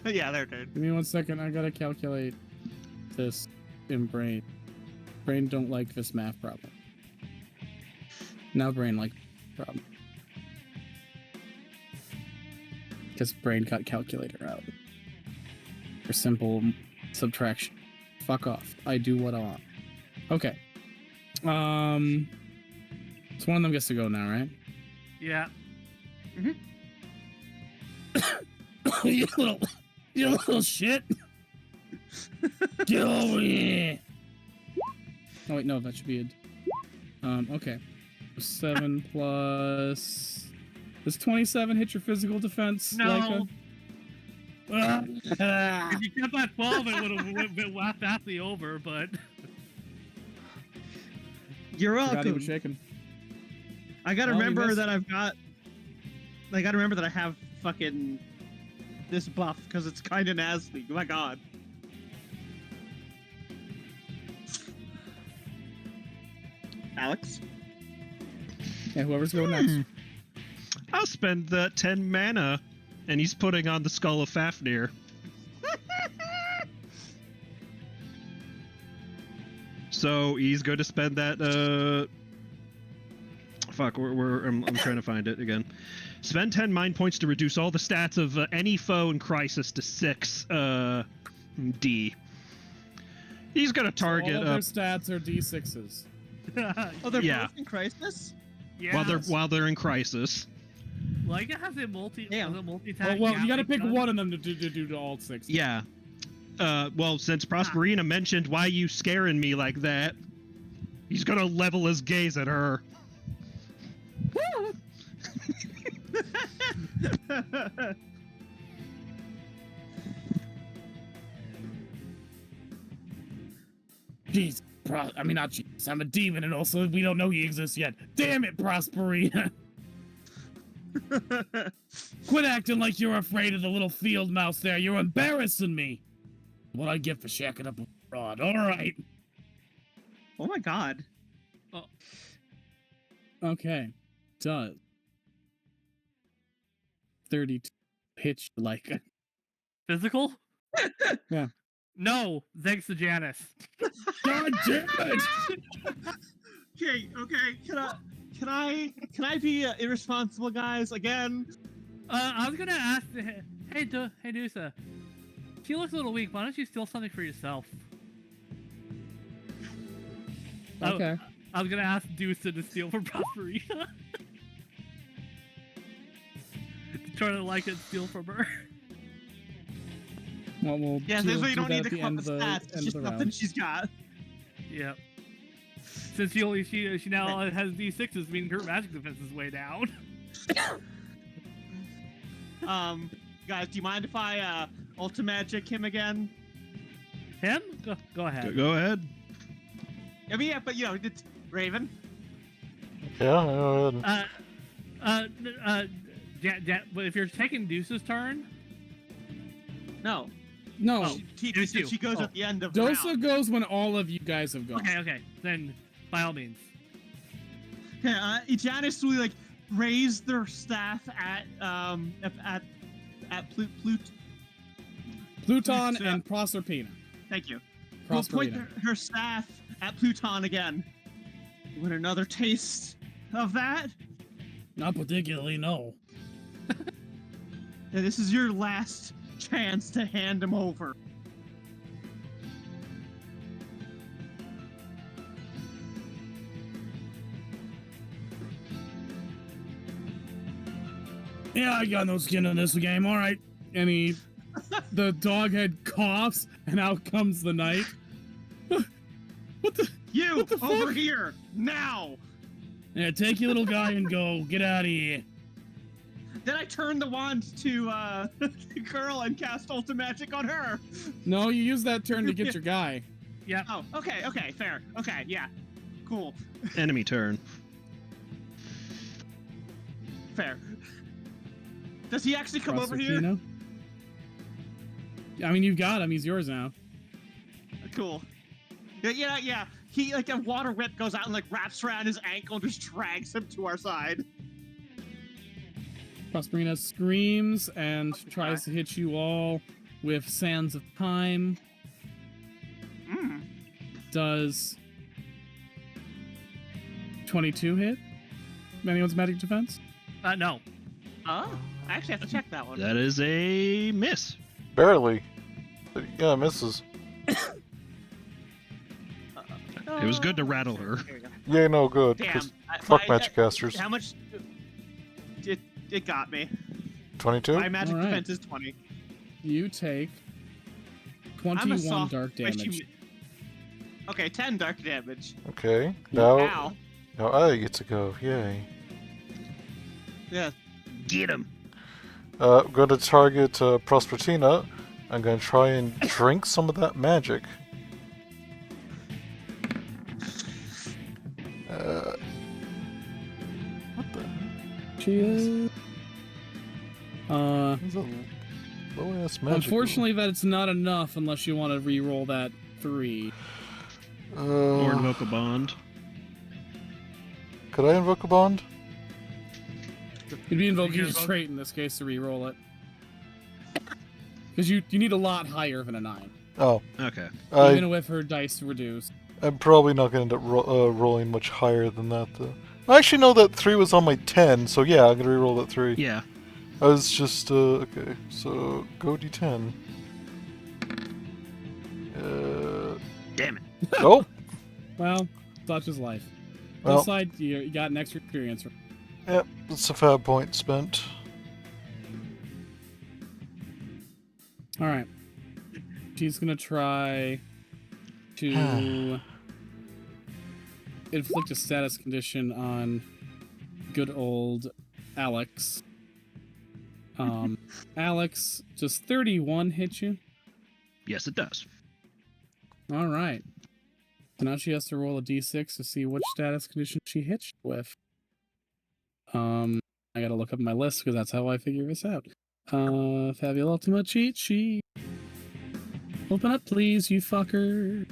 Yeah, their turn. Give me 1 second. I gotta calculate this in brain. Brain don't like this math problem. Now brain like problem. Because brain cut calculator out. For simple subtraction. Fuck off. I do what I want. Okay. So one of them gets to go now, right? Yeah. you little shit. Get over here. Oh wait, no, that should be a. Okay. 7 plus. Does 27 hit your physical defense? No. Leica? If you kept at 12, it would have been vastly over, but You're Forgot he welcome. was shaking. I gotta Well, he remember missed. that I've got. I gotta remember that I have fucking this buff because it's kind of nasty. My God. Alex. Yeah, whoever's going next. I'll spend that 10 mana, and he's putting on the Skull of Fafnir. So he's going to spend that. Fuck, I'm trying to find it again. Spend 10 mind points to reduce all the stats of any foe in Crisis to 6 D. He's going to target All of their stats are D6s. Oh, they're Yeah. both in crisis. yeah. while they're in Crisis. Leica has a multi Oh, attack. well, you gotta pick one of them to do to all 6. Yeah. Well, since Prosperina mentioned why you scaring me like that, he's going to level his gaze at her. Jeez, I mean, not jeez. I'm a demon, and also we don't know he exists yet. Damn it, Prosperina! Quit acting like you're afraid of the little field mouse there. You're embarrassing me. What I get for shacking up a fraud. All right. Oh my God. Okay. Does 32 hit you like Physical? Yeah. No, thanks to Janice. God damn it! Okay. Can I be irresponsible, guys? Again? I was gonna ask. Hey, Dusa. She looks a little weak. Why don't you steal something for yourself? Okay. I was gonna ask Dusa to steal from Prosperina. To try to like and steal from her. Well, we'll Yeah, do, this way you do don't that need at to the come end up of with the stats. It's end of just the something round. she's got. Yep. Since she now has D6s, meaning her magic defense is way down. Guys, do you mind if I ultimagic him again? Him? Go ahead. Go ahead. I mean, yeah, but you know, it's Raven. Yeah, But if you're taking Deuce's turn, No. No, She goes Oh. at the end of the Dosa round. goes when all of you guys have gone. okay. Then by all means. Okay, Janice will like raise their staff at Pluton So- and Proserpina. Thank you. We'll point Prosperina. her staff at Pluton again. You want another taste of that? Not particularly, no. Yeah, this is your last chance to hand him over. Yeah, I got no skin in this game. All right. And the dog head coughs, and out comes the knight. What the? You What the over fuck? here now! Yeah, take your little guy and go. Get out of here. Then I turn the wand to the girl and cast Ultimagic on her. No, you use that turn to get your guy. Yeah. Oh, okay, fair. Okay, yeah. Cool. Enemy turn. Fair. Does he actually come over here? Proserpina. I mean, you've got him. He's yours now. Cool. Yeah. He, like, a water whip goes out and, like, wraps around his ankle and just drags him to our side. Proserpina screams and tries to hit you all with Sands of Time. Does 22 hit? Anyone's magic defense? No. Oh, I actually have to check that one. That is a miss. Barely. Yeah, misses. It was good to rattle her. There we go. Yeah, no, good. Damn. 'Cause fuck magic casters. How much? It got me. 22? My magic Alright. defense is 20. You take I'm a 21 soft dark damage. Okay, 10 dark damage. Okay. Now Ow. I get to go. Yay. Yeah. Get him. I'm going to target Proserpina. I'm going to try and drink some of that magic. What the? She is. That's a low-ass magic. Unfortunately, that it's not enough unless you want to re-roll that 3. Or invoke a bond. Could I invoke a bond? You'd be invoking You your invoke- trait in this case to re-roll it. Because you need a lot higher than a 9. Oh, Okay. Even with her dice reduced. I'm probably not going to end up rolling much higher than that, though. I actually know that 3 was on my 10, so yeah, I'm going to re-roll that 3. Yeah. I was just, okay, so go D10. Damn it. Nope. Well, such is life. Well. This side, you got an extra experience. Yep, it's a fab point spent. Alright. She's gonna try to inflict a status condition on good old Alex. Alex, does 31 hit you? Yes, it does. Alright. So now she has to roll a d6 to see which status condition she hits you with. I gotta look up my list because that's how I figure this out. Fabulous Ultimate Cheat Sheet. Open up, please, you fucker.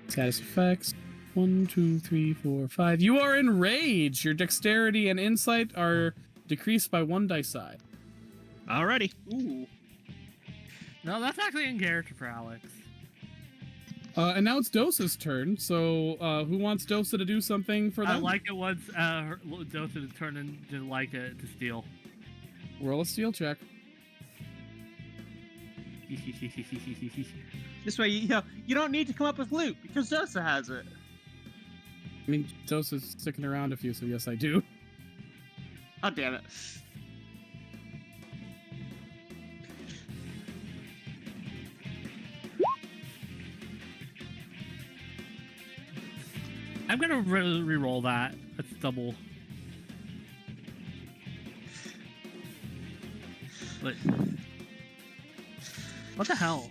Status effects. 1, 2, 3, 4, 5. You are enraged. Your dexterity and insight are decreased by 1 dice side. Alrighty. Ooh. No, that's actually in character for Alex. And now it's Dosa's turn. So, who wants Dosa to do something for I them? like it once Dota to turn into like it to steal. Roll a steal check. This way, you don't need to come up with loot because Dosa has it. I mean, Dosa's sticking around a few, so yes, I do. Oh, damn it. I'm gonna re-roll that. That's double. What the hell?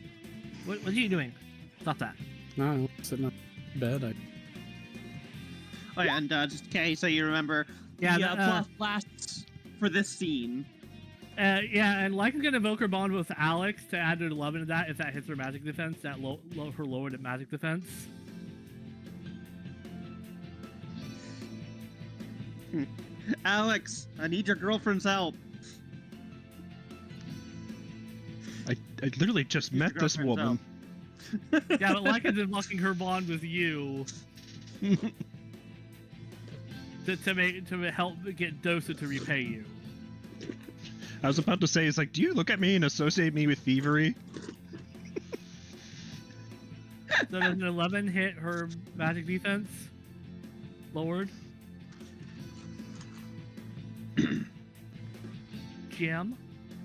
What are you doing? Stop that. No, I'm sitting on bed. Oh, yeah, and just okay, so you remember Yeah, the plus blasts for this scene. Yeah, and Lyca's gonna invoke her bond with Alex to add an 11 to that if that hits her magic defense. That her lowered magic defense. Alex, I need your girlfriend's help. I literally just met this girlfriend's woman. Yeah, but Lyca's invoking her bond with you to help get Dosa to repay you. I was about to say, it's like, do you look at me and associate me with thievery? So does an 11 hit her magic defense? Lowered? Jim?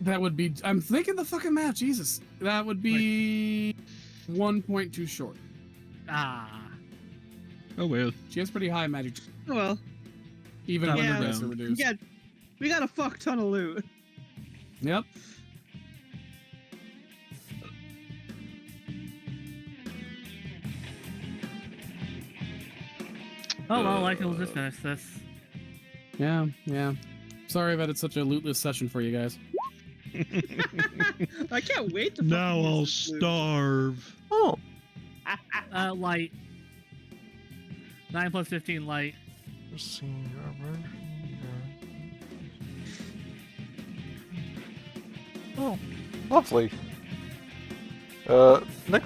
That would be. I'm thinking the fucking math. Jesus, that would be 1 point too short. Ah. Oh well. She has pretty high magic, Oh, well. even when Yeah, her dice are reduced. We got a fuck ton of loot. Yep. Oh well, like we'll just finish this. Yeah. Sorry that it's such a lootless session for you guys. I can't wait to Now fucking I'll use this loot. starve. Oh, Light. 9 plus 15 light. senior immersion. Oh, lovely.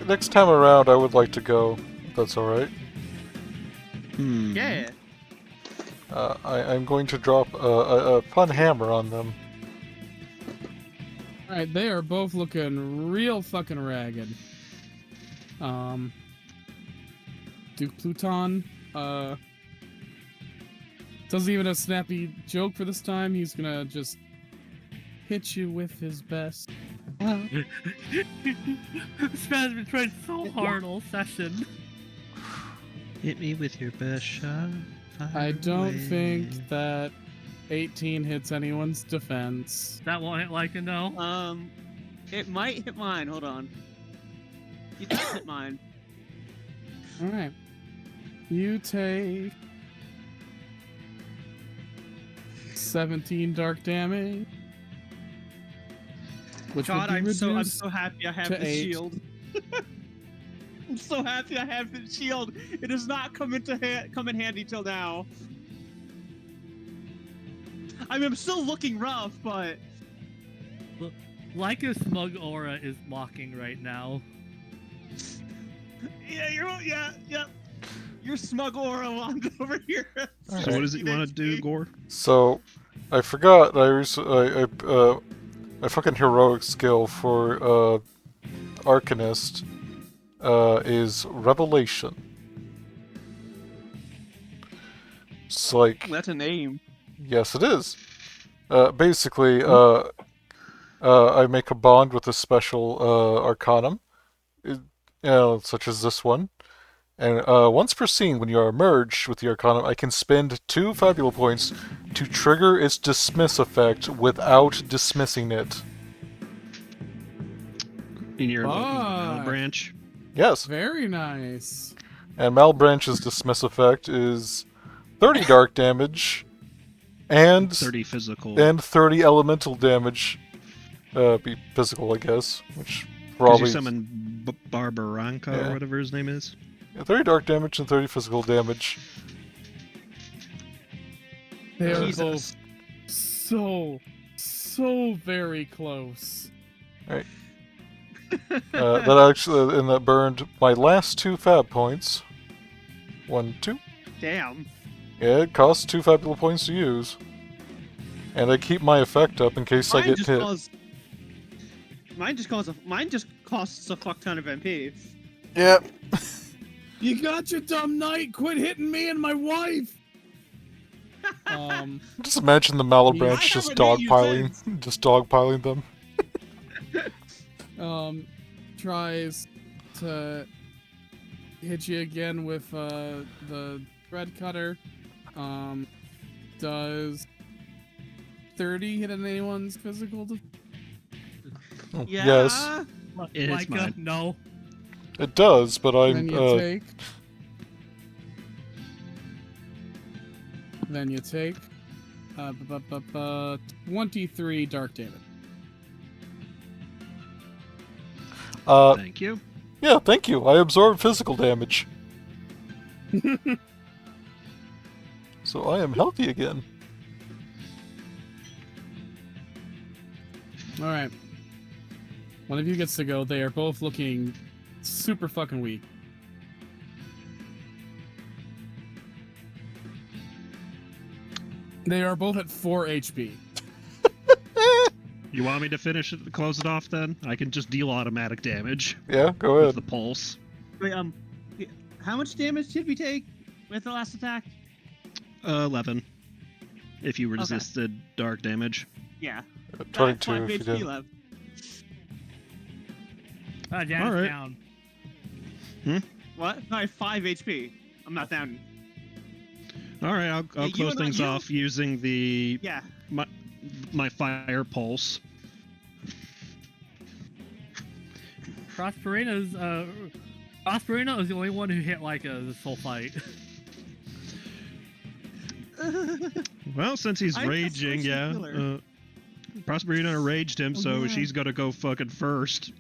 Next time around, I would like to go. If that's all right. Yeah. I'm going to drop a fun hammer on them. All right, they are both looking real fucking ragged. Duke Pluton, doesn't even have a snappy joke for this time. He's gonna just hit you with his best. This man's been trying so hard all session. Hit me with your best shot. I don't think that 18 hits anyone's defense. That won't hit like a no. It might hit mine. Hold on. It does hit mine. All right, you take 17 dark damage, which God, would be I'm so reduced happy I have to the 8. shield. I'm so happy I have the shield. It does not come in handy till now. I mean, I'm still looking rough, but Like a smug aura is mocking right now. yeah. Your smug aura wand over here. So what is it you want to do, Gore? So, I forgot. My fucking heroic skill for Arcanist is Revelation. It's like, That's a name. yes, it is. Basically, I make a bond with a special Arcanum, such as this one. And once per scene, when you are merged with the Arcanum, I can spend 2 Fabula points to trigger its dismiss effect without dismissing it. In your Fuck. branch. Yes. Very nice. And Malbranch's dismiss effect is 30 dark damage and 30 physical. and 30 elemental damage. Be physical, I guess, which 'Cause probably you summon Barbaranka Yeah. or whatever his name is. 30 dark damage and 30 physical damage. They are Jesus. both so very close. That burned my last 2 fab points. 1, 2. Damn. Yeah, it costs 2 fabula points to use. And I keep my effect up in case I get hit. Mine just costs a fuck ton of MP. Yep. You got your dumb knight. Quit hitting me and my wife. Just imagine the Malabranch just dogpiling them. Tries to hit you again with the thread cutter. Does 30 hit anyone's physical? Oh, Yeah. yes, It hits mine. No. it does, but Then I'm you take 23 dark damage. Thank you. yeah, thank you. I absorb physical damage. So I am healthy again. All right. One of you gets to go. They are both looking super fucking weak. They are both at 4 HP. You want me to close it off then? I can just deal automatic damage Yeah, go with ahead. the pulse. Wait, how much damage did we take with the last attack? 11. If you resisted dark damage. Yeah. 22 5 if you HP did. left. Jan's Alright. down. What? No, I have 5 HP. I'm not down. All right, I'll Yeah, you close and things you- off using the Yeah. my fire pulse. Prosperino is the only one who hit like this whole fight. Well, since he's I think that's raging, Spicy yeah. Killer. Prosperina raged him, Oh, so yeah. she's gotta go fucking first.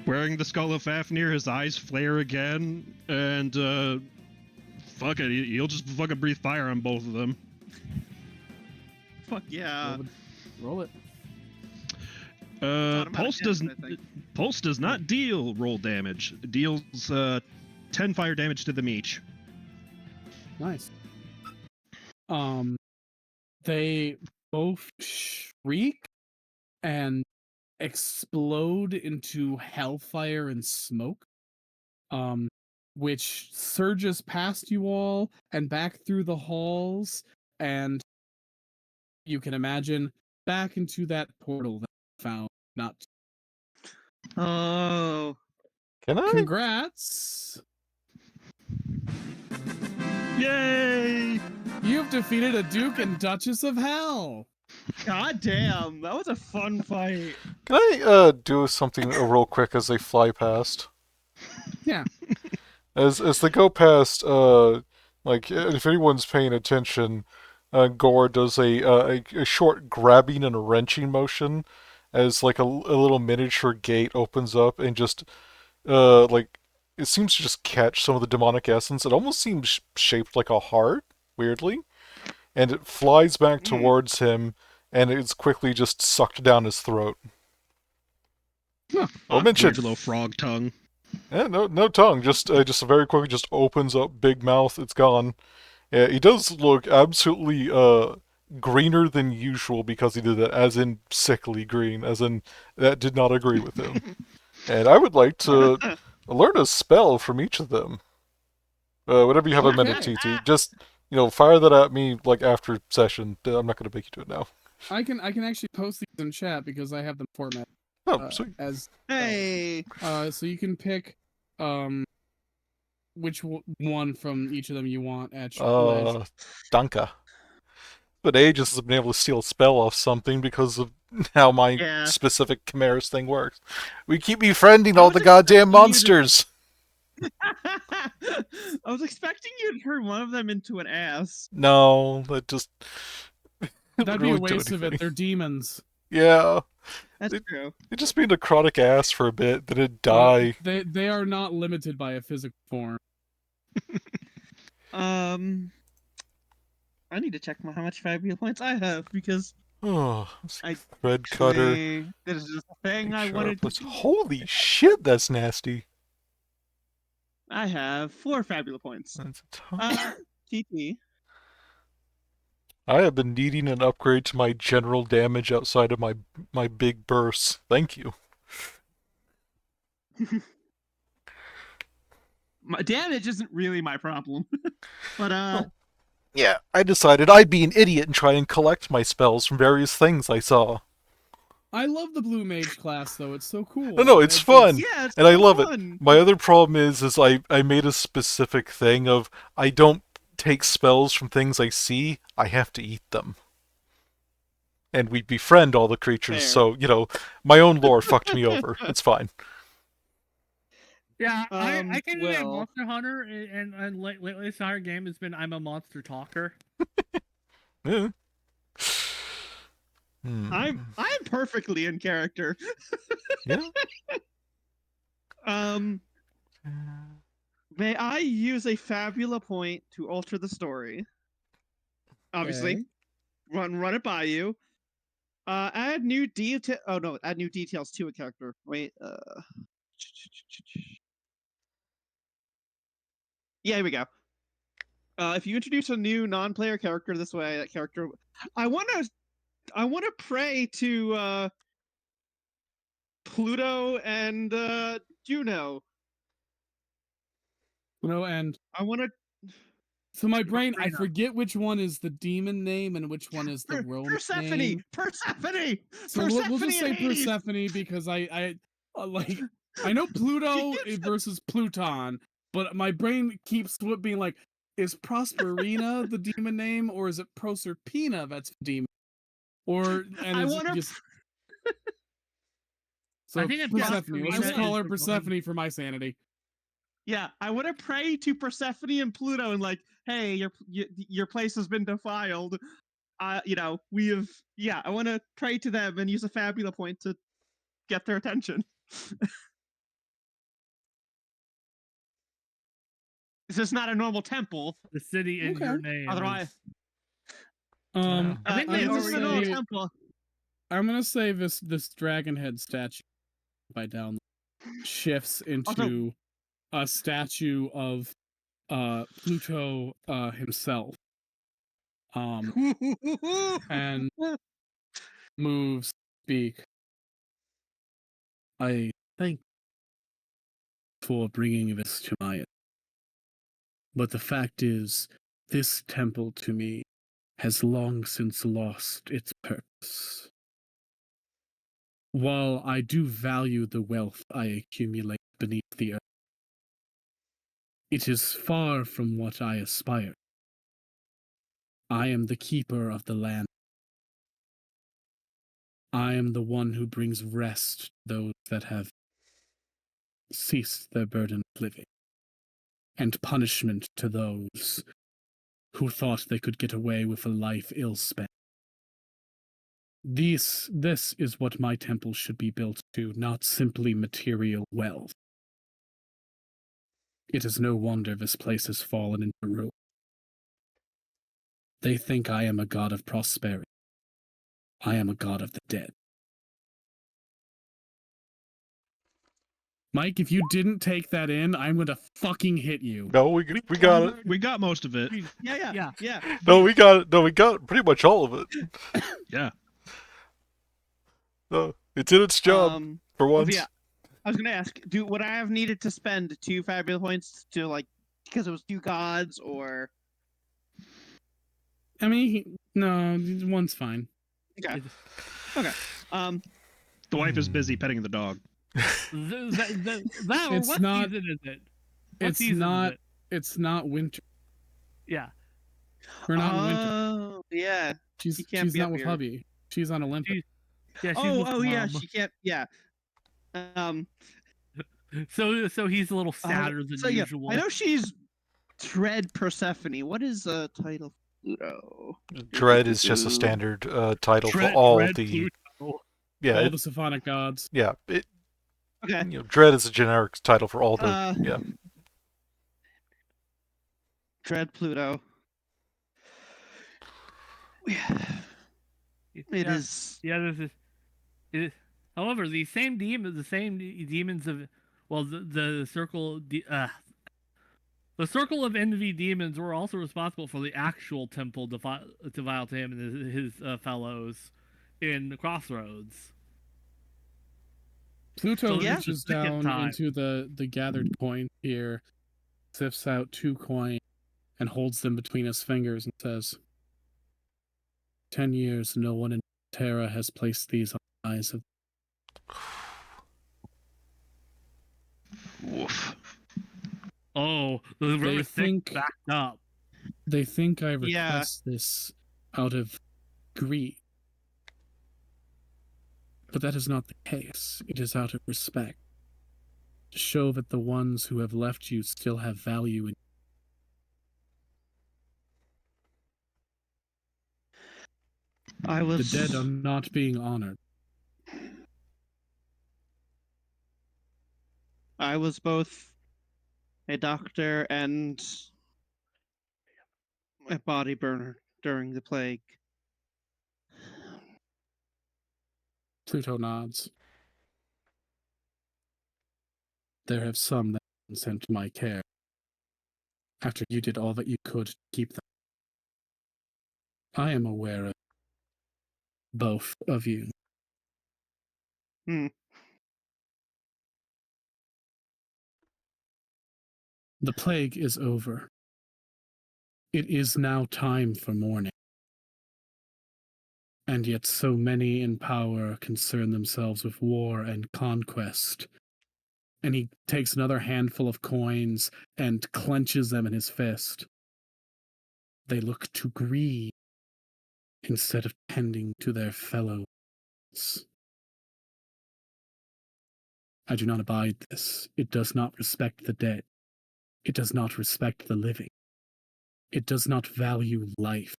Wearing the Skull of Fafnir, his eyes flare again, and fuck it, he'll just fucking breathe fire on both of them. Fuck yeah. Roll it. Automatic Pulse damage, I think. Pulse does not deal roll damage. It deals 10 fire damage to them each. Nice. They both shriek and explode into hellfire and smoke, which surges past you all and back through the halls, and you can imagine back into that portal that you found. Not Oh. Can I? congrats! Yay! You've defeated a Duke and Duchess of Hell. God damn, that was a fun fight. Can I do something real quick as they fly past? Yeah. As they go past, like if anyone's paying attention, Gore does a short grabbing and a wrenching motion, as like a little miniature gate opens up and just like it seems to just catch some of the demonic essence. It almost seems shaped like a heart, weirdly, and it flies back towards him, and it's quickly just sucked down his throat. I'll mention Weird little frog tongue. Yeah, no tongue. Just very quickly, just opens up, big mouth. It's gone. Yeah, he does look absolutely greener than usual because he did that, as in sickly green, as in that did not agree with him. And I would like to learn a spell from each of them. Whatever you have a minute, TT. Just fire that at me like after session. I'm not going to make you do it now. I can actually post these in chat because I have them formatted. Oh, sweet. As Hey. so you can pick which one from each of them you want at your leisure. Danka. But Aegis has been able to steal a spell off something because of how my specific Chimeras thing works. We keep befriending all the goddamn monsters. I was expecting you to turn one of them into an ass. No, that just That'd really be a do waste of it. anything. They're demons. Yeah. That's true. It just be a necrotic ass for a bit, then it'd die. They are not limited by a physical form. I need to check how much fabulous points I have because Oh, I thread cutter. actually, this is just a thing I wanted to do. Holy shit, that's nasty. I have 4 fabulous points. That's a ton. TT. I have been needing an upgrade to my general damage outside of my big bursts. Thank you. My damage isn't really my problem, but Yeah, I decided I'd be an idiot and try and collect my spells from various things I saw. I love the blue mage class though. It's so cool. No, it's fun. yeah, it's And I so love fun. it. My other problem is I made a specific thing of I don't take spells from things I see, I have to eat them. And we befriend all the creatures, Fair. so, my own lore fucked me over. It's fine. Yeah, I can be a well. monster hunter, and lately this entire game has been I'm a monster talker. Yeah. I'm perfectly in character. Yeah. May I use a fabula point to alter the story? Obviously, run it by you. Add new detail. Oh no, add new details to a character. Wait. Yeah, here we go. If you introduce a new non-player character this way, that character. I want to pray to Pluto and Juno. And I want to. so my brain, I forget which one is the demon name and which one is the Roman Persephone. name. Persephone. So we'll just say Persephone because I know Pluto versus Pluton, but my brain keeps being like, is Prosperina the demon name or is it Proserpina that's the demon? Or and I is want it to. just So I think it's Persephone. Let's just Proserpina call is her the Persephone for my sanity. Yeah, I want to pray to Persephone and Pluto and like, hey, your place has been defiled. You know, we have. Yeah, I want to pray to them and use a fabula point to get their attention. This is not a normal temple. the city in Okay. your name. Otherwise, is- Um, I think yeah, they this isn't a normal say- temple. I'm gonna say this dragon head statue by down shifts into a statue of Pluto himself. And moves speak. I thank you for bringing this to my. But the fact is, this temple to me has long since lost its purpose. While I do value the wealth I accumulate beneath the earth, it is far from what I aspire. I am the keeper of the land. I am the one who brings rest to those that have ceased their burden of living, and punishment to those who thought they could get away with a life ill spent. This is what my temple should be built to, not simply material wealth. It is no wonder this place has fallen into ruin. They think I am a god of prosperity. I am a god of the dead. Mike, if you didn't take that in, I'm gonna fucking hit you. No, we got it. We got most of it. Yeah. No, we got it. No, we got pretty much all of it. Yeah. No, it did its job for once. Yeah, I was gonna ask, would I have needed to spend 2 fabula points to like because it was 2 gods, or I mean, no, one's fine. okay. The wife is busy petting the dog. That or It's what not- season is it? It's season is not. it? It's not winter. Yeah. We're not in winter. Oh, yeah. She's she can't be not up with here. hubby. She's on Olympus. Yeah. She's Oh, with yeah. Mom. She can't. Yeah. So he's a little sadder than so, yeah, usual. I know she's Dread Persephone. What is a title? Pluto. Dread is just a standard title for Dread- all Dread the. Pluto. Yeah, All it, the Symphonic gods. yeah. It, Okay. you know, Dread is a generic title for all the. Yeah. Dread Pluto. It Yeah. is. Yeah, however, the same demons of, well, the circle, the circle of envy demons were also responsible for the actual temple to vile to him and his fellows in Crossroads. Pluto So this is reaches the second down time. into the gathered coin here, sifts out 2 coins, and holds them between his fingers and says, 10 years no one in Terra has placed these on the eyes of. Woof. Oh, the river think- backed up. They think I Yeah. request this out of greed. But that is not the case. It is out of respect. To show that the ones who have left you still have value in. I was. The dead are not being honored. I was both a doctor and a body burner during the plague. Pluto nods. There have some that have been sent to my care. After you did all that you could to keep them. I am aware of both of you. Hmm. The plague is over. It is now time for mourning. And yet so many in power concern themselves with war and conquest. And he takes another handful of coins and clenches them in his fist. They look to greed instead of tending to their fellows. I do not abide this. It does not respect the dead. It does not respect the living. It does not value life.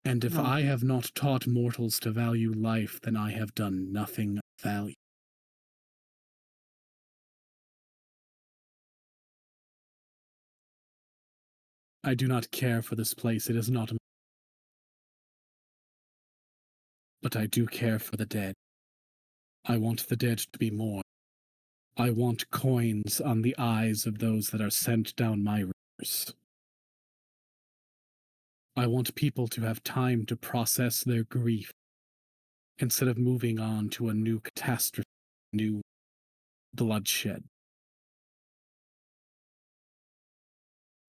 And if No. I have not taught mortals to value life, then I have done nothing of value. I do not care for this place. It is not. But I do care for the dead. I want the dead to be more. I want coins on the eyes of those that are sent down my rivers. I want people to have time to process their grief instead of moving on to a new catastrophe, new bloodshed.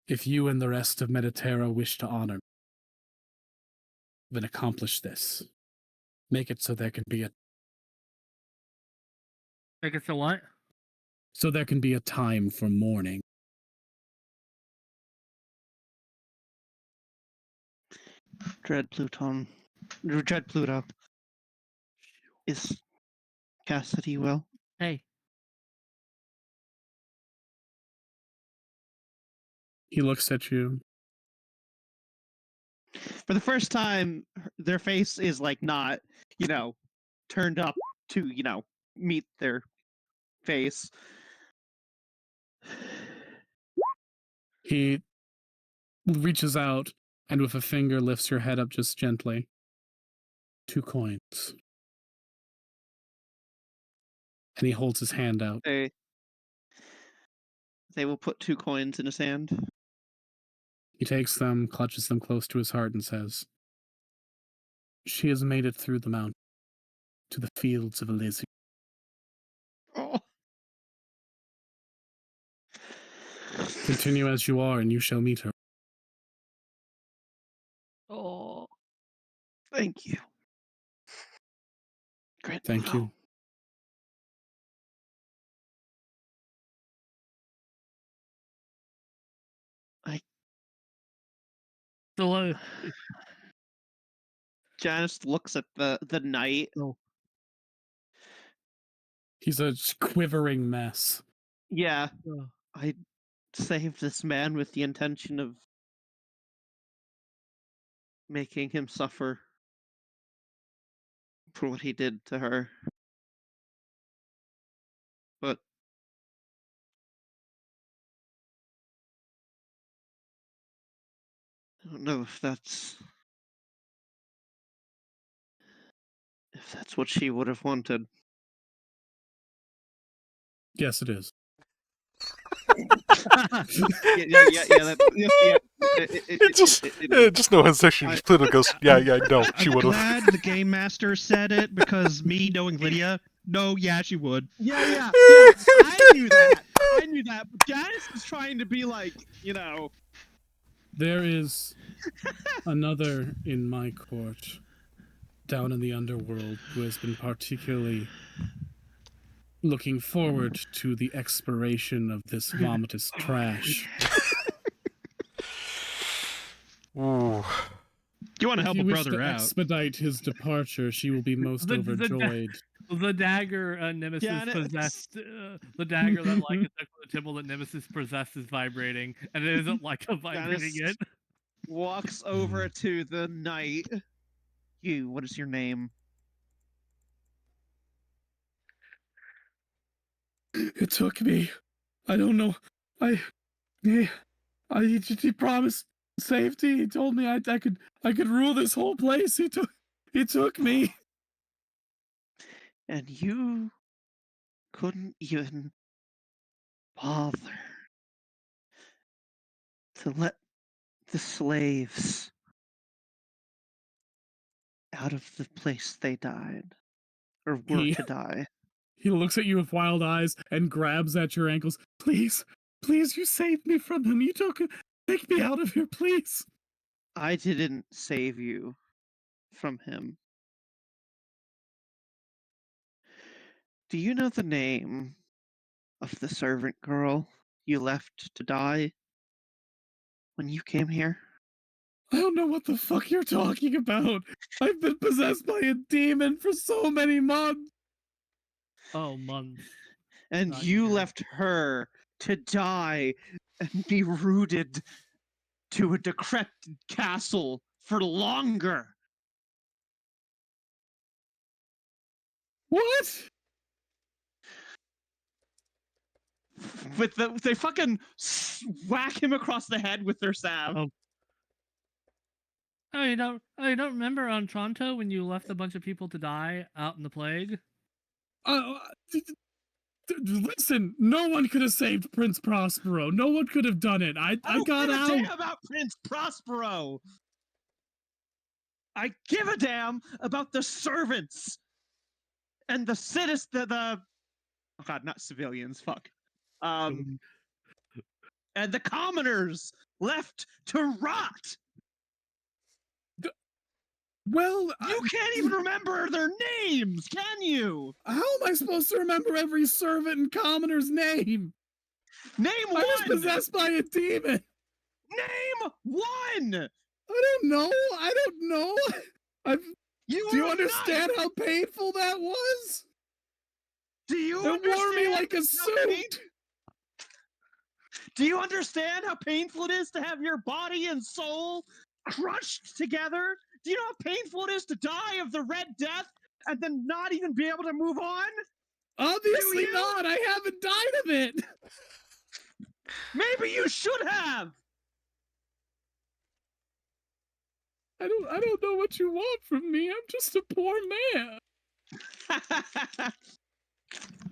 If you and the rest of Mediterra wish to honor me, then accomplish this. Make it so there can be a Make it so what? so there can be a time for mourning. Dread Pluton. Dread Pluto. Is Cassidy well? Hey, He looks at you. For the first time, their face is like not, turned up to, meet their face. He reaches out and with a finger lifts your head up just gently. 2 coins. And he holds his hand out. They will put 2 coins in his hand. He takes them, clutches them close to his heart, and says, "She has made it through the mountain to the fields of Elysium. Oh. Continue as you are, and you shall meet her." oh, Thank you. Great. Thank you. so Janice looks at the knight. oh, He's a quivering mess. Yeah, oh. I saved this man with the intention of making him suffer for what he did to her. But I don't know if that's what she would have wanted. Yes, it is. Just no hesitation. Just Pluto goes, yeah, no, she I'm would have. glad the game master said it because me knowing Lydia, no, yeah, she would. Yeah. I knew that. But Janice was trying to be like, There is another in my court, down in the underworld, who has been particularly looking forward to the expiration of this vomitous trash. Ooh. You want to If help you a wish brother to out. expedite his departure, she will be most overjoyed. The dagger Nemesis Janice. possessed, the dagger that like is next to the temple that Nemesis possessed is vibrating, and it isn't like a vibrating Janice it. walks over to the knight. You, what is your name? It took me. I don't know. He promised safety. He told me I could rule this whole place. He took me. And you couldn't even bother to let the slaves out of the place they died, or were He- to die. He looks at you with wild eyes and grabs at your ankles. Please, you saved me from him. Take me out of here, please. I didn't save you from him. Do you know the name of the servant girl you left to die when you came here? I don't know what the fuck you're talking about. I've been possessed by a demon for so many months. Oh, months. And Not you years. left her to die and be rooted to a decrepit castle for longer. What? They fucking whack him across the head with their salve. Oh. You don't remember on Tronto when you left a bunch of people to die out in the plague? Listen, no one could have saved Prince Prospero. No one could have done it. I don't got give out. a damn about Prince Prospero. I give a damn about the servants and the citizens. Oh god, not civilians. Fuck. And the commoners left to rot. Well, You can't even remember their names, can you? How am I supposed to remember every servant and commoner's name? Name one. I was possessed by a demon. Name one. I don't know. Do you are understand not- how painful that was? Do you It wore me understand like a how suit. Do you understand how painful it is to have your body and soul crushed together? Do you know how painful it is to die of the Red Death and then not even be able to move on? Obviously you? not. I haven't died of it. Maybe you should have. I don't know what you want from me. I'm just a poor man.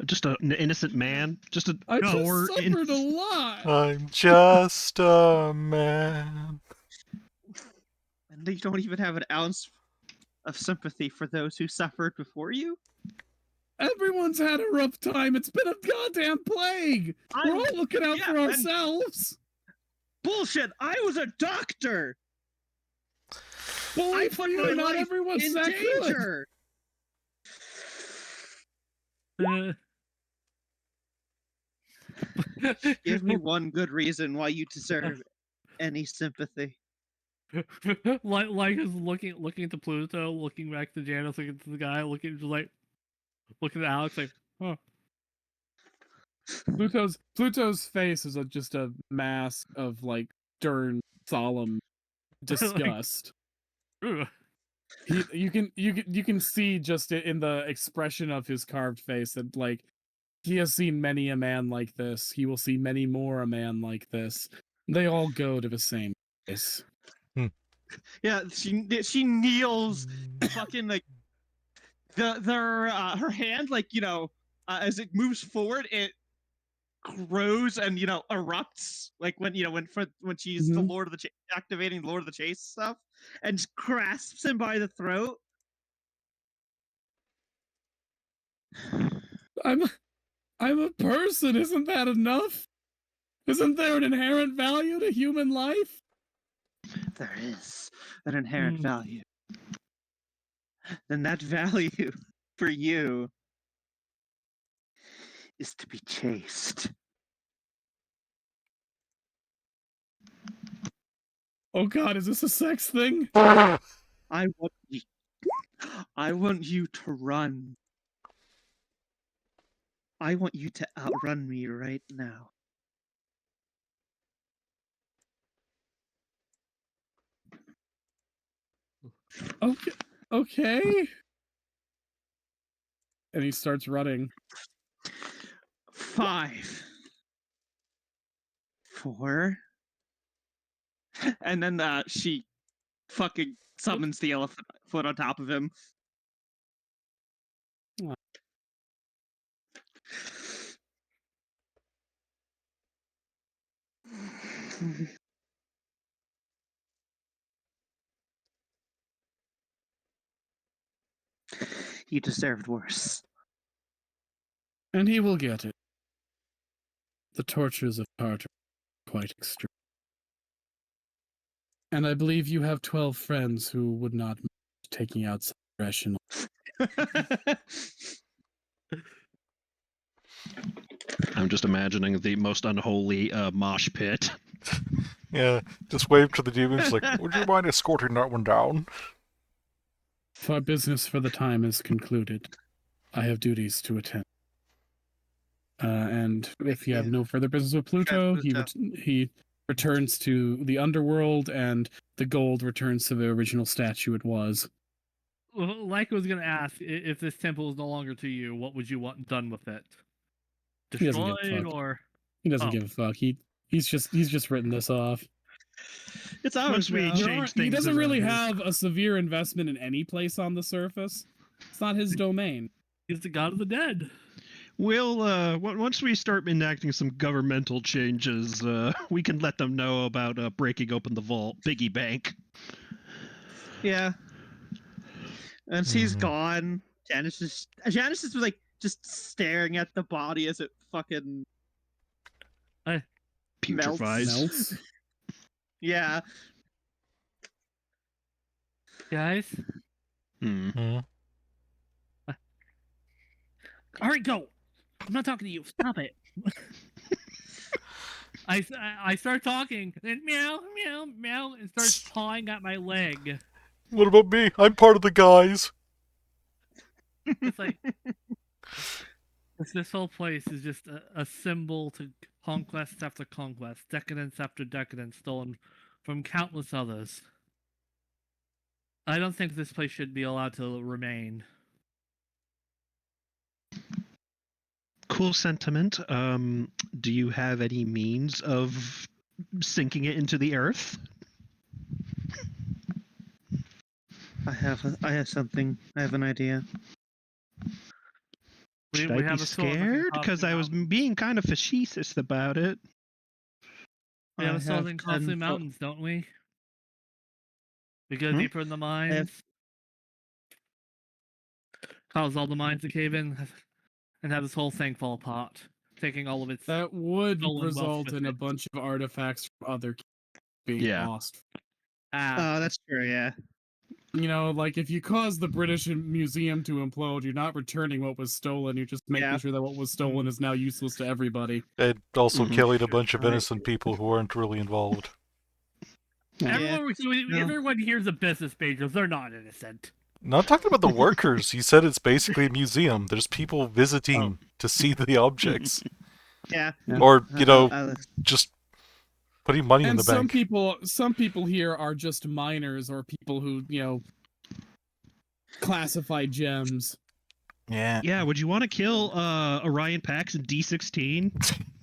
Just an innocent man. Just a I poor. just suffered a lot. I'm just a man. And you don't even have an ounce of sympathy for those who suffered before you? Everyone's had a rough time. It's been a goddamn plague. We're all looking out for ourselves. Bullshit! I was a doctor. Bully I for put my you. Not life everyone's in that good. danger. Give me one good reason why you deserve any sympathy. like is looking to Pluto, looking back to Janice, looking to the guy, looking at Alex, like, huh. Pluto's face is just a mask of like stern, solemn disgust. Ugh. You can see just in the expression of his carved face that like he has seen many a man like this. He will see many more a man like this. They all go to the same place. Yeah, she kneels, fucking like her hand, like as it moves forward, it grows and erupts, like when she's the Lord of the activating Lord of the Chase stuff, and just grasps him by the throat. I'm a person. Isn't that enough? Isn't there an inherent value to human life? There is an inherent value. And that value for you is to be chased. Oh God, is this a sex thing? I want you to run. I want you to outrun me right now. Okay. And he starts running. 5, 4, and then she fucking summons the elephant foot on top of him. You deserved worse. And he will get it. The tortures of Carter are quite extreme. And I believe you have 12 friends who would not mind taking out some aggression. I'm just imagining the most unholy mosh pit. Yeah, just wave to the demons like, would you mind escorting that one down? If our business for the time is concluded, I have duties to attend. And if you have no further business with Pluto, he returns to the underworld, and the gold returns to the original statue it was. Well, like I was gonna ask, if this temple is no longer to you, what would you want done with it? He doesn't give a Destroyed fuck. or He doesn't Oh. give a fuck. He's just written this off. It's ours Once we now. change He things doesn't really around here. have a severe investment in any place on the surface. It's not his domain. he's the god of the dead? We'll once we start enacting some governmental changes, we can let them know about breaking open the vault, piggy bank. Yeah. And she's Mhm. gone. Janice is like just staring at the body as it fucking Putrefies. Melts. yeah. Guys, Hmm. all right, go. I'm not talking to you. Stop it. I start talking, and meow, meow, meow, and starts pawing at my leg. What about me? I'm part of the guys. It's like this whole place is just a symbol to conquest after conquest, decadence after decadence, stolen from countless others. I don't think this place should be allowed to remain. Cool sentiment. Do you have any means of sinking it into the earth? I have something. I have an idea. Should we I have be a source that can scared? cause Because the I was mountains. being kind of facetious about it. We have I a source have in costly 10 mountains, don't we? We go Hmm? deeper in the mines. Cause all the mines to cave in, and have this whole thing fall apart, taking all of its That would stolen wealth result with in a it. bunch of artifacts from other being Yeah. lost. Ah, Oh, that's true. Yeah. You know, like if you cause the British Museum to implode, you're not returning what was stolen. You're just making Yeah. sure that what was stolen is now useless to everybody. And also Mhm. killing a bunch of Right. innocent people who aren't really involved. everyone hears a business pages. They're not innocent. Not talking about the workers. He said it's basically a museum. There's people visiting to see the objects. Yeah. Yeah. Or, you know, Alex. just putting money in And the some bank. some people here are just miners or people who, you know, classify gems. Yeah. Yeah, would you want to kill Orion Pax and D16?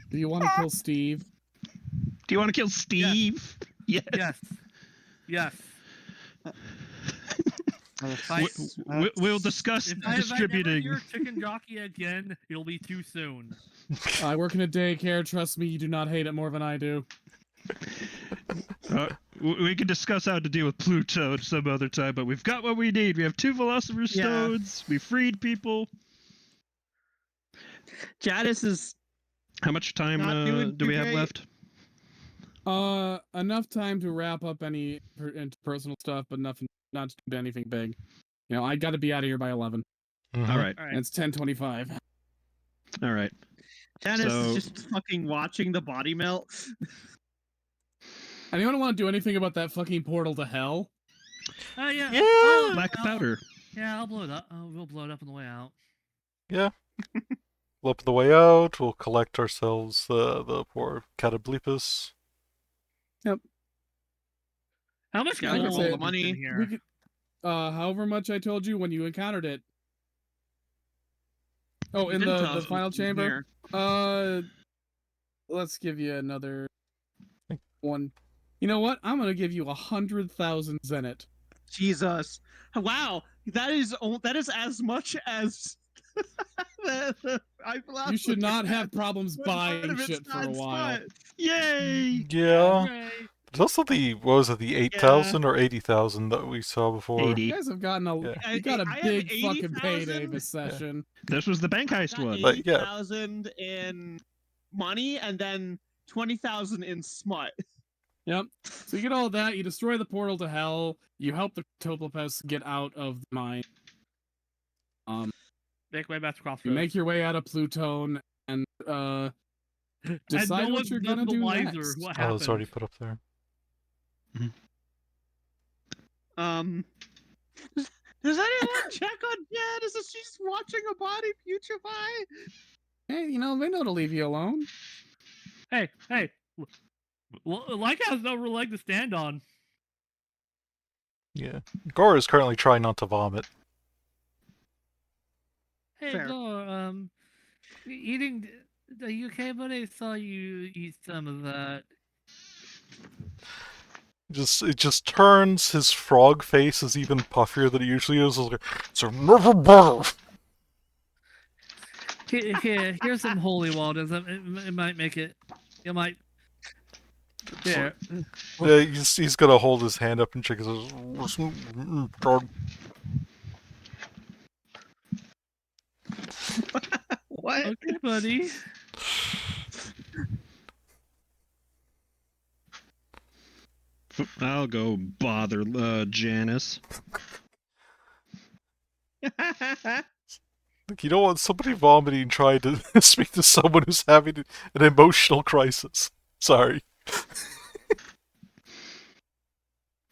Do you want to kill Steve? Do you want to kill Steve? Yes. Yes. We'll discuss If I never distributing. hear chicken jockey again, it'll be too soon. I work in a daycare. Trust me, you do not hate it more than I do. We can discuss how to deal with Plutone some other time, but we've got what we need. We have 2 Philosopher's Yeah. Stones. We freed people. Janice is How much time Not doing do we too have great. left? Enough time to wrap up any interpersonal stuff, but nothing, not to do anything big. You know, I got to be out of here by 11. Mhm. All right. All And right. it's 10:25. All right. Janice So- is just fucking watching the body melt. Anyone want to do anything about that fucking portal to hell? Yeah. Yeah. Black powder. Yeah, I'll blow it up. We'll blow it up on the way out. We'll up the way out. We'll collect ourselves the poor Catoblepus. How much Yeah, I could gold say is the in money. here? We could, however much I told you when you encountered it. Oh, You in didn't tell the us final what was in chamber. here. Let's give you another one. You know what? I'm gonna give you 100,000 Zenit. Jesus. Wow. That is as much as You should not have problems One part buying of it's shit for a not while. smart. Yay! Yeah. Hooray. There's also the, what was it, the 8,000 or 80,000 that we saw before? 80. You guys have gotten a Yeah. you got a I have big fucking 80,000. payday this session. This was the bank heist Got one. Like, yeah. 80,000 in money and then 20,000 in smut. Yep. So you get all that. You destroy the portal to hell. You help the Toplopes get out of the mine. Make way back to Crossroads. You make your way out of Plutone and And decide no what one's you're none gonna the do wiser next. What Oh, happened? it's already put up there. Does anyone check on Janice as she's watching a body putrefy? Hey, they know to leave you alone. Hey, Like has no real leg to stand on. Yeah. Gore is currently trying not to vomit. Hey, Fair. Gore, eating the UK, but I saw you eat some of that. It just turns, his frog face is even puffier than it usually is. It's never better. Here's some holy waters. It might make it. It might. There. Yeah, he's gonna hold his hand up and check his. What? Okay, buddy. I'll go bother Janice. You don't want somebody vomiting trying to speak to someone who's having an emotional crisis. Sorry.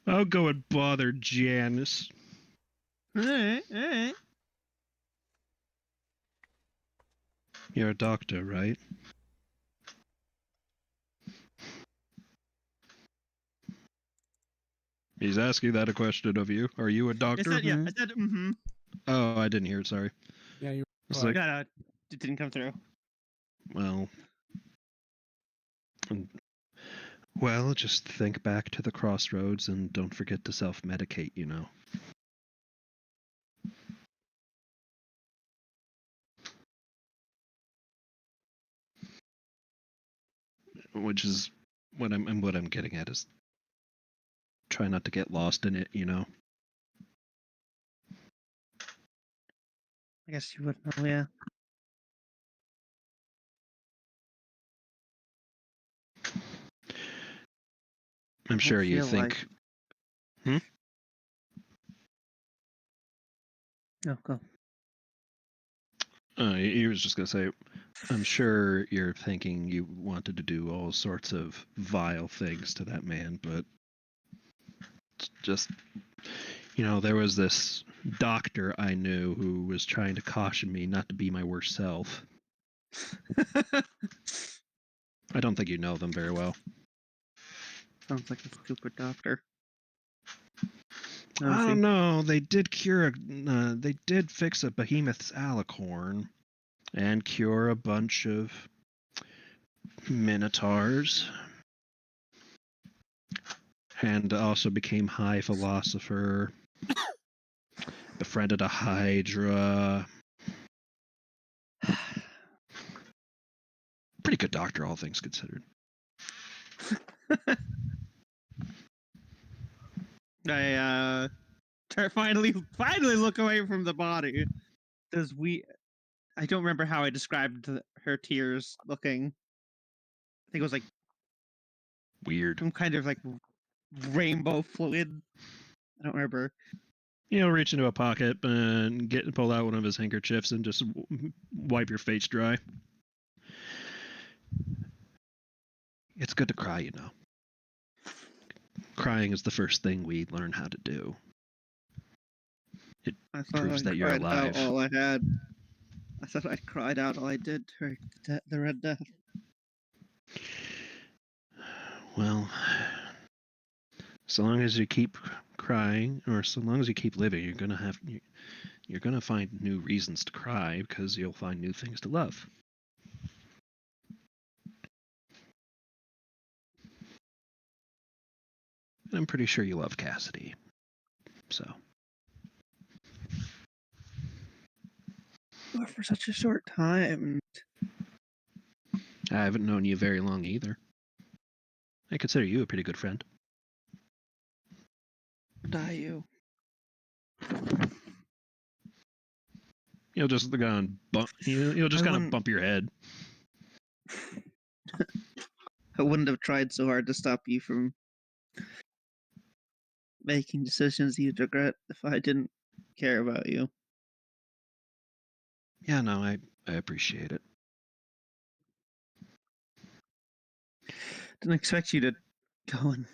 I'll go and bother Janice. Alright. You're a doctor, right? He's asking that a question of you. Are you a I doctor? said, yeah, I said, Oh, I didn't hear it. Sorry. Yeah, you. It's like, it didn't come through. well, well, just think back to the crossroads and don't forget to self-medicate. Which is what I'm getting at is try not to get lost in it. I guess you would know, yeah. I'm sure you feel think. Oh, go. He was just gonna say, I'm sure you're thinking you wanted to do all sorts of vile things to that man, but it's just, there was this doctor I knew who was trying to caution me not to be my worst self. I don't think you know them very well. Sounds like a stupid doctor. I don't know. They did they did fix a behemoth's alicorn and cure a bunch of minotaurs. And also became high philosopher. Befriended a hydra. Pretty good doctor, all things considered. I finally look away from the body. I don't remember how I described her tears looking. I think it was like Weird. some kind of like rainbow fluid. I don't remember. Reach into a pocket and pull out one of his handkerchiefs and just wipe your face dry. It's good to cry, Crying is the first thing we learn how to do. It proves that you're alive. Out all I had. I thought I cried out all I did during the Red Death. Well, so long as you keep crying, or so long as you keep living, you're gonna find new reasons to cry because you'll find new things to love. And I'm pretty sure you love Cassidy. So. But for such a short time. I haven't known you very long either. I consider you a pretty good friend. Die you. You'll just go and bump. You'll just kind of bump your head. I wouldn't have tried so hard to stop you from making decisions you'd regret if I didn't care about you. Yeah, no, I appreciate it. Didn't expect you to go and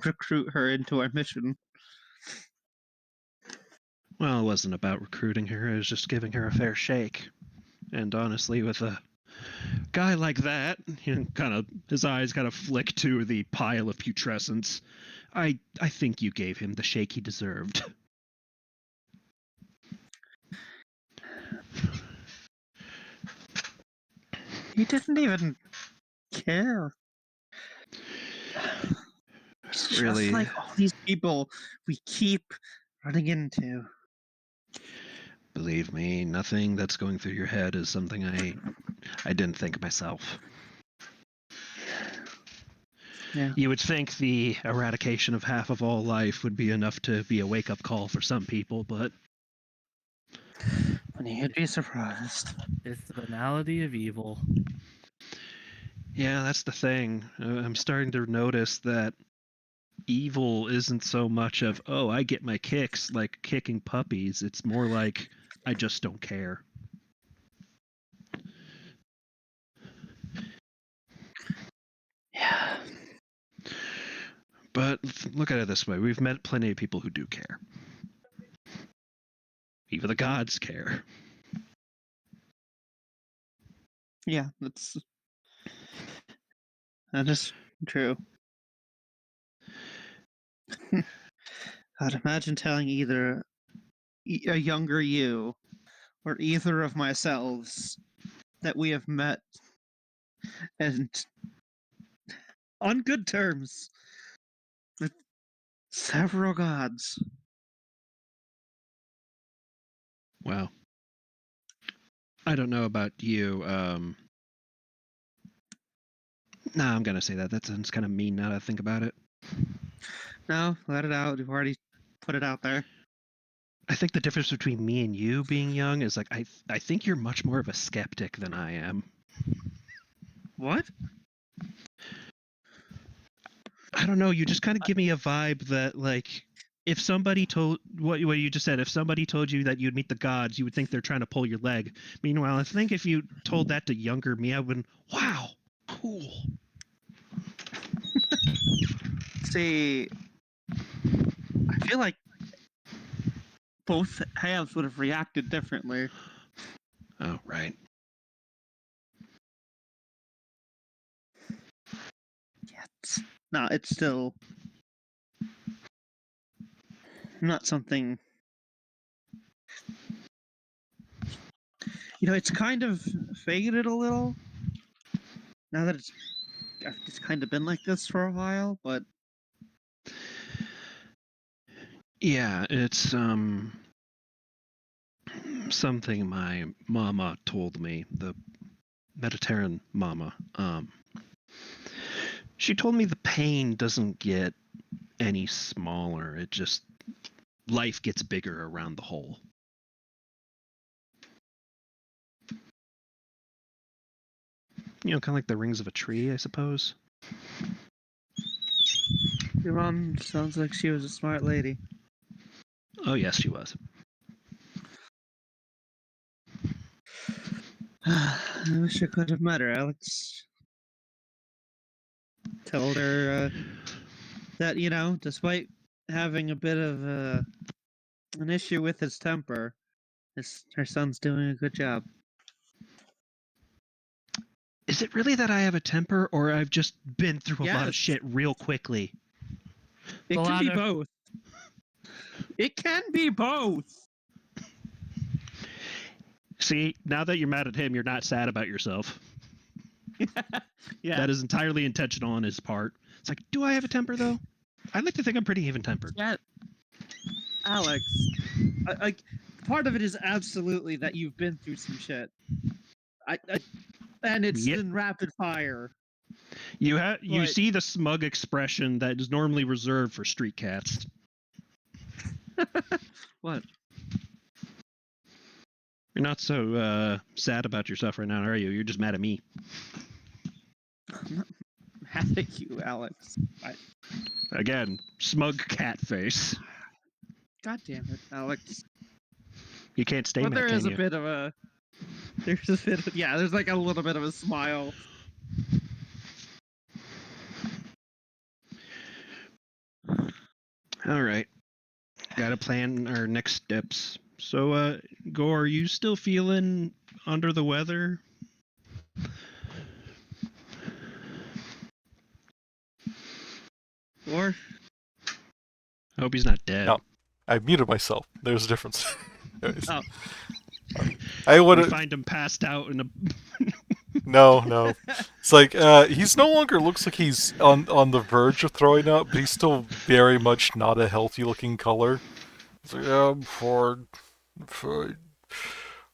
recruit her into our mission. Well, it wasn't about recruiting her, it was just giving her a fair shake. And honestly, with a guy like that, his eyes kind of flick to the pile of putrescence, I think you gave him the shake he deserved. He didn't even care. It's Really? just like all these people we keep running into. Believe me, nothing that's going through your head is something I didn't think myself. Yeah. You would think the eradication of half of all life would be enough to be a wake-up call for some people, but You'd be surprised. It's the banality of evil. yeah, that's the thing. I'm starting to notice that evil isn't so much of, oh, I get my kicks like kicking puppies. It's more like, I just don't care. Yeah. But look at it this way. We've met plenty of people who do care. Even the gods care. Yeah, that is true. I'd imagine telling either a younger you or either of myselves that we have met and on good terms with several gods. Well, I don't know about you. Nah, I'm gonna say that. That sounds kind of mean now that I think about it. No, let it out. You've already put it out there. I think the difference between me and you being young is like I think you're much more of a skeptic than I am. What? I don't know. You just kind of give me a vibe that like if somebody told what you just said, if somebody told you that you'd meet the gods, you would think they're trying to pull your leg. Meanwhile, I think if you told that to younger me, I would, wow, cool. See, I feel like both halves would have reacted differently. Oh, right. Yeah, it's still not something. It's kind of faded a little now that it's kind of been like this for a while, but Yeah, it's something my mama told me, the Mediterranean mama. She told me the pain doesn't get any smaller. It just life gets bigger around the hole. Kind of like the rings of a tree, I suppose. your mom sounds like she was a smart lady. Oh, yes, she was. I wish I could have met her, Alex. Told her that, despite having a bit of an issue with his temper, her son's doing a good job. Is it really that I have a temper, or I've just been through a lot of Yes. shit real quickly? It The can be latter. both. It can be both. See, now that you're mad at him, you're not sad about yourself. Yeah. That is entirely intentional on his part. It's like, do I have a temper, though? I like to think I'm pretty even-tempered. Yeah. Alex, like part of it is absolutely that you've been through some shit. And it's Yep. in rapid fire. You But- see the smug expression that is normally reserved for street cats. What? You're not so sad about yourself right now, are you? You're just mad at me. I'm not mad at you, Alex. Again, smug cat face. God damn it, Alex. You can't stay But mad, there can is a you? bit of a. There's a bit of, yeah, there's like a little bit of a smile. All right. Gotta plan our next steps. So, Gore, are you still feeling under the weather? Or I hope he's not dead. No. I muted myself. There's a difference. Anyways. Oh. I We would find him passed out in a. no. It's like he's no longer looks like he's on the verge of throwing up, but he's still very much not a healthy looking color. It's like, yeah,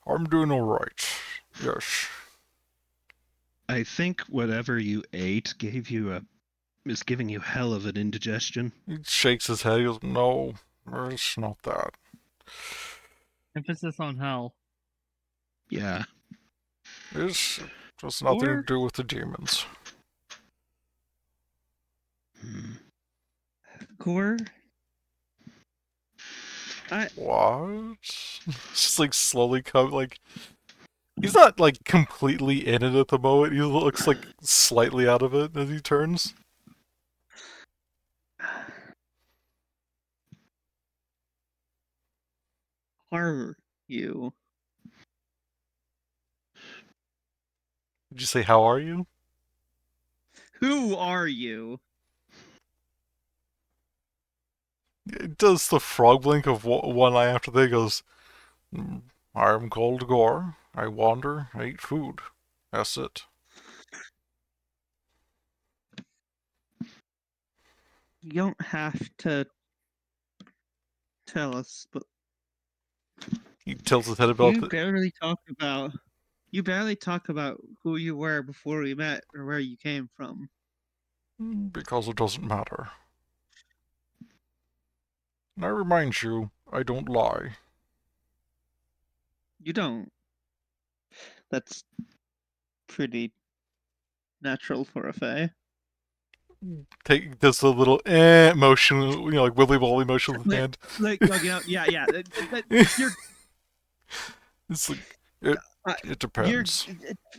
I'm doing all right. Yes. I think whatever you ate is giving you hell of an indigestion. He shakes his head. He goes, "No, it's not that. Emphasis on hell. Yeah. It's just nothing to Or- do with the demons." Hmm. Core. What? Just like slowly come like he's not like completely in it at the moment. He looks like slightly out of it as he turns. Are you? Did you say how are you? Who are you? It does the frog blink of one eye after they goes. I am called Gore. I wander. I eat food. That's it. You don't have to tell us, but He tilts his head about you barely talk about who you were before we met or where you came from. because it doesn't matter. And I remind you, I don't lie. You don't. That's pretty natural for a fae. Take this a little motion, like wibbly wobbly motion with the hand. Yeah. You're It's like Uh, it depends.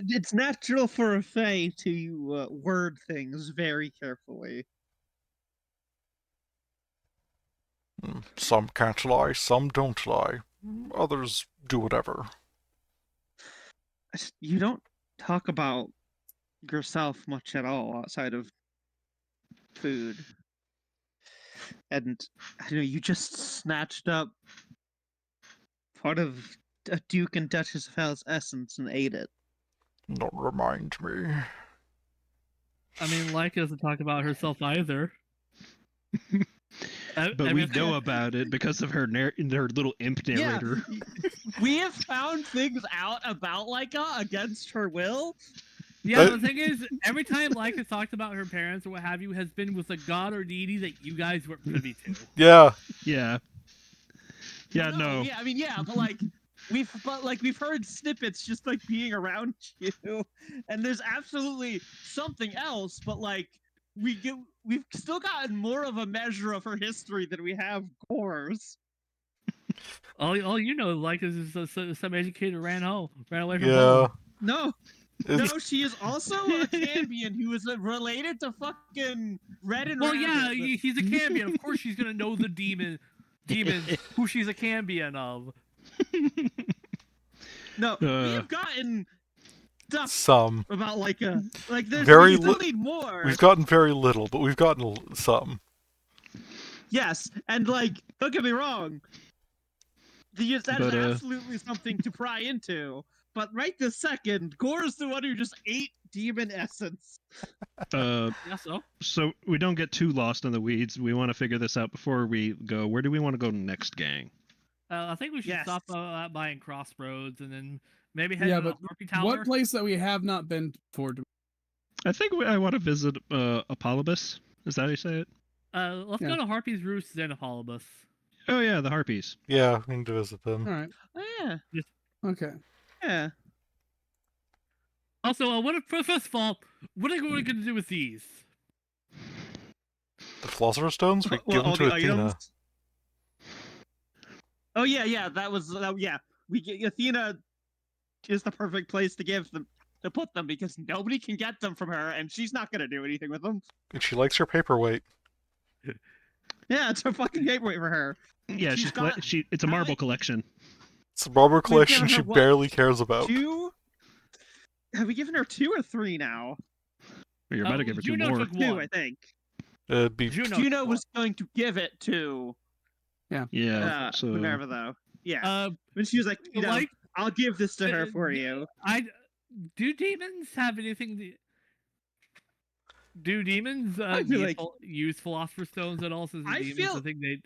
it's natural for a fae to word things very carefully. Some can't lie, some don't lie. Others do whatever. You don't talk about yourself much at all outside of food. And I know you just snatched up part of a Duke and Duchess of Hell's essence and ate it. Don't remind me. I mean, Laika doesn't talk about herself either. But we know about it because of her their little imp narrator. We have found things out about Laika against her will. Yeah, the thing is, every time Laika talked about her parents or what have you, has been with a god or deity that you guys weren't privy to. Yeah. Yeah. Yeah, no. Yeah, I mean, yeah, but we've heard snippets just like being around you, and there's absolutely something else, but like we've still gotten more of a measure of her history than we have Gore's. All you know, Laika is some educator ran away from Yeah. home. No, she is also a Cambion who is related to fucking Red and Well, Rabbit. yeah, he's a Cambion. Of course, she's gonna know the demons who she's a Cambion of. No, we have gotten stuff Some. about Laika. Like there's Very we still need more. We've gotten very little, but we've gotten some. Yes, and like, don't get me wrong. That is absolutely something to pry into. But right this second, Gore's the one who just ate demon essence. Yeah, So we don't get too lost in the weeds. We want to figure this out before we go. Where do we want to go next, gang? I think we should Yes. stop by in Crossroads and then maybe head Yeah, to the but Harpy Tower. what place that we have not been for? I think I want to visit Apollobus. Is that how you say it? Let's go to Harpy's Roost then Apollobus. Oh yeah, the harpies. Yeah, we need to visit them. All right. Oh, yeah. Okay. Yeah. Also, first of all, what are we going to do with these? The Philosopher's Stones? We give them all to the Athena. items? Oh yeah. That was yeah. We get Athena is the perfect place to give them to put them because nobody can get them from her, and she's not gonna do anything with them. And she likes her paperweight. Yeah, it's a fucking gateway for her. Yeah, She's got- it's a marble collection. It's a marble collection given her she what? barely cares about. 2? Have we given her 2 or 3 now? You're about to give her 2 Juno more. took 2, one. I think. It'd be Juno was going to give it to Yeah. So Minerva, though. Yeah. Uh, When she was like, you know, like I'll give this to her for you. Do demons have anything? Do demons I feel like- use philosopher's stones at all? Since the I demons, feel- I think they.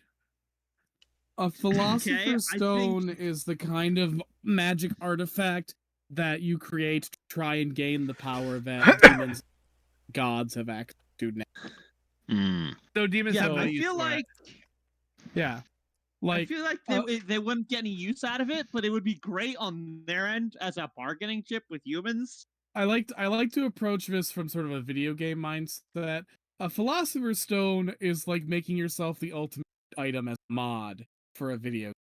A philosopher's Okay, I stone think- is the kind of magic artifact that you create to try and gain the power that demons, gods have access to now. So demons Yeah, have no I use feel for it. like Yeah, I like feel like they wouldn't get any use out of it, but it would be great on their end as a bargaining chip with humans. I like to approach this from sort of a video game mindset. A philosopher's stone is like making yourself the ultimate item as a mod for a video.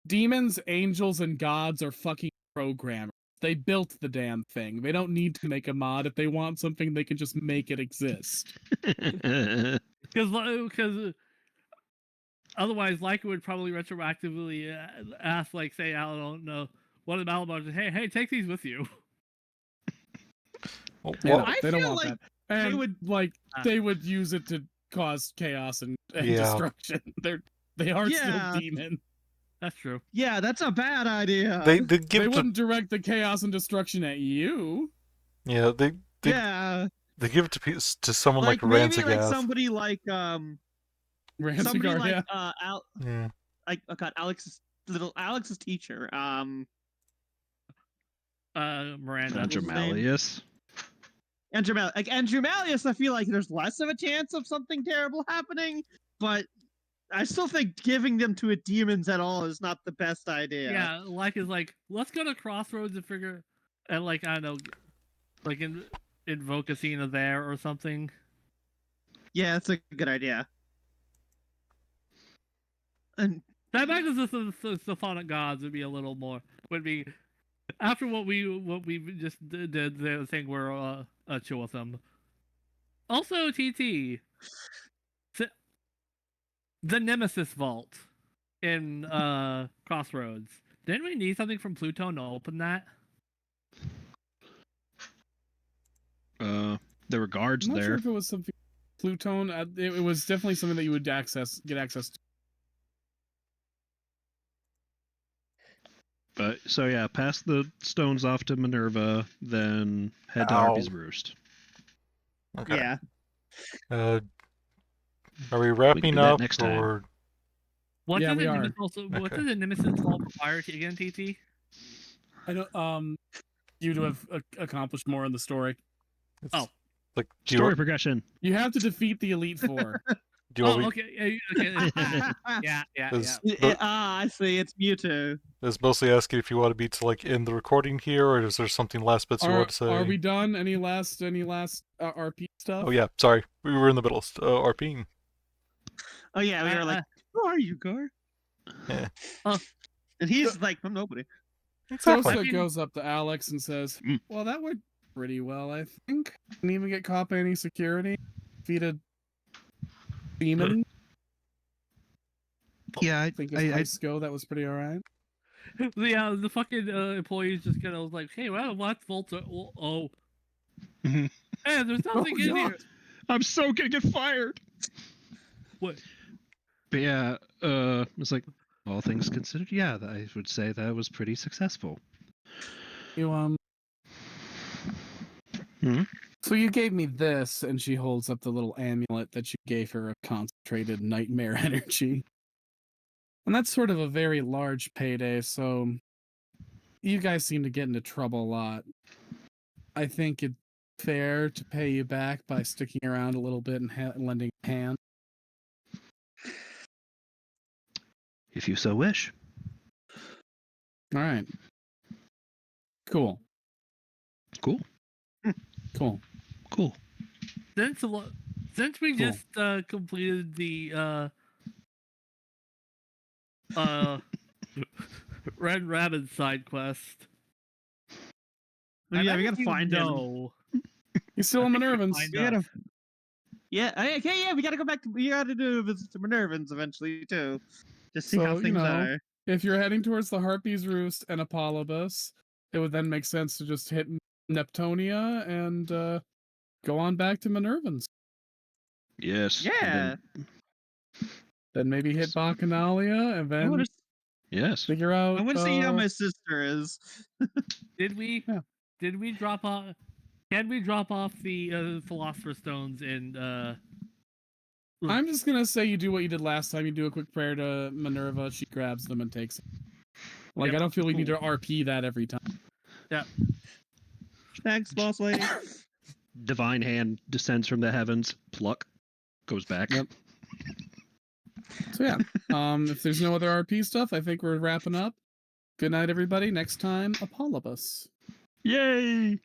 Demons, angels, and gods are fucking programmers. They built the damn thing. They don't need to make a mod. If they want something, they can just make it exist. Because otherwise, Leica would probably retroactively ask, like, say, I don't know, one of the Malabars, hey, take these with you. well, Yeah, well, I they don't feel want like that. And would- they would use it to cause chaos and Yeah. destruction. They are Yeah. still demon. That's true. Yeah, that's a bad idea. they They give it to, wouldn't direct the chaos and destruction at you. yeah they yeah, they give it to someone like, maybe like Ranzigath. somebody like somebody Ransigar, like yeah. Yeah. like oh god, Alex's teacher. Miranda. Andrew Andromalius. Andrew Malleus, I feel like there's less of a chance of something terrible happening, but I still think giving them to a demons at all is not the best idea. Yeah, like is like, let's go to Crossroads and figure, and like I don't know, like invoke a scene of there or something. Yeah, that's a good idea. And That back to the Symphonic Gods would be a little more, would be after what we just did the thing where chill with them. Also, TT, the Nemesis Vault in Crossroads. Didn't we need something from Plutone to open that? There were guards I'm not there. sure if it was something Plutone. It was definitely something that you would get access to. But so yeah, pass the stones off to Minerva, then head to Ow. Harpy's Roost. Okay. yeah, Are we wrapping do that up next time. or What Yeah, does we the are. Nemesis also? What Okay. does the Nemesis Vault require again, TT? I don't. You to have accomplished more in the story. it's, Oh. like do you, Story progression. You have to defeat the Elite Four. do you want Oh, me, okay, yeah. Is- I see. It's Mewtwo. is mostly asking if you want me to like end the recording here, or is there something last bits you want to say? Are we done? Any last RP stuff? Oh yeah, sorry, we were in the middle. RPing. Oh yeah, we were like, "Who are you, Gar?" Yeah. And he's like, "I'm nobody." Exactly. Sosa goes up to Alex and says, Mm. "Well, that went pretty well, I think. Didn't even get caught by any security. Defeated demon. Yeah, I think as ice go, that was pretty alright." The fucking employees just kind of was like, hey, well, what's Volta? Oh. Mhm. Hey, there's nothing in here. I'm so gonna get fired. What? But yeah, it's like all things considered, yeah, I would say that was pretty successful. You Hmm? So you gave me this, and she holds up the little amulet that you gave her of concentrated nightmare energy. And that's sort of a very large payday, so you guys seem to get into trouble a lot. I think it's fair to pay you back by sticking around a little bit and lending a hand. If you so wish. All right. Cool. Cool. Cool. Cool. Since we Cool. just completed the Red Rabbit side quest. Yeah, we gotta find him. him. He's still in Minervans. Find We gotta, us. Yeah, okay, yeah, we gotta go back to. We gotta do a visit to Minervans eventually too, to see how So, things are. if you're heading towards the Harpy's Roost and Apollobus, it would then make sense to just hit Neptunia and go on back to Minervans. Yes. Yeah. Then maybe hit Bacchanalia and I want then to. Yes. figure out. I want to see how my sister is. Did we? Yeah. Did we drop off? Can we drop off the Philosopher's Stones and I'm just gonna say you do what you did last time. You do a quick prayer to Minerva. She grabs them and takes them. Like, Yep, I don't feel we need to cool. RP that every time. Yeah. Thanks, boss lady. Divine hand descends from the heavens. Pluck. Goes back. Yep. So yeah, if there's no other RP stuff, I think we're wrapping up. Good night, everybody. Next time, Apollobus. Yay!